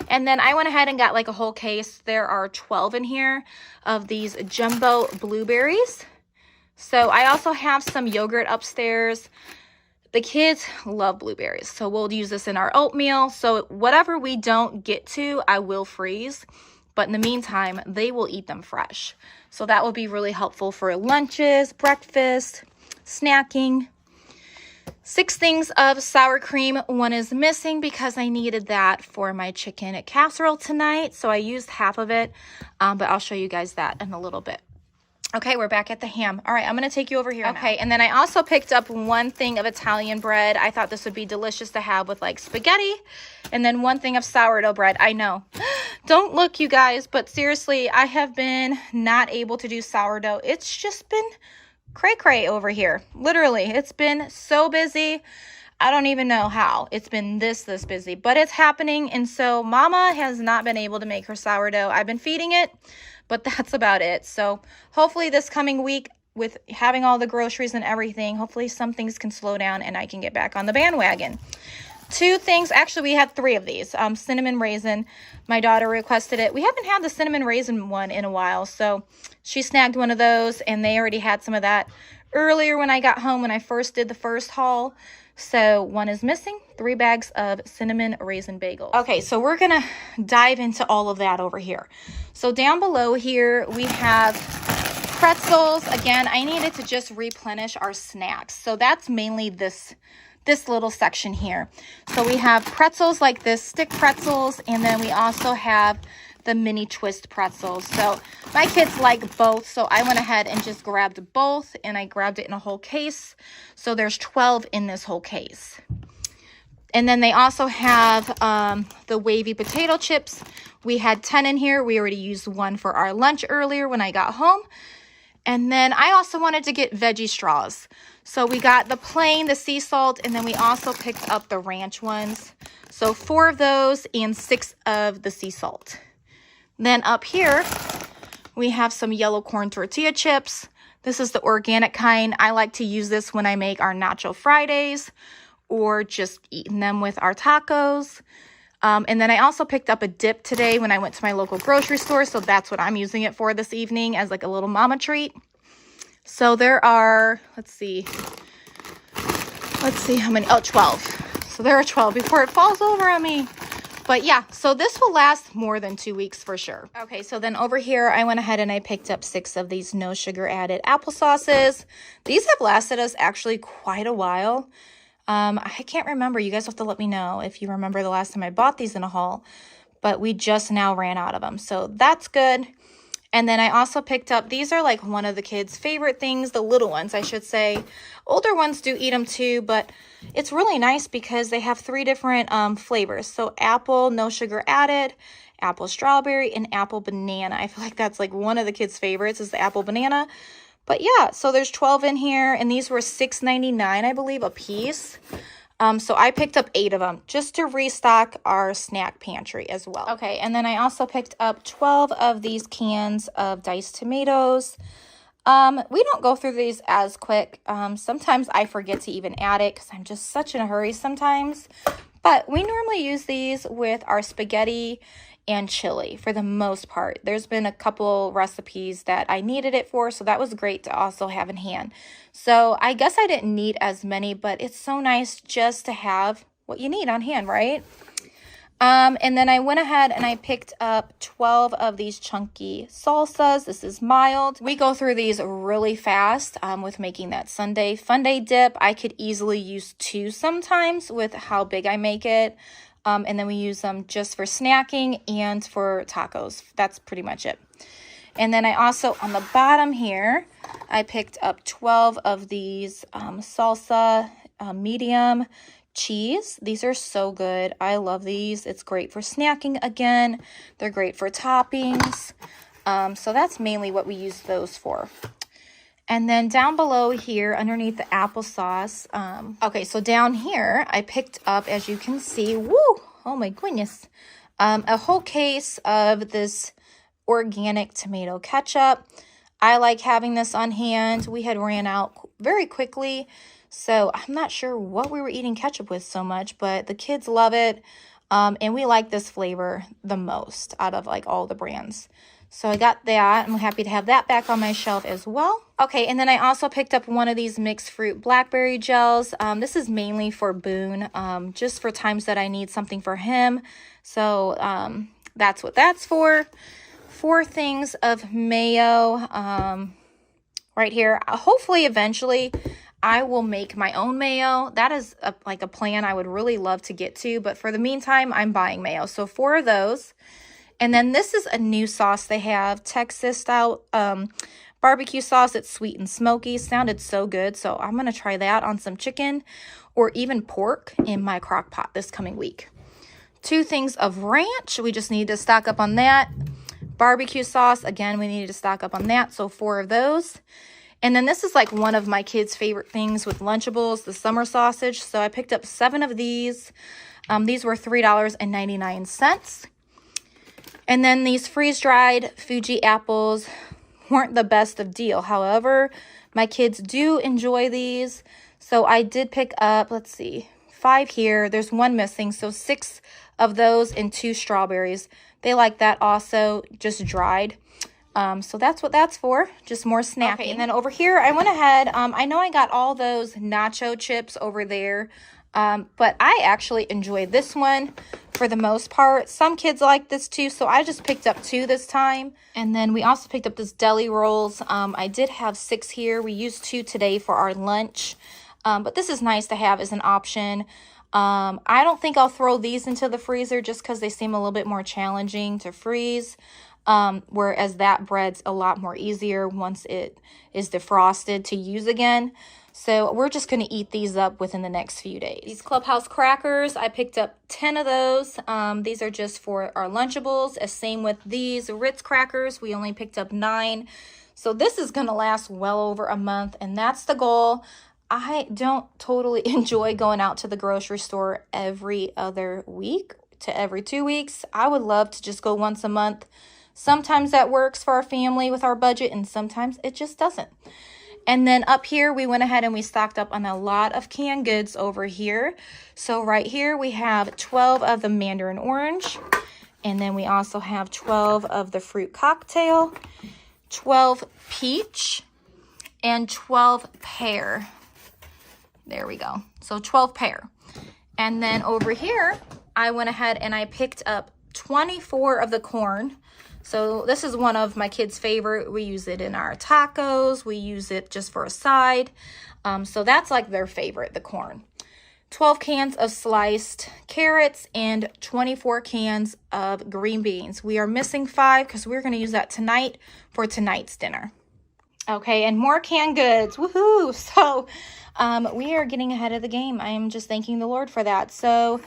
Speaker 5: And then I went ahead and got like a whole case. There are 12 in here of these jumbo blueberries. So I also have some yogurt upstairs. The kids love blueberries, so we'll use this in our oatmeal. So whatever we don't get to, I will freeze. But in the meantime, they will eat them fresh. So that will be really helpful for lunches, breakfast, snacking. 6 things of sour cream. 1 is missing because I needed that for my chicken casserole tonight. So I used half of it, but I'll show you guys that in a little bit. Okay, we're back at the ham. All right, I'm going to take you over here Okay, now. And then I also picked up 1 thing of Italian bread. I thought this would be delicious to have with like spaghetti. And then 1 thing of sourdough bread. I know. Don't look, you guys, but seriously, I have been not able to do sourdough. It's just been cray-cray over here. Literally, it's been so busy. I don't even know how. It's been this busy, but it's happening. And so Mama has not been able to make her sourdough. I've been feeding it, but that's about it. So hopefully this coming week, with having all the groceries and everything, hopefully some things can slow down and I can get back on the bandwagon. 2 things, actually we had 3 of these. Cinnamon raisin, my daughter requested it. We haven't had the cinnamon raisin one in a while, so she snagged one of those, and they already had some of that earlier when I got home when I first did the first haul. So 1 is missing. 3 bags of cinnamon raisin bagels. Okay, so we're gonna dive into all of that over here. So down below here we have pretzels. Again, I needed to just replenish our snacks. So that's mainly this little section here. So we have pretzels like this, stick pretzels, and then we also have the mini twist pretzels. So my kids like both, so I went ahead and just grabbed both, and I grabbed it in a whole case. So there's 12 in this whole case. And then they also have the wavy potato chips. We had 10 in here. We already used 1 for our lunch earlier when I got home. And then I also wanted to get veggie straws. So we got the plain, the sea salt, and then we also picked up the ranch ones. So 4 of those and 6 of the sea salt. Then up here, we have some yellow corn tortilla chips. This is the organic kind. I like to use this when I make our Nacho Fridays or just eating them with our tacos. And then I also picked up a dip today when I went to my local grocery store. So that's what I'm using it for this evening as like a little mama treat. So there are, let's see how many, 12. So there are 12 before it falls over on me. But yeah, so this will last more than 2 weeks for sure. Okay, so then over here, I went ahead and I picked up 6 of these no sugar added applesauces. These have lasted us actually quite a while. I can't remember. You guys have to let me know if you remember the last time I bought these in a haul. But we just now ran out of them. So that's good. And then I also picked up, these are like one of the kids' favorite things, the little ones, I should say. Older ones do eat them too, but it's really nice because they have 3 different flavors. So apple, no sugar added, apple strawberry, and apple banana. I feel like that's like one of the kids' favorites is the apple banana. But yeah, so there's 12 in here, and these were $6.99, I believe, a piece. So I picked up 8 of them just to restock our snack pantry as well. Okay, and then I also picked up 12 of these cans of diced tomatoes. We don't go through these as quick. Sometimes I forget to even add it because I'm just such in a hurry sometimes. But we normally use these with our spaghetti and chili for the most part. There's been a couple recipes that I needed it for, so that was great to also have in hand. So I guess I didn't need as many, but it's so nice just to have what you need on hand, right? And then I went ahead and I picked up 12 of these chunky salsas. This is mild. We go through these really fast with making that Sunday Funday dip. I could easily use 2 sometimes with how big I make it. And then we use them just for snacking and for tacos. That's pretty much it. And then I also, on the bottom here, I picked up 12 of these salsa medium cheese. These are so good. I love these. It's great for snacking again. They're great for toppings. So that's mainly what we use those for. And then down below here, underneath the applesauce, okay, so down here, I picked up, as you can see, woo, oh my goodness, a whole case of this organic tomato ketchup. I like having this on hand. We had ran out very quickly, so I'm not sure what we were eating ketchup with so much, but the kids love it, and we like this flavor the most out of like all the brands. So I got that. I'm happy to have that back on my shelf as well. Okay, and then I also picked up one of these mixed fruit blackberry gels. This is mainly for Boone, just for times that I need something for him. So that's what that's for. 4 things of mayo right here. Hopefully, eventually, I will make my own mayo. That is like a plan I would really love to get to. But for the meantime, I'm buying mayo. So 4 of those. And then this is a new sauce they have, Texas style barbecue sauce. It's sweet and smoky. Sounded so good. So I'm going to try that on some chicken or even pork in my crock pot this coming week. 2 things of ranch. We just need to stock up on that. Barbecue sauce. Again, we need to stock up on that. So 4 of those. And then this is like one of my kids' favorite things with Lunchables, the summer sausage. So I picked up 7 of these. These were $3.99. And then these freeze-dried Fuji apples weren't the best of deal. However, my kids do enjoy these. So I did pick up, let's see, 5 here. There's 1 missing. So 6 of those and 2 strawberries. They like that also, just dried. So that's what that's for, just more snacking. Okay, and then over here, I went ahead, I know I got all those nacho chips over there. But I actually enjoy this one for the most part. Some kids like this too, so I just picked up 2 this time. And then we also picked up this deli rolls. I did have 6 here. We used 2 today for our lunch. But this is nice to have as an option. I don't think I'll throw these into the freezer just because they seem a little bit more challenging to freeze. Whereas that bread's a lot more easier once it is defrosted to use again. So we're just going to eat these up within the next few days. These Clubhouse crackers, I picked up 10 of those. These are just for our Lunchables. Same with these Ritz crackers. We only picked up 9. So this is going to last well over a month, and that's the goal. I don't totally enjoy going out to the grocery store every other week to every 2 weeks. I would love to just go once a month. Sometimes that works for our family with our budget, and sometimes it just doesn't. And then up here, we went ahead and we stocked up on a lot of canned goods over here. So right here, we have 12 of the mandarin orange. And then we also have 12 of the fruit cocktail, 12 peach, and 12 pear. There we go. So 12 pear. And then over here, I went ahead and I picked up 24 of the corn. So this is one of my kids' favorite. We use it in our tacos. We use it just for a side. So that's like their favorite, the corn. 12 cans of sliced carrots and 24 cans of green beans. We are missing 5 because we're going to use that tonight for tonight's dinner. Okay, and more canned goods. Woohoo! So we are getting ahead of the game. I am just thanking the Lord for that. So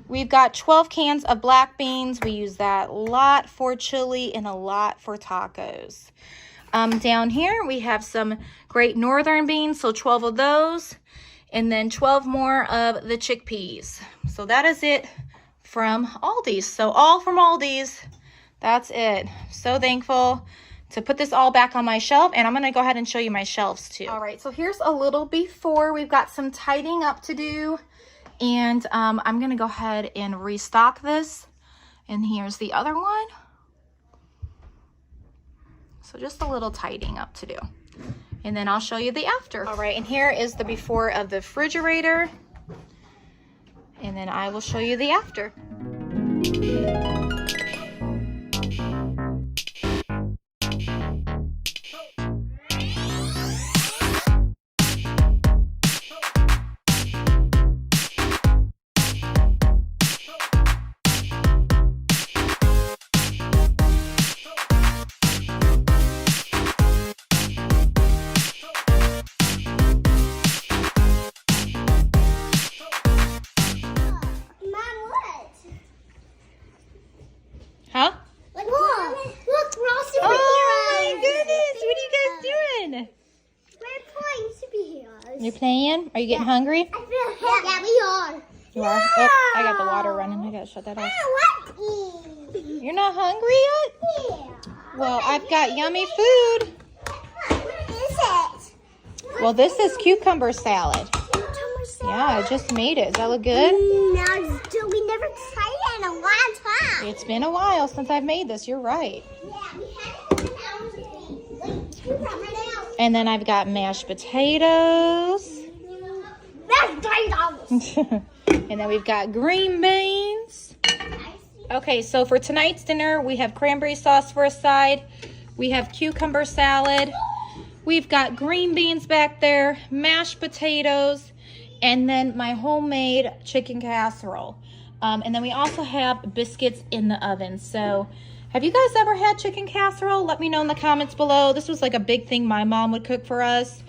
Speaker 5: we've got 12 cans of black beans. We use that a lot for chili and a lot for tacos. Down here, we have some great northern beans, so 12 of those. And then 12 more of the chickpeas. So that is it from Aldi's. So all from Aldi's. That's it. So thankful to put this all back on my shelf. And I'm going to go ahead and show you my shelves too. All right, so here's a little before. We've got some tidying up to do. And I'm going to go ahead and restock this. And here's the other one. So just a little tidying up to do. And then I'll show you the after. All right, and here is the before of the refrigerator. And then I will show you the after. You playing? Are you getting hungry?
Speaker 2: Yeah, we are.
Speaker 5: You are? Oh, I got the water running. I gotta shut that off. You're not hungry yet? Well, I've got yummy food.
Speaker 2: What is it?
Speaker 5: Well, this is cucumber salad. Yeah, I just made it. Does that look good?
Speaker 2: No, we never tried it in a long time.
Speaker 5: It's been a while since I've made this. You're right.
Speaker 2: Yeah, we had it
Speaker 5: And then I've got mashed potatoes.
Speaker 2: Mashed potatoes.
Speaker 5: And then we've got green beans. Okay, so for tonight's dinner, we have cranberry sauce for a side. We have cucumber salad. We've got green beans back there, mashed potatoes, and then my homemade chicken casserole. And then we also have biscuits in the oven. So have you guys ever had chicken casserole? Let me know in the comments below. This was like a big thing my mom would cook for us.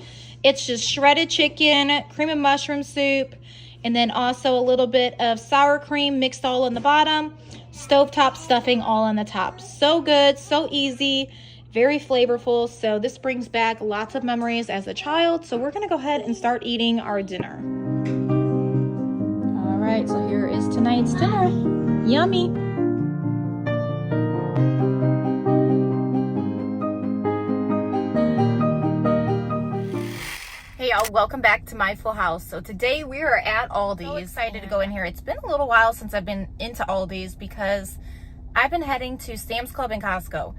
Speaker 5: It's just shredded chicken, cream and mushroom soup, and then also a little bit of sour cream mixed all on the bottom, stovetop stuffing all on the top. So good, so easy, very flavorful. So this brings back lots of memories as a child. So we're gonna go ahead and start eating our dinner. All right, so here is tonight's dinner. Yummy.
Speaker 1: Hey y'all, welcome back to my full house. So today we are at Aldi's. So excited to go in here. It's been a little while since I've been into Aldi's because I've been heading to Sam's Club and Costco.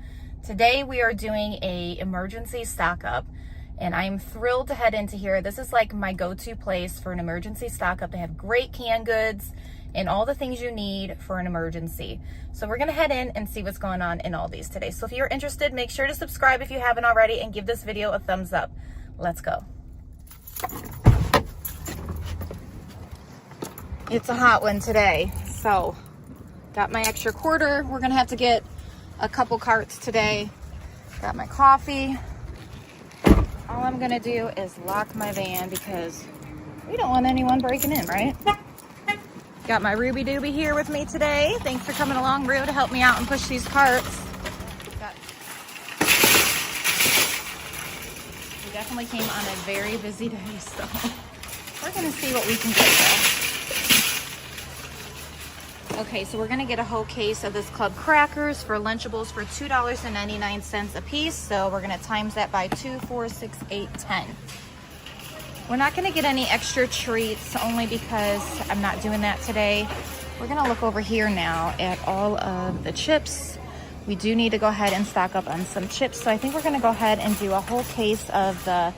Speaker 1: Today we are doing a emergency stock up and I'm thrilled to head into here. This is like my go-to place for an emergency stock up. They have great canned goods and all the things you need for an emergency. So we're gonna head in and see what's going on in Aldi's today. So if you're interested, make sure to subscribe if you haven't already and give this video a thumbs up. Let's go. It's a hot one today, so got my extra quarter. We're gonna have to get a couple carts today. Got my coffee. All I'm gonna do is lock my van because we don't want anyone breaking in, right? Got my Ruby Dooby here with me today. Thanks for coming along, Rue, to help me out and push these carts. We definitely came on a very busy day, so we're gonna see what we can get though. Okay, so we're gonna get a whole case of this club crackers for Lunchables for $2.99 a piece. So we're gonna times that by 2, 4, 6, 8, 10. We're not gonna get any extra treats only because I'm not doing that today. We're gonna look over here now at all of the chips. We do need to go ahead and stock up on some chips. So I think we're gonna go ahead and do a whole case of the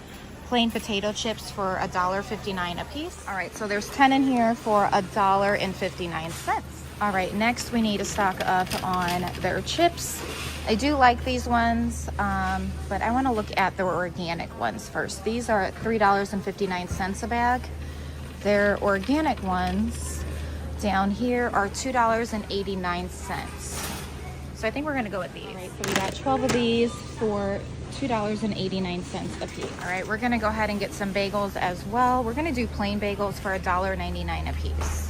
Speaker 1: plain potato chips for $1.59 a piece. All right, so there's 10 in here for $1.59. All right, next we need to stock up on their chips. I do like these ones, but I wanna look at the organic ones first. These are at $3.59 a bag. Their organic ones down here are $2.89. So I think we're gonna go with these. All right, so we got 12 of these for $2.89 a piece. All right, we're gonna go ahead and get some bagels as well. We're gonna do plain bagels for $1.99 a piece.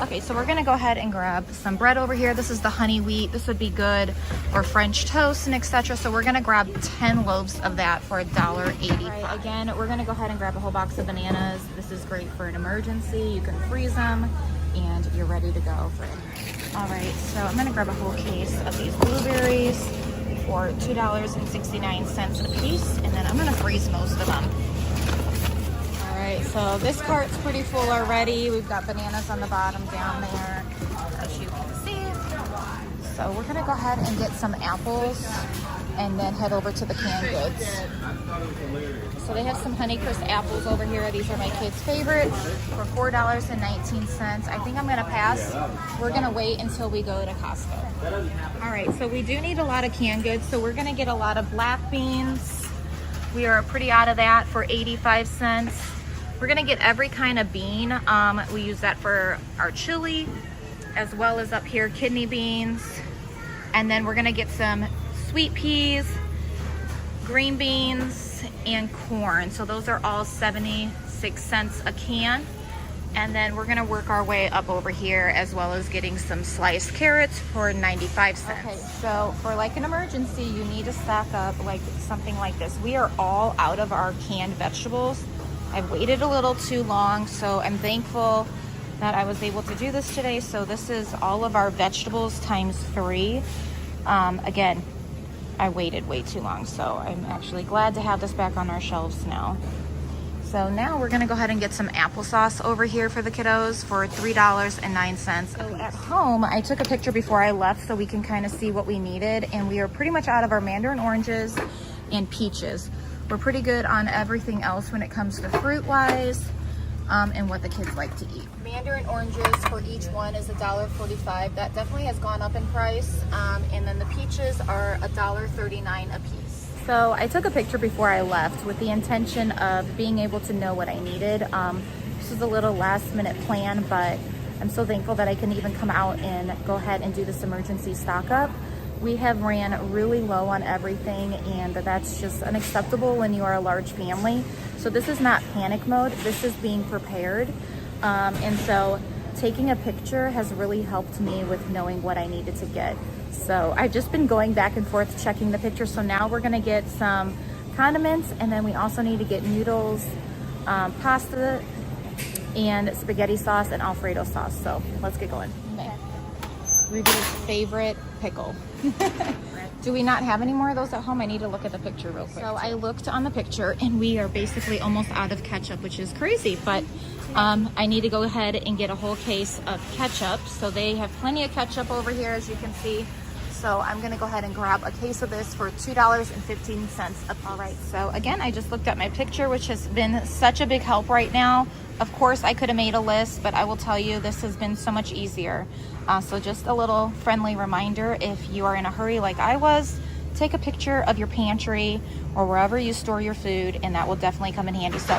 Speaker 1: Okay, so we're gonna go ahead and grab some bread over here. This is the honey wheat. This would be good for French toast and etc. So we're gonna grab 10 loaves of that for $1.80. Right, again, we're gonna go ahead and grab a whole box of bananas. This is great for an emergency. You can freeze them and you're ready to go for it. All right, so I'm gonna grab a whole case of these blueberries for $2.69 a piece, and then I'm gonna freeze most of them. So this cart's pretty full already. We've got bananas on the bottom down there, as you can see. So we're gonna go ahead and get some apples and then head over to the canned goods. So they have some Honeycrisp apples over here. These are my kids' favorite for $4.19. I think I'm gonna pass. We're gonna wait until we go to Costco. All right, so we do need a lot of canned goods. So we're gonna get a lot of black beans. We are pretty out of that for 85 cents. We're gonna get every kind of bean. We use that for our chili, as well as up here, kidney beans. And then we're gonna get some sweet peas, green beans, and corn. So those are all 70
Speaker 5: 96 cents a can. And then we're gonna work our way up over here, as well as getting some sliced carrots for 95 cents. Okay, so for like an emergency, you need to stock up like something like this. We are all out of our canned vegetables. I've waited a little too long, so I'm thankful that I was able to do this today. So this is all of our vegetables times 3. Again, I waited way too long, so I'm actually glad to have this back on our shelves now. So now we're gonna go ahead and get some applesauce over here for the kiddos for $3.09. So at home, I took a picture before I left so we can kind of see what we needed, and we are pretty much out of our mandarin oranges and peaches. We're pretty good on everything else when it comes to fruit-wise and what the kids like to eat. Mandarin oranges for each one is $1.45. That definitely has gone up in price. And then the peaches are $1.39 a piece. So I took a picture before I left with the intention of being able to know what I needed. This is a little last minute plan, but I'm so thankful that I can even come out and go ahead and do this emergency stock up. We have ran really low on everything, and that's just unacceptable when you are a large family. So this is not panic mode, this is being prepared. And so taking a picture has really helped me with knowing what I needed to get. So I've just been going back and forth checking the picture. So now we're gonna get some condiments, and then we also need to get noodles, pasta, and spaghetti sauce and Alfredo sauce. So let's get going. Okay. Ruby's favorite pickle. Do we not have any more of those at home? I need to look at the picture real quick. So I looked on the picture, and we are basically almost out of ketchup, which is crazy, but I need to go ahead and get a whole case of ketchup. So they have plenty of ketchup over here, as you can see. So I'm gonna go ahead and grab a case of this for $2.15 a piece. All right, so again, I just looked at my picture, which has been such a big help right now. Of course, I could have made a list, but I will tell you, this has been so much easier. So just a little friendly reminder, if you are in a hurry like I was, take a picture of your pantry or wherever you store your food, and that will definitely come in handy. So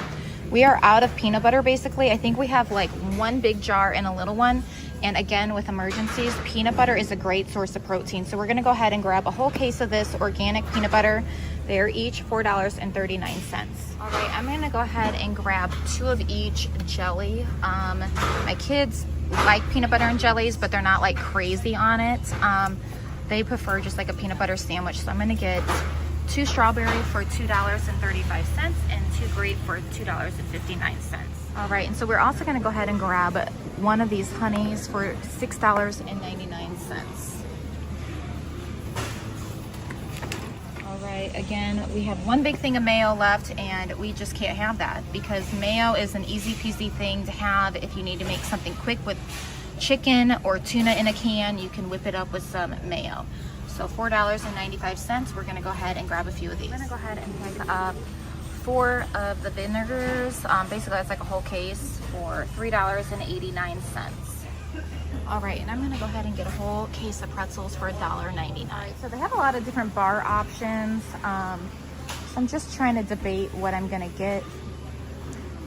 Speaker 5: we are out of peanut butter, basically. I think we have like one big jar and a little one. And again, with emergencies, peanut butter is a great source of protein. So we're gonna go ahead and grab a whole case of this organic peanut butter. They're each $4.39. All right, I'm gonna go ahead and grab 2 of each jelly. My kids like peanut butter and jellies, but they're not like crazy on it. They prefer just like a peanut butter sandwich. So I'm gonna get 2 strawberry for $2.35 and 2 grape for $2.59. All right, and so we're also gonna go ahead and grab one of these honeys for $6.99. All right, again, we have 1 big thing of mayo left, and we just can't have that because mayo is an easy peasy thing to have if you need to make something quick with chicken or tuna in a can. You can whip it up with some mayo. So $4.95, we're gonna go ahead and grab a few of these. I'm gonna go ahead and pick up 4 of the vinegars. Basically that's like a whole case for $3.89. All right, and I'm gonna go ahead and get a whole case of pretzels for $1.99. All right, so they have a lot of different bar options. So I'm just trying to debate what I'm gonna get.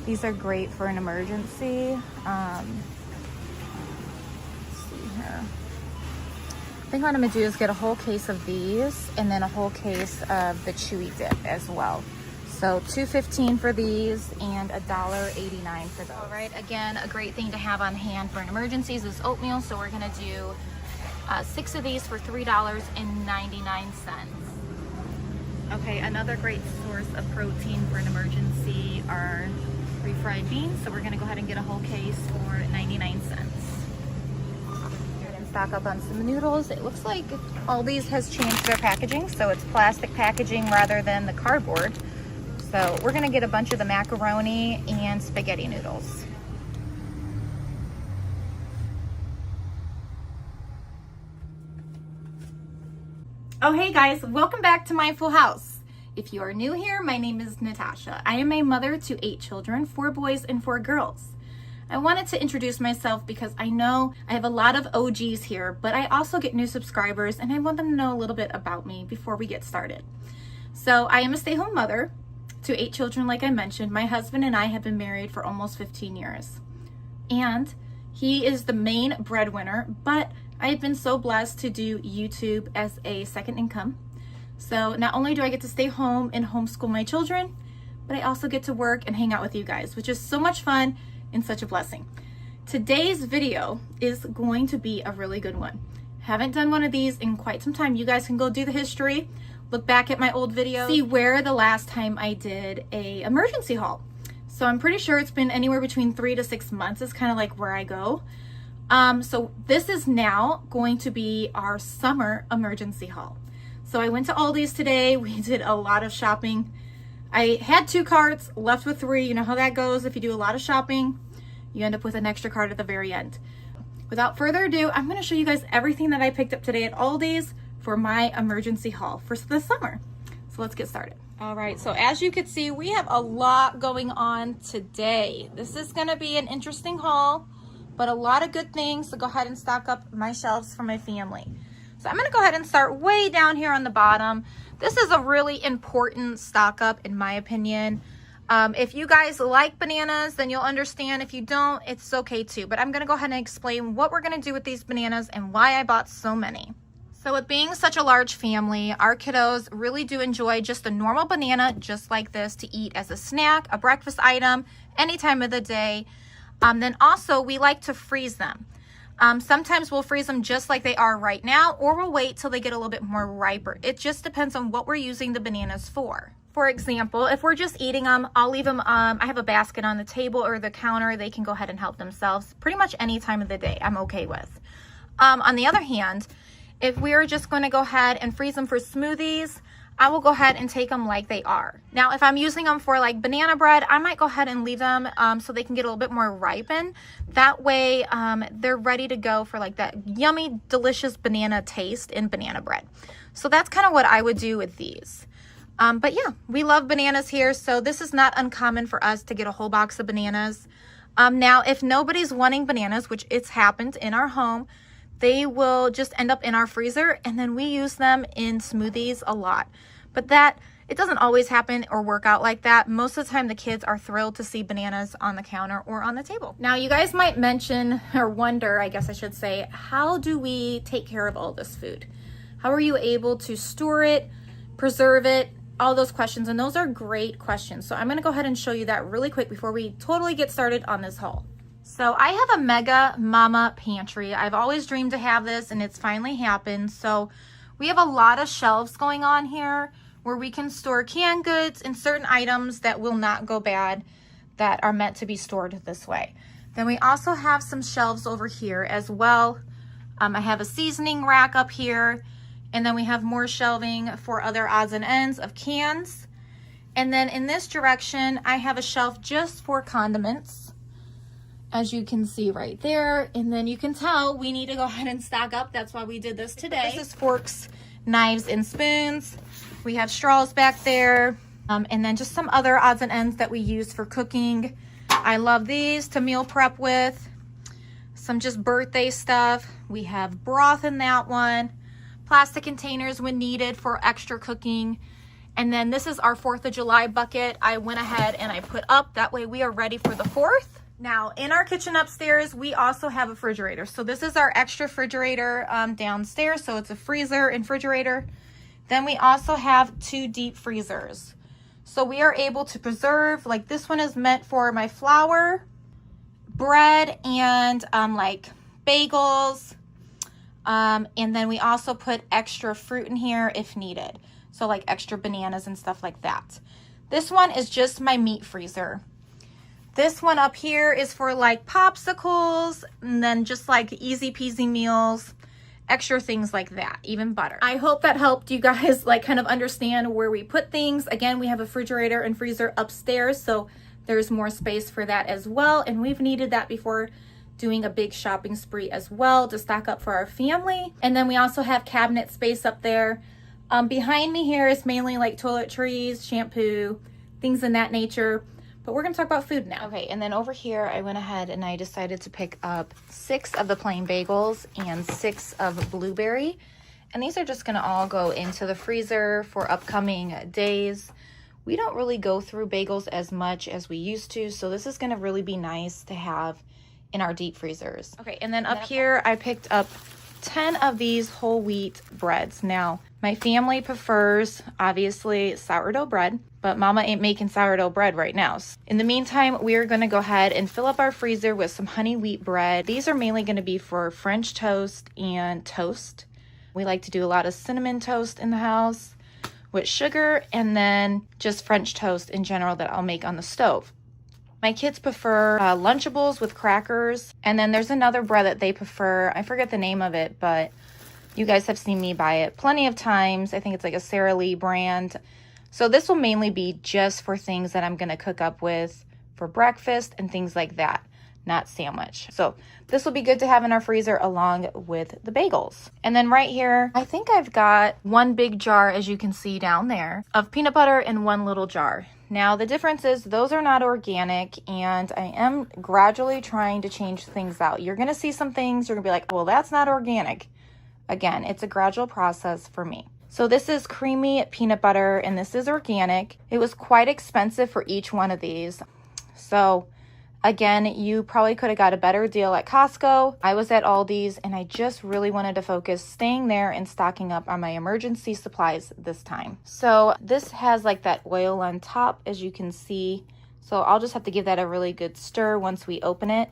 Speaker 5: These are great for an emergency. Let's see here. I think what I'm gonna do is get a whole case of these and then a whole case of the chewy dip as well. So $2.15 for these and $1.89 for those. All right, again, a great thing to have on hand for an emergencies is oatmeal. So we're gonna do 6 of these for $3.99. Okay, another great source of protein for an emergency are refried beans. So we're gonna go ahead and get a whole case for 99 cents. Stock up on some noodles. It looks like Aldi's has changed their packaging, so it's plastic packaging rather than the cardboard. So we're gonna get a bunch of the macaroni and spaghetti noodles. Oh, hey guys, welcome back to my full house. If you are new here, my name is Natasha. I am a mother to 8 children, 4 boys and 4 girls. I wanted to introduce myself because I know I have a lot of OGs here, but I also get new subscribers and I want them to know a little bit about me before we get started. So I am a stay-home mother to 8 children, like I mentioned. My husband and I have been married for almost 15 years. And he is the main breadwinner, but I have been so blessed to do YouTube as a second income. So not only do I get to stay home and homeschool my children, but I also get to work and hang out with you guys, which is so much fun and such a blessing. Today's video is going to be a really good one. Haven't done one of these in quite some time. You guys can go do the history, look back at my old videos, see where the last time I did a emergency haul. So I'm pretty sure it's been anywhere between 3 to 6 months is kind of like where I go. So this is now going to be our summer emergency haul. So I went to Aldi's today. We did a lot of shopping. I had 2 carts, left with 3. You know how that goes. If you do a lot of shopping, you end up with an extra cart at the very end. Without further ado, I'm going to show you guys everything that I picked up today at Aldi's for my emergency haul for the summer. So let's get started. All right, so as you can see, we have a lot going on today. This is going to be an interesting haul, but a lot of good things to go ahead and stock up my shelves for my family. So I'm going to go ahead and start way down here on the bottom. This is a really important stock up in my opinion. If you guys like bananas, then you'll understand. If you don't, it's okay too. But I'm going to go ahead and explain what we're going to do with these bananas and why I bought so many. So with being such a large family, our kiddos really do enjoy just a normal banana just like this to eat as a snack, a breakfast item, any time of the day. Then also we like to freeze them. Sometimes we'll freeze them just like they are right now, or we'll wait till they get a little bit more riper. It just depends on what we're using the bananas for. For example, if we're just eating them, I'll leave them, I have a basket on the table or the counter. They can go ahead and help themselves pretty much any time of the day I'm okay with. On the other hand, if we're just going to go ahead and freeze them for smoothies, I will go ahead and take them like they are. Now, if I'm using them for like banana bread, I might go ahead and leave them so they can get a little bit more ripened. That way, they're ready to go for like that yummy, delicious banana taste in banana bread. So that's kind of what I would do with these. But yeah, we love bananas here, so this is not uncommon for us to get a whole box of bananas. Now, if nobody's wanting bananas, which it's happened in our home, they will just end up in our freezer, and then we use them in smoothies a lot. But it doesn't always happen or work out like that. Most of the time, the kids are thrilled to see bananas on the counter or on the table. Now, you guys might mention or wonder, I guess I should say, how do we take care of all this food? How are you able to store it, preserve it? All those questions, and those are great questions. So I'm going to go ahead and show you that really quick before we totally get started on this haul. So I have a Mega Mama pantry. I've always dreamed to have this, and it's finally happened. So we have a lot of shelves going on here where we can store canned goods and certain items that will not go bad that are meant to be stored this way. Then we also have some shelves over here as well. I have a seasoning rack up here. And then we have more shelving for other odds and ends of cans. And then in this direction, I have a shelf just for condiments, as you can see right there. And then you can tell we need to go ahead and stock up. That's why we did this today. This is forks, knives, and spoons. We have straws back there. And then just some other odds and ends that we use for cooking. I love these to meal prep with. Some just birthday stuff. We have broth in that one. Plastic containers when needed for extra cooking. And then this is our 4th of July bucket. I went ahead and I put up, that way we are ready for the 4th. Now in our kitchen upstairs, we also have a refrigerator. So this is our extra refrigerator downstairs. So it's a freezer and refrigerator. Then we also have 2 deep freezers. So we are able to preserve, like this one is meant for my flour, bread, and like bagels. And then we also put extra fruit in here if needed. So like extra bananas and stuff like that. This one is just my meat freezer. This one up here is for like popsicles and then just like easy peasy meals, extra things like that, even butter. I hope that helped you guys like kind of understand where we put things. Again, we have a refrigerator and freezer upstairs, so there's more space for that as well. And we've needed that before doing a big shopping spree as well to stock up for our family. And then we also have cabinet space up there. Behind me here is mainly like toiletries, shampoo, things in that nature. But we're gonna talk about food now. Okay, and then over here, I went ahead and I decided to pick up 6 of the plain bagels and 6 of blueberry. And these are just gonna all go into the freezer for upcoming days. We don't really go through bagels as much as we used to, so this is gonna really be nice to have in our deep freezers. Okay, and then up here I picked up 10 of these whole wheat breads. Now, my family prefers, obviously, sourdough bread, but Mama ain't making sourdough bread right now. In the meantime, we are going to go ahead and fill up our freezer with some honey wheat bread. These are mainly going to be for French toast and toast. We like to do a lot of cinnamon toast in the house with sugar, and then just French toast in general that I'll make on the stove. My kids prefer Lunchables with crackers, and then there's another bread that they prefer. I forget the name of it, but you guys have seen me buy it plenty of times. I think it's like a Sara Lee brand. So this will mainly be just for things that I'm going to cook up with for breakfast and things like that, not sandwich. So this will be good to have in our freezer along with the bagels. And then right here, I think I've got one big jar, as you can see down there, of peanut butter and one little jar. Now the difference is those are not organic, and I am gradually trying to change things out. You're going to see some things, you're going to be like, well, that's not organic. Again, it's a gradual process for me. So this is creamy peanut butter, and this is organic. It was quite expensive for each one of these. So again, you probably could have got a better deal at Costco. I was at Aldi's, and I just really wanted to focus staying there and stocking up on my emergency supplies this time. So this has like that oil on top, as you can see. So I'll just have to give that a really good stir once we open it.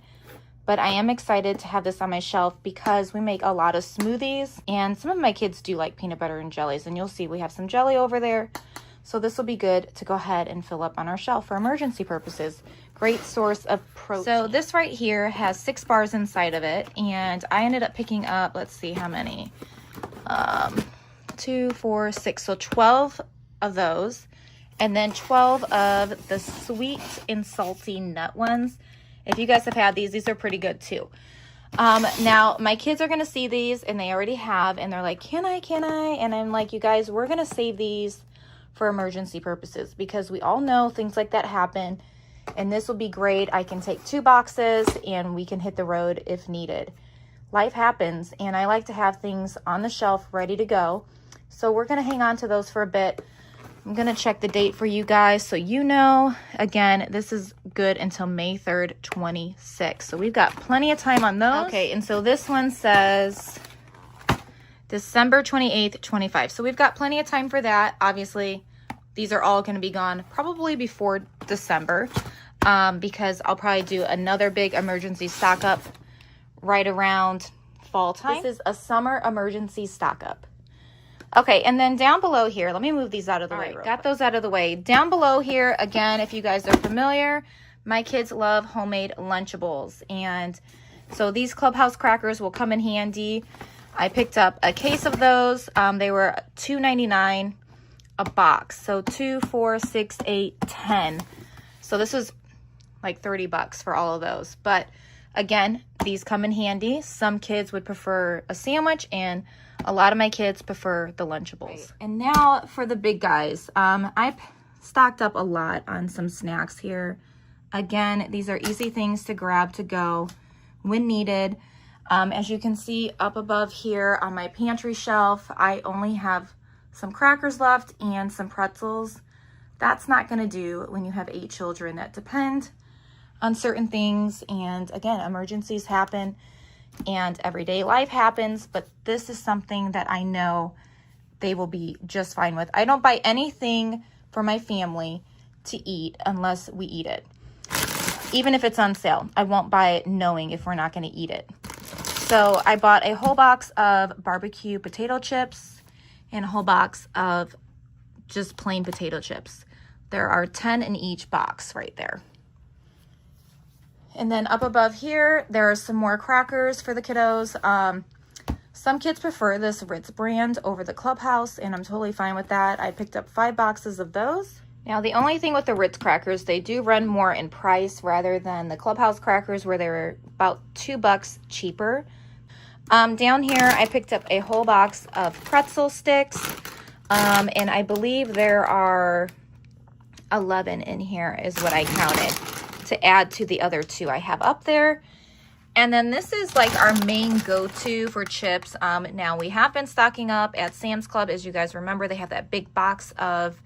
Speaker 5: But I am excited to have this on my shelf because we make a lot of smoothies, and some of my kids do like peanut butter and jellies, and you'll see we have some jelly over there. So this will be good to go ahead and fill up on our shelf for emergency purposes. Great source of protein. So this right here has 6 bars inside of it, and I ended up picking up, let's see how many, 2, 4, 6, so 12 of those, and then 12 of the sweet and salty nut ones. If you guys have had these are pretty good too. Now my kids are gonna see these, and they already have, and they're like, can I? And I'm like, you guys, we're gonna save these for emergency purposes because we all know things like that happen, and this will be great. I can take 2 boxes and we can hit the road if needed. Life happens, and I like to have things on the shelf ready to go. So we're gonna hang on to those for a bit. I'm going to check the date for you guys so you know. Again, this is good until May 3rd, 26. So we've got plenty of time on those. Okay, and so this one says December 28th, 25. So we've got plenty of time for that. Obviously, these are all going to be gone probably before December because I'll probably do another big emergency stock up right around fall time. This is a summer emergency stock up. Okay, and then down below here, let me move these out of the way. All right, got those out of the way. Down below here, again, if you guys are familiar, my kids love homemade Lunchables. And so these Clubhouse crackers will come in handy. I picked up a case of those. They were $2.99 a box. So 2, 4, 6, 8, 10. So this was like 30 bucks for all of those. But again, these come in handy. Some kids would prefer a sandwich, and a lot of my kids prefer the Lunchables. Right. And now for the big guys. I've stocked up a lot on some snacks here. Again, these are easy things to grab to go when needed. As you can see up above here on my pantry shelf, I only have some crackers left and some pretzels. That's not going to do when you have 8 children that depend on certain things. And again, emergencies happen and everyday life happens, but this is something that I know they will be just fine with. I don't buy anything for my family to eat unless we eat it. Even if it's on sale, I won't buy it knowing if we're not going to eat it. So I bought a whole box of barbecue potato chips and a whole box of just plain potato chips. There are 10 in each box right there. And then up above here, there are some more crackers for the kiddos. Some kids prefer this Ritz brand over the Clubhouse, and I'm totally fine with that. I picked up 5 boxes of those. Now, the only thing with the Ritz crackers, they do run more in price rather than the Clubhouse crackers, where they were about $2 cheaper. Down here, I picked up a whole box of pretzel sticks, and I believe there are 11 in here is what I counted, to add to the other 2 I have up there. And then this is like our main go-to for chips. Now we have been stocking up at Sam's Club. As you guys remember, they have that big box of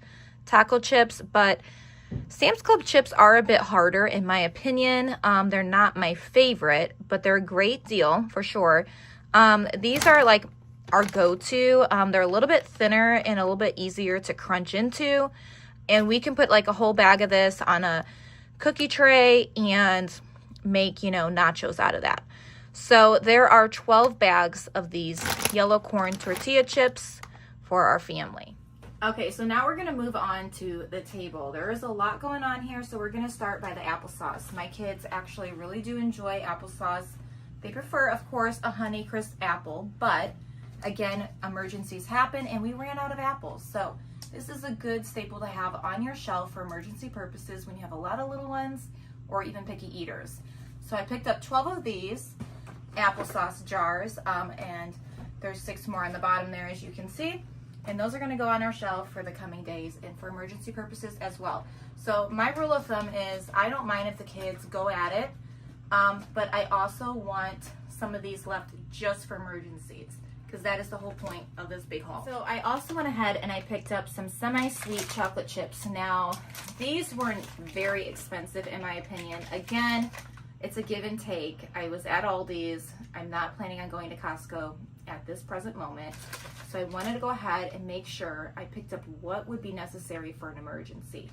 Speaker 5: taco chips, but Sam's Club chips are a bit harder in my opinion. They're not my favorite, but they're a great deal for sure. These are like our go-to. They're a little bit thinner and a little bit easier to crunch into. And we can put like a whole bag of this on a cookie tray and make, you know, nachos out of that. So there are 12 bags of these yellow corn tortilla chips for our family. Okay, so now we're gonna move on to the table. There is a lot going on here, so we're gonna start by the applesauce. My kids actually really do enjoy applesauce. They prefer, of course, a Honeycrisp apple, but again, emergencies happen and we ran out of apples. So this is a good staple to have on your shelf for emergency purposes when you have a lot of little ones or even picky eaters. So I picked up 12 of these applesauce jars, and there's 6 more on the bottom there, as you can see. And those are gonna go on our shelf for the coming days and for emergency purposes as well. So my rule of thumb is I don't mind if the kids go at it, but I also want some of these left just for emergencies, because that is the whole point of this big haul. So I also went ahead and I picked up some semi-sweet chocolate chips. Now, these weren't very expensive in my opinion. Again, it's a give and take. I was at Aldi's. I'm not planning on going to Costco at this present moment. So I wanted to go ahead and make sure I picked up what would be necessary for an emergency.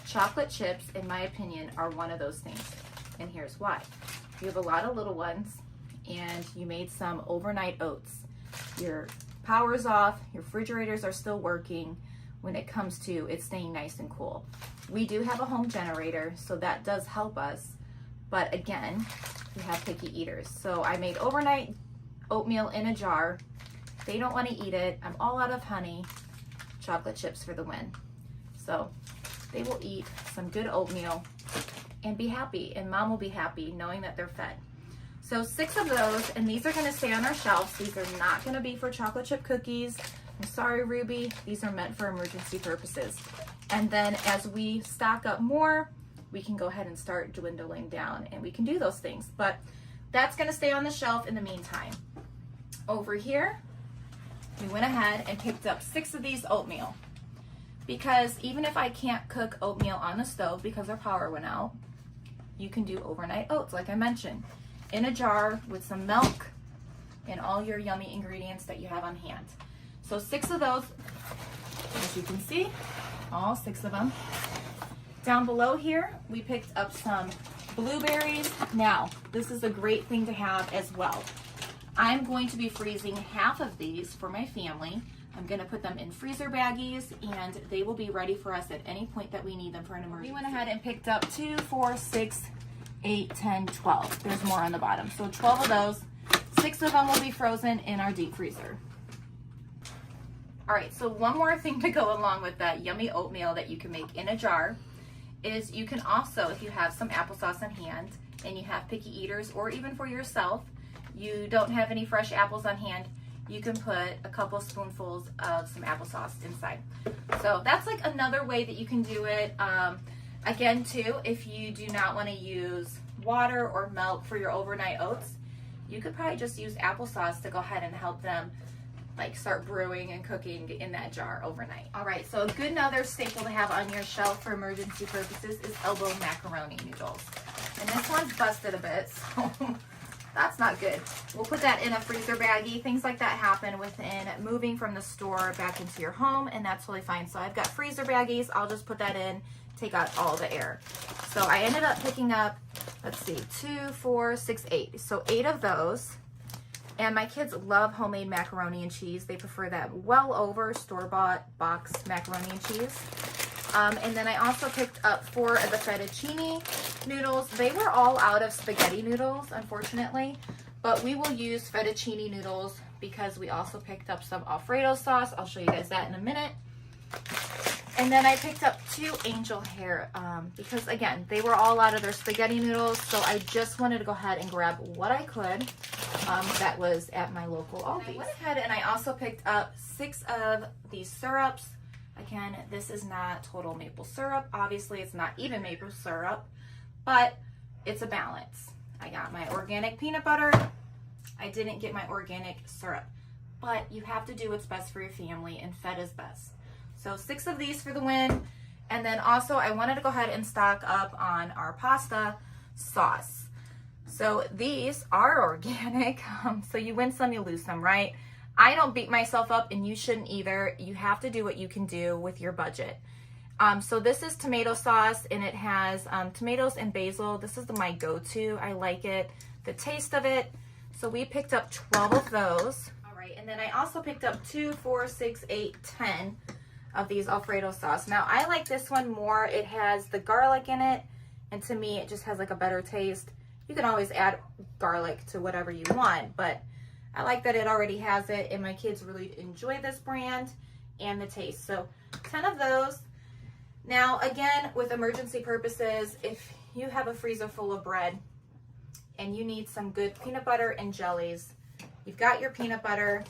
Speaker 5: Chocolate chips, in my opinion, are one of those things. And here's why. You have a lot of little ones and you made some overnight oats. Your power's off, your refrigerators are still working when it comes to it staying nice and cool. We do have a home generator, so that does help us. But again, we have picky eaters. So I made overnight oatmeal in a jar. They don't want to eat it. I'm all out of honey. Chocolate chips for the win. So they will eat some good oatmeal and be happy, and mom will be happy knowing that they're fed. So 6 of those, and these are going to stay on our shelves. These are not going to be for chocolate chip cookies. I'm sorry, Ruby. These are meant for emergency purposes. And then as we stock up more, we can go ahead and start dwindling down, and we can do those things. But that's going to stay on the shelf in the meantime. Over here, we went ahead and picked up 6 of these oatmeal, because even if I can't cook oatmeal on the stove because our power went out, you can do overnight oats like I mentioned, in a jar with some milk and all your yummy ingredients that you have on hand. So 6 of those, as you can see, all 6 of them. Down below here, we picked up some blueberries. Now, this is a great thing to have as well. I'm going to be freezing half of these for my family. I'm gonna put them in freezer baggies and they will be ready for us at any point that we need them for an emergency. We went ahead and picked up 2, 4, 6, 8, 10, 12. There's more on the bottom. So 12 of those, 6 of them will be frozen in our deep freezer. All right, so one more thing to go along with that yummy oatmeal that you can make in a jar is you can also, if you have some applesauce on hand and you have picky eaters, or even for yourself, you don't have any fresh apples on hand, you can put a couple spoonfuls of some applesauce inside. So that's like another way that you can do it. Again, too, if you do not want to use water or milk for your overnight oats, you could probably just use applesauce to go ahead and help them like start brewing and cooking in that jar overnight. All right, so a good another staple to have on your shelf for emergency purposes is elbow macaroni noodles. And this one's busted a bit, so that's not good. We'll put that in a freezer baggie. Things like that happen within moving from the store back into your home, and that's totally fine. So I've got freezer baggies. I'll just put that in, take out all the air. So I ended up picking up, let's see, 2, 4, 6, 8. So 8 of those. And my kids love homemade macaroni and cheese. They prefer that well over store-bought box macaroni and cheese. And then I also picked up 4 of the fettuccine noodles. They were all out of spaghetti noodles, unfortunately, but we will use fettuccine noodles because we also picked up some Alfredo sauce. I'll show you guys that in a minute. And then I picked up 2 angel hair because, again, they were all out of their spaghetti noodles, so I just wanted to go ahead and grab what I could that was at my local Aldi. I went ahead and I also picked up 6 of these syrups. Again, this is not total maple syrup. Obviously, it's not even maple syrup, but it's a balance. I got my organic peanut butter. I didn't get my organic syrup, but you have to do what's best for your family, and fed is best. So 6 of these for the win. And then also I wanted to go ahead and stock up on our pasta sauce. So these are organic. So you win some, you lose some, right? I don't beat myself up, and you shouldn't either. You have to do what you can do with your budget. So this is tomato sauce, and it has tomatoes and basil. This is my go-to. I like it, the taste of it. So we picked up 12 of those. All right, and then I also picked up 2, 4, 6, 8, 10 of these Alfredo sauce. Now I like this one more. It has the garlic in it, and to me it just has like a better taste. You can always add garlic to whatever you want, but I like that it already has it, and my kids really enjoy this brand and the taste. So 10 of those. Now again, with emergency purposes, if you have a freezer full of bread and you need some good peanut butter and jellies, you've got your peanut butter.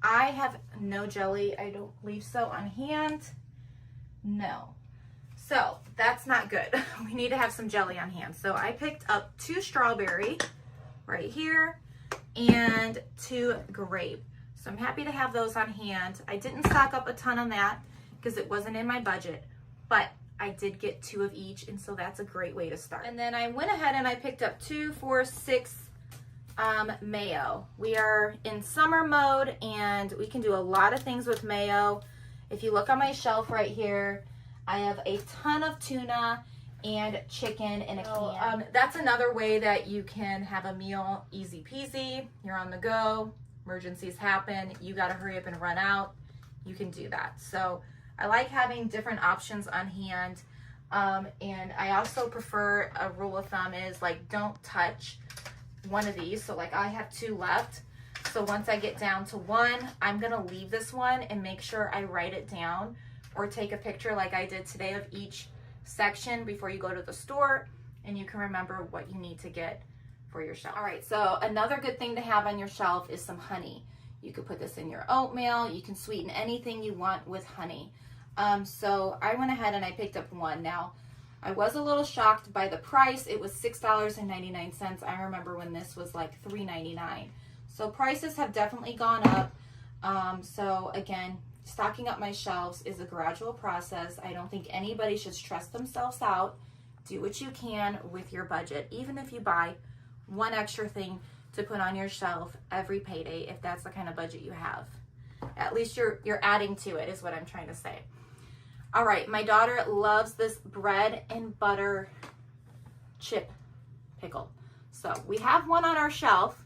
Speaker 5: I have no jelly, I don't believe so, on hand. No. So that's not good. We need to have some jelly on hand. So I picked up 2 strawberry right here and 2 grape. So I'm happy to have those on hand. I didn't stock up a ton on that because it wasn't in my budget, but I did get 2 of each, and so that's a great way to start. And then I went ahead and I picked up 2, 4, 6 mayo. We are in summer mode, and we can do a lot of things with mayo. If you look on my shelf right here, I have a ton of tuna and chicken in a can. That's another way that you can have a meal easy peasy. You're on the go, emergencies happen, you gotta hurry up and run out. You can do that. So I like having different options on hand. And I also prefer, a rule of thumb is like, don't touch one of these. So like I have 2 left. So once I get down to 1, I'm gonna leave this one and make sure I write it down or take a picture like I did today of each section before you go to the store, and you can remember what you need to get for your shelf. All right, so another good thing to have on your shelf is some honey. You could put this in your oatmeal. You can sweeten anything you want with honey. So I went ahead and I picked up 1. Now, I was a little shocked by the price. It was $6.99. I remember when this was like $3.99. So prices have definitely gone up. So again, stocking up my shelves is a gradual process. I don't think anybody should stress themselves out. Do what you can with your budget, even if you buy 1 extra thing to put on your shelf every payday, if that's the kind of budget you have. At least you're adding to it, is what I'm trying to say. All right, my daughter loves this bread and butter chip pickle. So we have one on our shelf,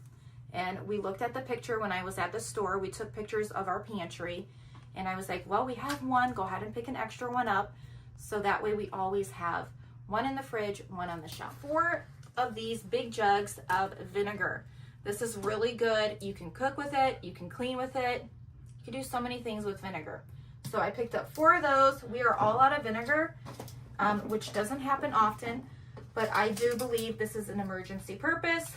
Speaker 5: and we looked at the picture when I was at the store. We took pictures of our pantry, and I was like, well, we have one, go ahead and pick an extra one up. So that way we always have 1 in the fridge, 1 on the shelf. 4 of these big jugs of vinegar. This is really good. You can cook with it, you can clean with it. You can do so many things with vinegar. So I picked up 4 of those. We are all out of vinegar, which doesn't happen often, but I do believe this is an emergency purpose.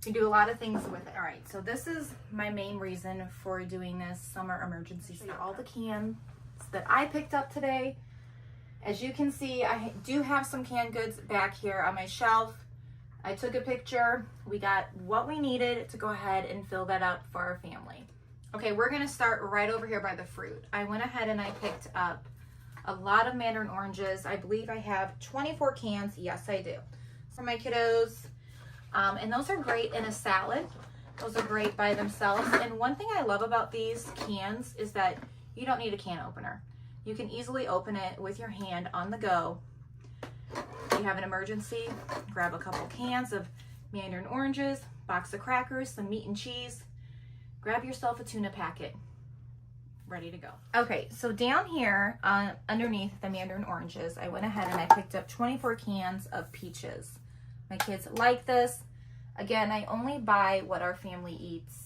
Speaker 5: You do a lot of things with it. All right, so this is my main reason for doing this summer emergency stock. All the cans that I picked up today. As you can see, I do have some canned goods back here on my shelf. I took a picture. We got what we needed to go ahead and fill that up for our family. Okay, we're gonna start right over here by the fruit. I went ahead and I picked up a lot of mandarin oranges. I believe I have 24 cans. Yes, I do. For my kiddos. And those are great in a salad. Those are great by themselves. And one thing I love about these cans is that you don't need a can opener. You can easily open it with your hand on the go. If you have an emergency, grab a couple cans of mandarin oranges, box of crackers, some meat and cheese. Grab yourself a tuna packet. Ready to go. Okay, so down here underneath the mandarin oranges, I went ahead and I picked up 24 cans of peaches. My kids like this. Again, I only buy what our family eats,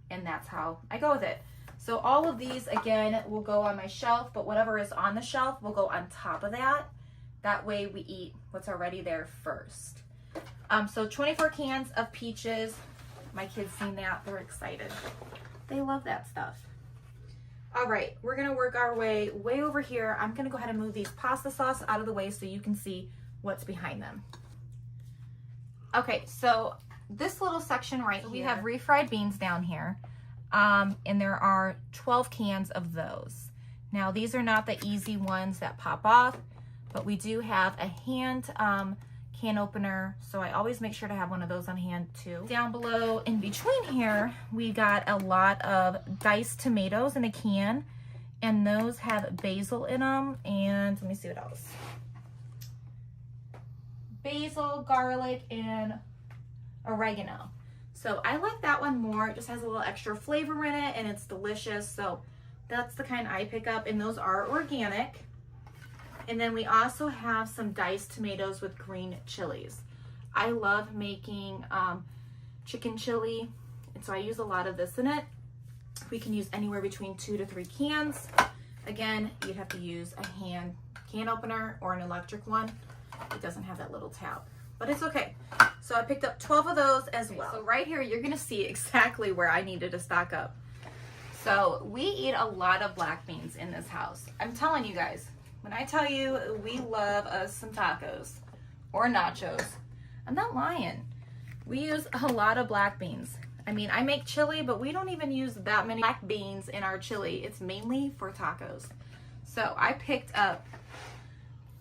Speaker 5: and that's how I go with it. So all of these, again, will go on my shelf, but whatever is on the shelf will go on top of that. That way we eat what's already there first. So 24 cans of peaches. My kids seen that, they're excited. They love that stuff. All right, we're gonna work our way over here. I'm gonna go ahead and move these pasta sauce out of the way so you can see what's behind them. Okay, so this little section right here, we have refried beans down here, and there are 12 cans of those. Now, these are not the easy ones that pop off, but we do have a hand can opener, so I always make sure to have one of those on hand too. Down below in between here, we got a lot of diced tomatoes in a can, and those have basil in them, and let me see what else. Basil, garlic, and oregano. So I like that one more. It just has a little extra flavor in it and it's delicious. So that's the kind I pick up, and those are organic. And then we also have some diced tomatoes with green chilies. I love making chicken chili, and so I use a lot of this in it. We can use anywhere between 2 to 3 cans. Again, you'd have to use a hand can opener or an electric one. It doesn't have that little tab, but it's okay. So I picked up 12 of those as well. So right here, you're gonna see exactly where I needed to stock up. So we eat a lot of black beans in this house. I'm telling you guys, when I tell you we love us some tacos or nachos, I'm not lying. We use a lot of black beans. I mean, I make chili, but we don't even use that many black beans in our chili. It's mainly for tacos. So I picked up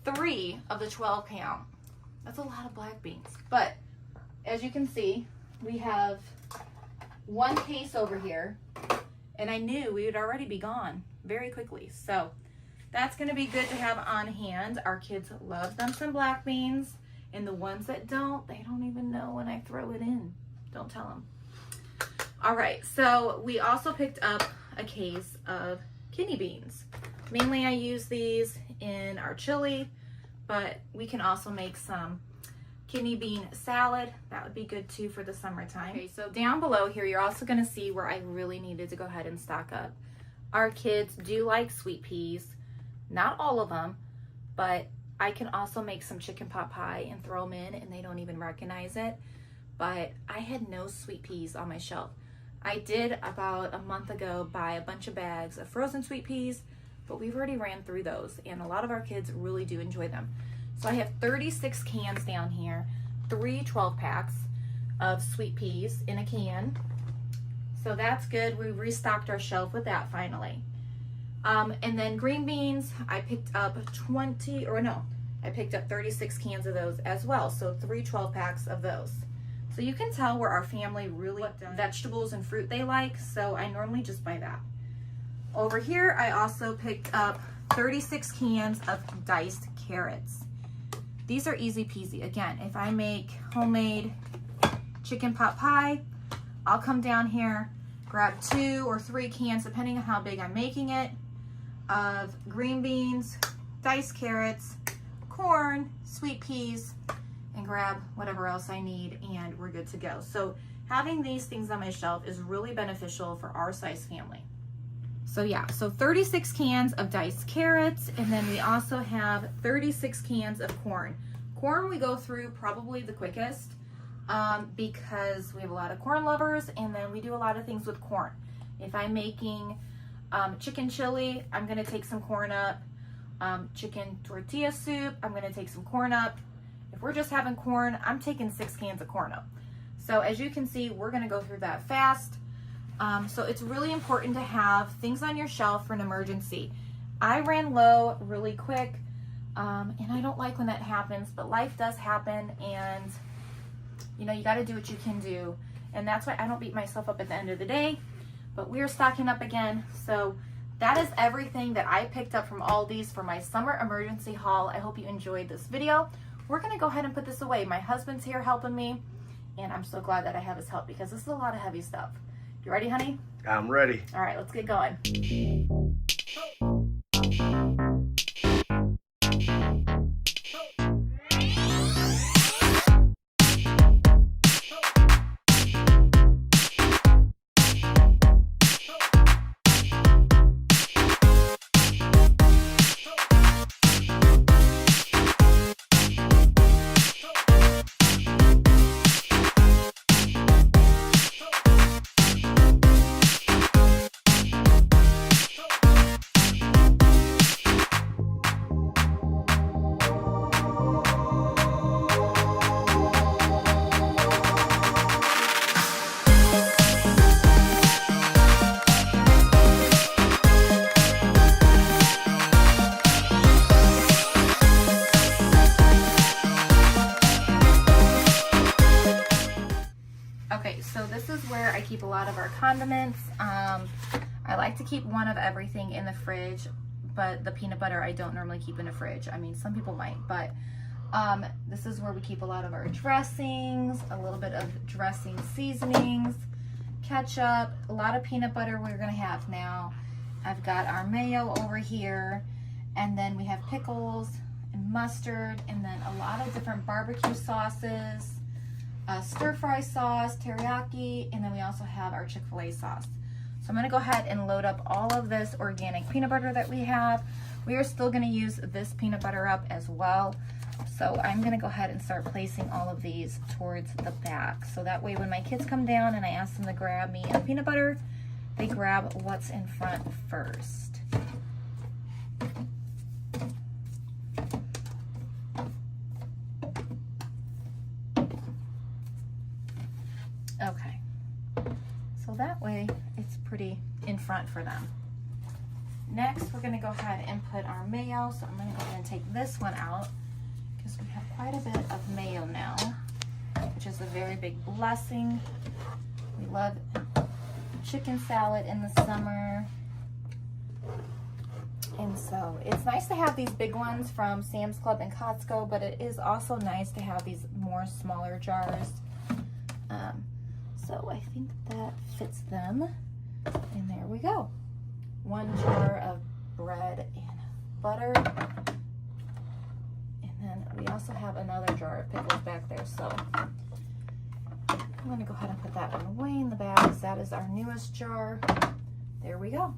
Speaker 5: 3 of the 12 count. That's a lot of black beans. But as you can see, we have 1 case over here, and I knew we would already be gone very quickly. So that's gonna be good to have on hand. Our kids love them some black beans, and the ones that don't, they don't even know when I throw it in. Don't tell them. All right, so we also picked up a case of kidney beans. Mainly I use these in our chili, but we can also make some kidney bean salad. That would be good too for the summertime. Okay, so down below here, you're also gonna see where I really needed to go ahead and stock up. Our kids do like sweet peas. Not all of them, but I can also make some chicken pot pie and throw them in and they don't even recognize it. But I had no sweet peas on my shelf. I did about a month ago buy a bunch of bags of frozen sweet peas, but we've already ran through those and a lot of our kids really do enjoy them. So I have 36 cans down here, 3 12 packs of sweet peas in a can. So that's good. We restocked our shelf with that finally. And then green beans, I picked up 36 cans of those as well. So 3 12 packs of those. So you can tell where our family really what vegetables and fruit they like. So I normally just buy that. Over here, I also picked up 36 cans of diced carrots. These are easy peasy. Again, if I make homemade chicken pot pie, I'll come down here, grab 2 or 3 cans, depending on how big I'm making it, of green beans, diced carrots, corn, sweet peas, and grab whatever else I need, and we're good to go. So having these things on my shelf is really beneficial for our size family. So yeah, so 36 cans of diced carrots, and then we also have 36 cans of corn. Corn we go through probably the quickest because we have a lot of corn lovers, and then we do a lot of things with corn. If I'm making chicken chili, I'm gonna take some corn up. Chicken tortilla soup, I'm gonna take some corn up. If we're just having corn, I'm taking 6 cans of corn up. So as you can see, we're gonna go through that fast. So it's really important to have things on your shelf for an emergency. I ran low really quick, and I don't like when that happens, but life does happen, and you know, you gotta do what you can do. And that's why I don't beat myself up at the end of the day, but we're stocking up again. So that is everything that I picked up from Aldi's for my summer emergency haul. I hope you enjoyed this video. We're gonna go ahead and put this away. My husband's here helping me, and I'm so glad that I have his help because this is a lot of heavy stuff. You ready, honey?
Speaker 3: I'm ready.
Speaker 5: All right, let's get going. keep a lot of our condiments. I like to keep one of everything in the fridge, but the peanut butter I don't normally keep in the fridge. I mean, some people might, but this is where we keep a lot of our dressings, a little bit of dressing seasonings, ketchup, a lot of peanut butter we're gonna have now. I've got our mayo over here, and then we have pickles and mustard, and then a lot of different barbecue sauces, stir-fry sauce, teriyaki, and then we also have our Chick-fil-A sauce. So I'm gonna go ahead and load up all of this organic peanut butter that we have. We are still gonna use this peanut butter up as well. So I'm gonna go ahead and start placing all of these towards the back. So that way when my kids come down and I ask them to grab me a peanut butter, they grab what's in front first. Okay, so that way it's pretty in front for them. Next, we're gonna go ahead and put our mayo. So I'm gonna go ahead and take this one out because we have quite a bit of mayo now, which is a very big blessing. We love chicken salad in the summer. And so it's nice to have these big ones from Sam's Club and Costco, but it is also nice to have these more smaller jars. So I think that fits them. And there we go. 1 jar of bread and butter. And then we also have another jar of pickles back there. So I'm going to go ahead and put that one away in the bags. That is our newest jar. There we go.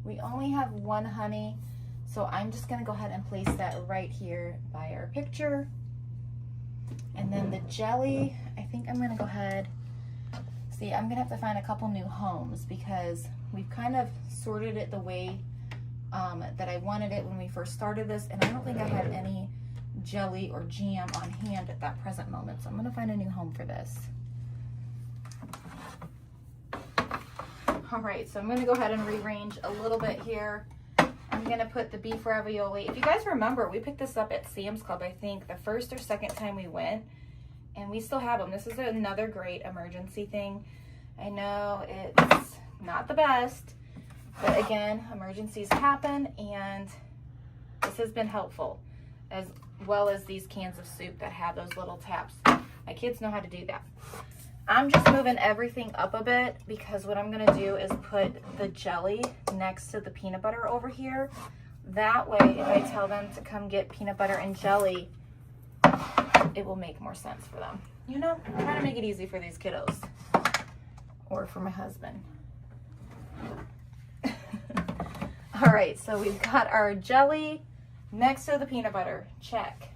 Speaker 5: We only have 1 honey, so I'm just going to go ahead and place that right here by our picture. And then the jelly, I think I'm going to go ahead. See, I'm going to have to find a couple new homes because we've kind of sorted it the way that I wanted it when we first started this, and I don't think I had any jelly or jam on hand at that present moment, so I'm going to find a new home for this. All right, so I'm going to go ahead and rearrange a little bit here. I'm going to put the beef ravioli. If you guys remember, we picked this up at Sam's Club, I think, the first or second time we went, and we still have them. This is another great emergency thing. I know it's not the best, but again, emergencies happen, and this has been helpful, as well as these cans of soup that have those little taps. My kids know how to do that. I'm just moving everything up a bit because what I'm going to do is put the jelly next to the peanut butter over here. That way, if I tell them to come get peanut butter and jelly, it will make more sense for them. You know, I'm trying to make it easy for these kiddos. Or for my husband. All right, so we've got our jelly next to the peanut butter. Check.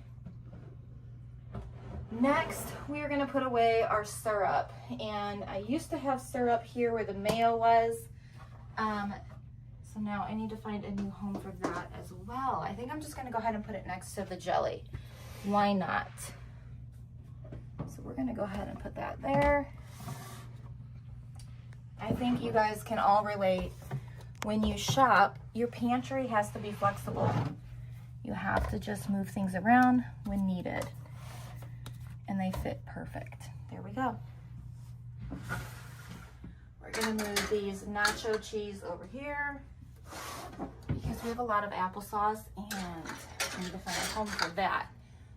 Speaker 5: Next, we are going to put away our syrup. And I used to have syrup here where the mayo was. So now I need to find a new home for that as well. I think I'm just going to go ahead and put it next to the jelly. Why not? So we're going to go ahead and put that there. I think you guys can all relate. When you shop, your pantry has to be flexible. You have to just move things around when needed. And they fit perfect. There we go. We're going to move these nacho cheese over here because we have a lot of applesauce and we need to find a home for that.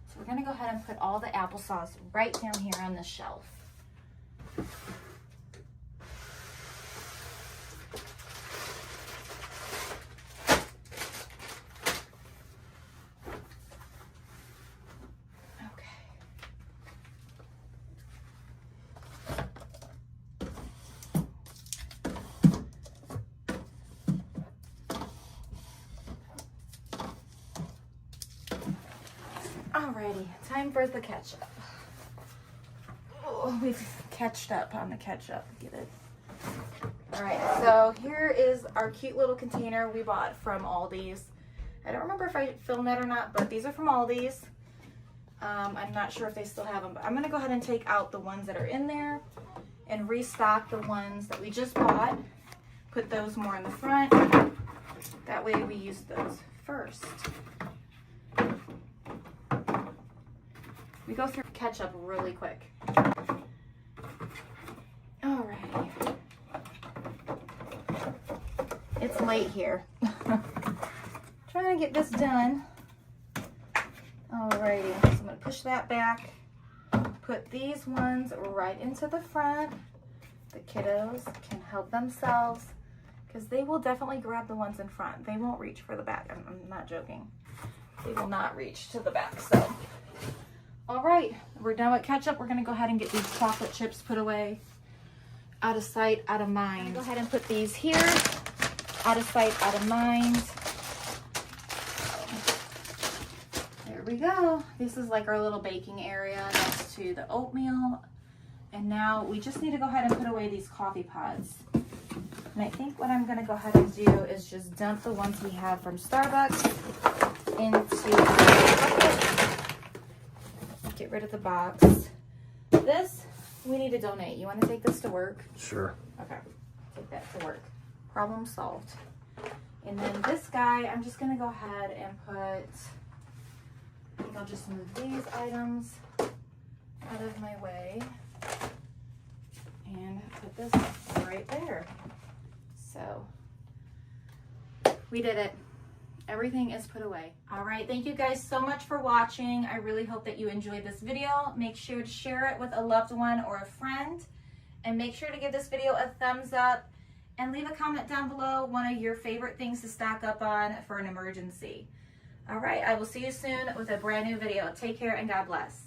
Speaker 5: So we're going to go ahead and put all the applesauce right down here on the shelf. Alrighty, time for the ketchup. Oh, we've catched up on the ketchup. Get it? Alright, so here is our cute little container we bought from Aldi's. I don't remember if I filmed that or not, but these are from Aldi's. I'm not sure if they still have them, but I'm going to go ahead and take out the ones that are in there and restock the ones that we just bought. Put those more in the front. That way we use those first. We go through ketchup really quick. All right. late here. Trying to get this done. Alrighty, so I'm gonna push that back. Put these ones right into the front. The kiddos can help themselves because they will definitely grab the ones in front. They won't reach for the back. I'm not joking. They will not reach to the back. So, all right, we're done with ketchup. We're gonna go ahead and get these chocolate chips put away. Out of sight, out of mind. Go ahead and put these here. Out of sight, out of mind. There we go. This is like our little baking area next to the oatmeal. And now we just need to go ahead and put away these coffee pods. And I think what I'm gonna go ahead and do is just dump the ones we have from Starbucks into the bucket. Get rid of the box. This, we need to donate. You wanna take this to work?
Speaker 3: Sure.
Speaker 5: Okay, take that to work. Problem solved. And then this guy, I'm just gonna go ahead and put, I think I'll just move these items out of my way and put this right there. So we did it. Everything is put away. All right, thank you guys so much for watching. I really hope that you enjoyed this video. Make sure to share it with a loved one or a friend, and make sure to give this video a thumbs up and leave a comment down below one of your favorite things to stock up on for an emergency. All right, I will see you soon with a brand new video. Take care and God bless.